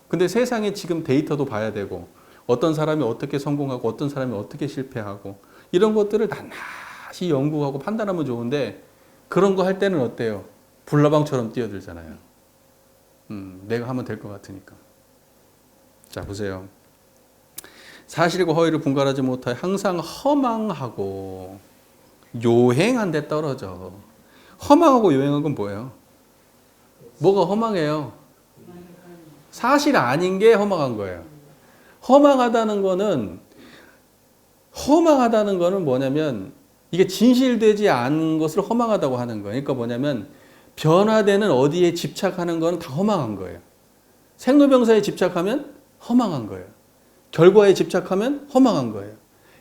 근데 세상에 지금 데이터도 봐야 되고 어떤 사람이 어떻게 성공하고 어떤 사람이 어떻게 실패하고 이런 것들을 낱낱이 연구하고 판단하면 좋은데 그런 거 할 때는 어때요? 불나방처럼 뛰어들잖아요. 내가 하면 될 것 같으니까. 자, 보세요. 사실과 허위를 분간하지 못하여 항상 허망하고 요행한 데 떨어져. 허망하고 요행한 건 뭐예요? 뭐가 허망해요? 사실 아닌 게 허망한 거예요. 허망하다는 거는 뭐냐면 이게 진실되지 않은 것을 허망하다고 하는 거예요. 그러니까 뭐냐면 변화되는 어디에 집착하는 건 다 허망한 거예요. 생로병사에 집착하면 허망한 거예요. 결과에 집착하면 허망한 거예요.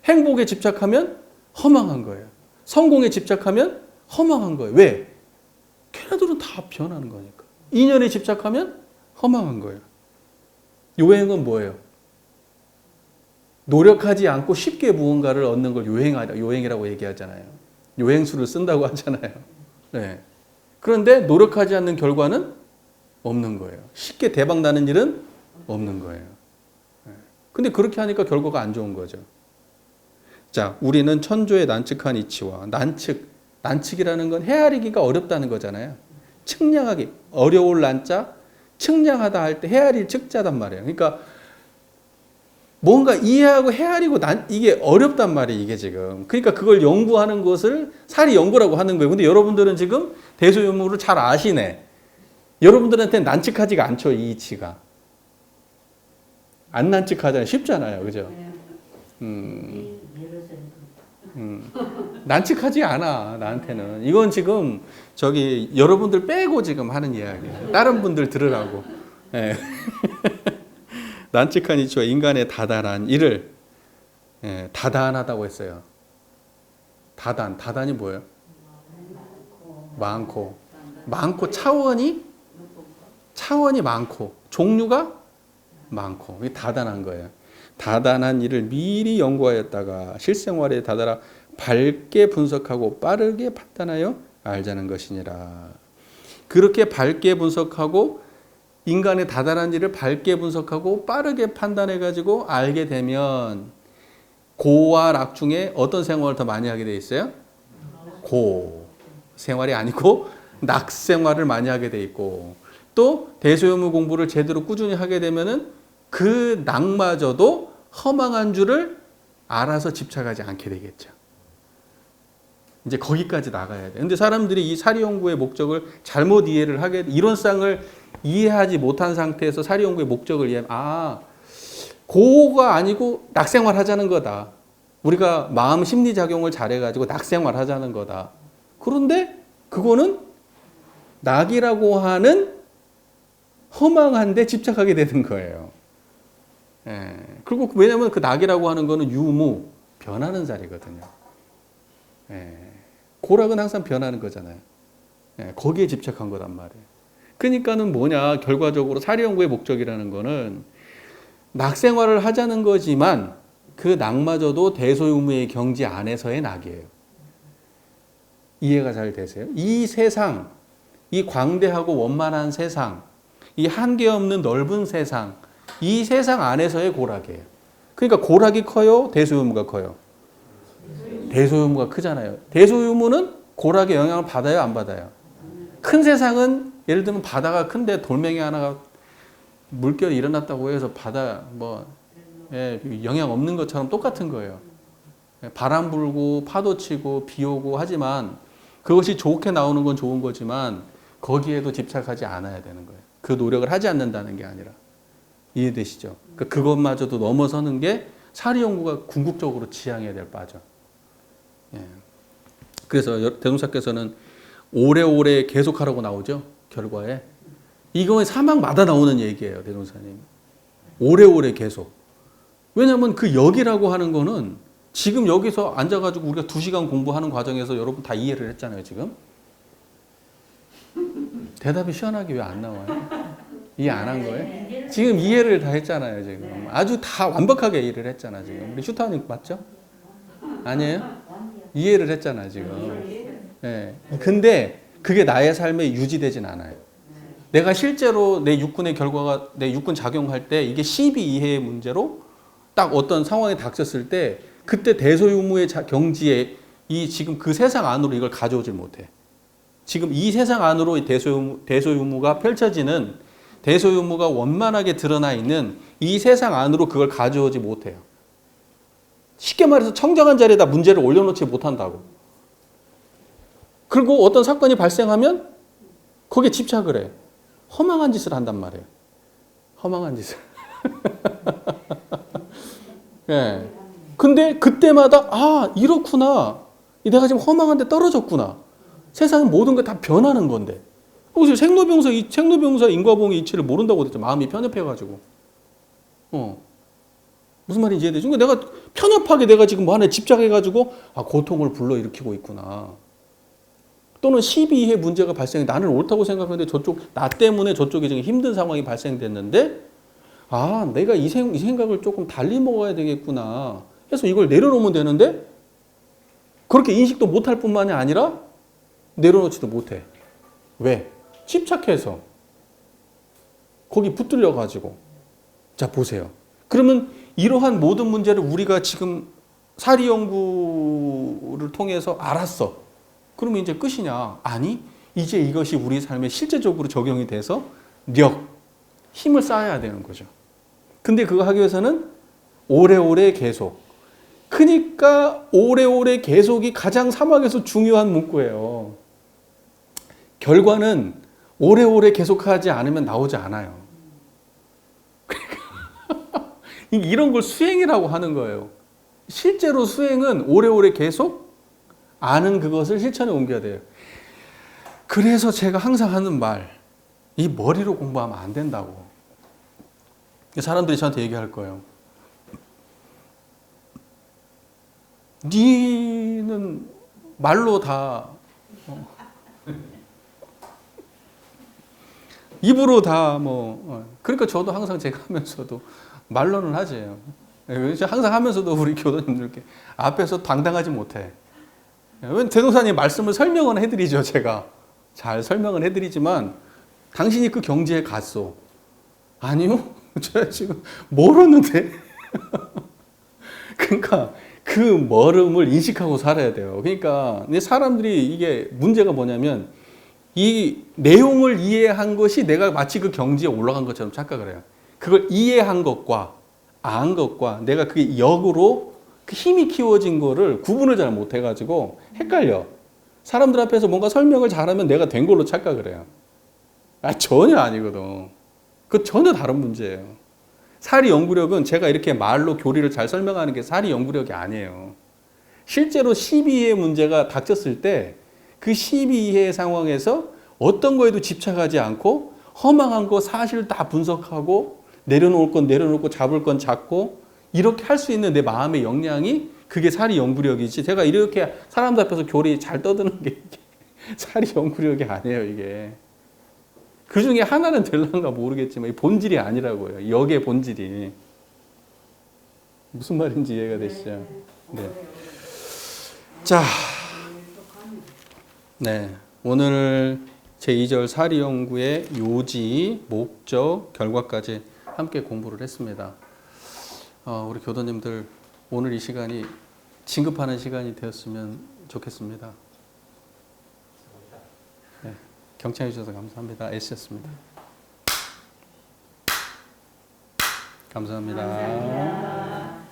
행복에 집착하면 허망한 거예요. 성공에 집착하면 허망한 거예요. 왜? 걔네들은 다 변하는 거니까. 인연에 집착하면 허망한 거예요. 요행은 뭐예요? 노력하지 않고 쉽게 무언가를 얻는 걸 요행이라고 얘기하잖아요. 요행수를 쓴다고 하잖아요. 네. 그런데 노력하지 않는 결과는 없는 거예요. 쉽게 대박 나는 일은 없는 거예요. 네. 근데 그렇게 하니까 결과가 안 좋은 거죠. 자, 우리는 천조의 난측한 이치와 난측이라는 건 헤아리기가 어렵다는 거잖아요. 측량하기, 어려울 난자, 측량하다 할 때 헤아릴 측자단 말이에요. 그러니까 뭔가 이해하고 헤아리고 이게 어렵단 말이에요, 이게 지금. 그러니까 그걸 연구하는 것을 사리 연구라고 하는 거예요. 근데 여러분들은 지금 대소유무를 잘 아시네. 여러분들한테는 난측하지가 않죠, 이 이치가. 안 난측하잖아요. 쉽잖아요, 그죠? 난측하지 않아, 나한테는. 이건 지금 여러분들 빼고 지금 하는 이야기예요. 다른 분들 들으라고. 네. 난측한 이치와 인간의 다단한 이를 다단하다고 했어요. 다단이 뭐예요? 많고 차원이 많고 종류가 많고 이게 다단한 거예요. 다단한 일을 미리 연구하였다가 실생활에 다다라 밝게 분석하고 빠르게 판단하여 알자는 것이니라. 그렇게 밝게 분석하고 인간의 다단한 일을 밝게 분석하고 빠르게 판단해가지고 알게 되면 고와 락 중에 어떤 생활을 더 많이 하게 돼 있어요? 고 생활이 아니고 낙 생활을 많이 하게 돼 있고 또 대소유무 공부를 제대로 꾸준히 하게 되면은 그 낙마저도 허망한 줄을 알아서 집착하지 않게 되겠죠. 이제 거기까지 나가야 돼. 근데 사람들이 이 사리 연구의 목적을 잘못 이해를 이론상을 이해하지 못한 상태에서 사리 연구의 목적을 고가 아니고 낙생활 하자는 거다. 우리가 마음 심리 작용을 잘해가지고 낙생활 하자는 거다. 그런데 그거는 낙이라고 하는 허망한데 집착하게 되는 거예요. 그리고 왜냐하면 그 낙이라고 하는 거는 유무, 변하는 자리거든요. 고락은 항상 변하는 거잖아요. 거기에 집착한 거란 말이에요. 그러니까는 뭐냐, 결과적으로 사리 연구의 목적이라는 거는 낙생활을 하자는 거지만 그 낙마저도 대소유무의 경지 안에서의 낙이에요. 이해가 잘 되세요? 이 세상, 이 광대하고 원만한 세상, 이 한계 없는 넓은 세상, 이 세상 안에서의 고락이에요. 그러니까 고락이 커요? 대소유무가 커요? 대소유무가 크잖아요. 대소유무는 고락의 영향을 받아요? 안 받아요? 큰 세상은 예를 들면 바다가 큰데 돌멩이 하나가 물결이 일어났다고 해서 바다 영향 없는 것처럼 똑같은 거예요. 바람 불고 파도 치고 비 오고 하지만 그것이 좋게 나오는 건 좋은 거지만 거기에도 집착하지 않아야 되는 거예요. 그 노력을 하지 않는다는 게 아니라. 이해되시죠? 그것마저도 넘어서는 게 사리 연구가 궁극적으로 지향해야 될 바죠. 그래서 대종사께서는 오래오래 계속하라고 나오죠. 결과에. 이건 사막마다 나오는 얘기예요. 대종사님. 오래오래 계속. 왜냐하면 그 역이라고 하는 거는 지금 여기서 앉아가지고 우리가 2시간 공부하는 과정에서 여러분 다 이해를 했잖아요. 지금. 대답이 시원하게 왜 안 나와요? 이해 안 한 거예요? 지금 이해를 다 했잖아요. 지금. 아주 다 완벽하게 이해를 했잖아. 지금. 우리 슈타님 맞죠? 아니에요? 이해를 했잖아. 지금. 근데 그게 나의 삶에 유지되진 않아요. 내가 실제로 내 육군의 결과가 내 육군 작용할 때 이게 12이해의 문제로 딱 어떤 상황이 닥쳤을 때 그때 대소유무의 경지에 지금 그 세상 안으로 이걸 가져오질 못해. 지금 이 세상 안으로 이 대소유무가 펼쳐지는 대소유무가 원만하게 드러나 있는 이 세상 안으로 그걸 가져오지 못해요. 쉽게 말해서 청정한 자리에다 문제를 올려놓지 못한다고. 그리고 어떤 사건이 발생하면 거기에 집착을 해. 허망한 짓을 한단 말이에요. 허망한 짓을. 근데 그때마다 이렇구나. 내가 지금 허망한 데 떨어졌구나. 세상은 모든 게 다 변하는 건데. 혹시 생로병사 인과보험의 이치를 모른다고 그랬죠. 마음이 편협해가지고. 무슨 말인지 이해되죠? 그러니까 내가 편협하게 내가 지금 뭐 하나에 집착해가지고 고통을 불러일으키고 있구나. 또는 시비의 문제가 발생해 나는 옳다고 생각하는데 나 때문에 저쪽에 지금 힘든 상황이 발생됐는데 내가 이 생각을 조금 달리 먹어야 되겠구나 해서 이걸 내려놓으면 되는데 그렇게 인식도 못할 뿐만이 아니라 내려놓지도 못해. 왜? 집착해서 거기 붙들려 가지고. 자 보세요. 그러면 이러한 모든 문제를 우리가 지금 사리 연구를 통해서 알았어. 그러면 이제 끝이냐? 아니, 이제 이것이 우리 삶에 실제적으로 적용이 돼서 힘을 쌓아야 되는 거죠. 근데 그거 하기 위해서는 오래오래 계속. 그러니까 오래오래 계속이 가장 사막에서 중요한 문구예요. 결과는 오래오래 계속하지 않으면 나오지 않아요. 그러니까 이런 걸 수행이라고 하는 거예요. 실제로 수행은 오래오래 계속 아는 그것을 실천에 옮겨야 돼요. 그래서 제가 항상 하는 말, 이 머리로 공부하면 안 된다고. 사람들이 저한테 얘기할 거예요. 니는 말로 다 입으로 다 그러니까 저도 항상 제가 하면서도 말로는 하지. 항상 하면서도 우리 교도님들께 앞에서 당당하지 못해. 대동사님 말씀을 설명은 해드리죠. 제가 잘 설명은 해드리지만 당신이 그 경지에 갔어. 아니요. 제가 지금 멀었는데. 그러니까 그 멀음을 인식하고 살아야 돼요. 그러니까 사람들이 이게 문제가 뭐냐면 이 내용을 이해한 것이 내가 마치 그 경지에 올라간 것처럼 착각을 해요. 그걸 이해한 것과 안 것과 내가 그게 역으로 그 힘이 키워진 거를 구분을 잘 못해가지고 헷갈려. 사람들 앞에서 뭔가 설명을 잘하면 내가 된 걸로 착각을 해요. 전혀 아니거든. 그거 전혀 다른 문제예요. 사리 연구력은 제가 이렇게 말로 교리를 잘 설명하는 게 사리 연구력이 아니에요. 실제로 12의 문제가 닥쳤을 때 그 12의 상황에서 어떤 거에도 집착하지 않고 허망한 거 사실 다 분석하고 내려놓을 건 내려놓고 잡을 건 잡고 이렇게 할 수 있는 내 마음의 역량이 그게 사리 연구력이지. 제가 이렇게 사람들 앞에서 교리 잘 떠드는 게 이게 사리 연구력이 아니에요, 이게. 그 중에 하나는 될란가 모르겠지만 이 본질이 아니라고요. 역의 본질이. 무슨 말인지 이해가 되시죠? 네. 자, 네. 오늘 제2절 사리 연구의 요지, 목적, 결과까지 함께 공부를 했습니다. 우리 교도님들 오늘 이 시간이 진급하는 시간이 되었으면 좋겠습니다. 네. 경청해 주셔서 감사합니다. 애쓰셨습니다. 감사합니다.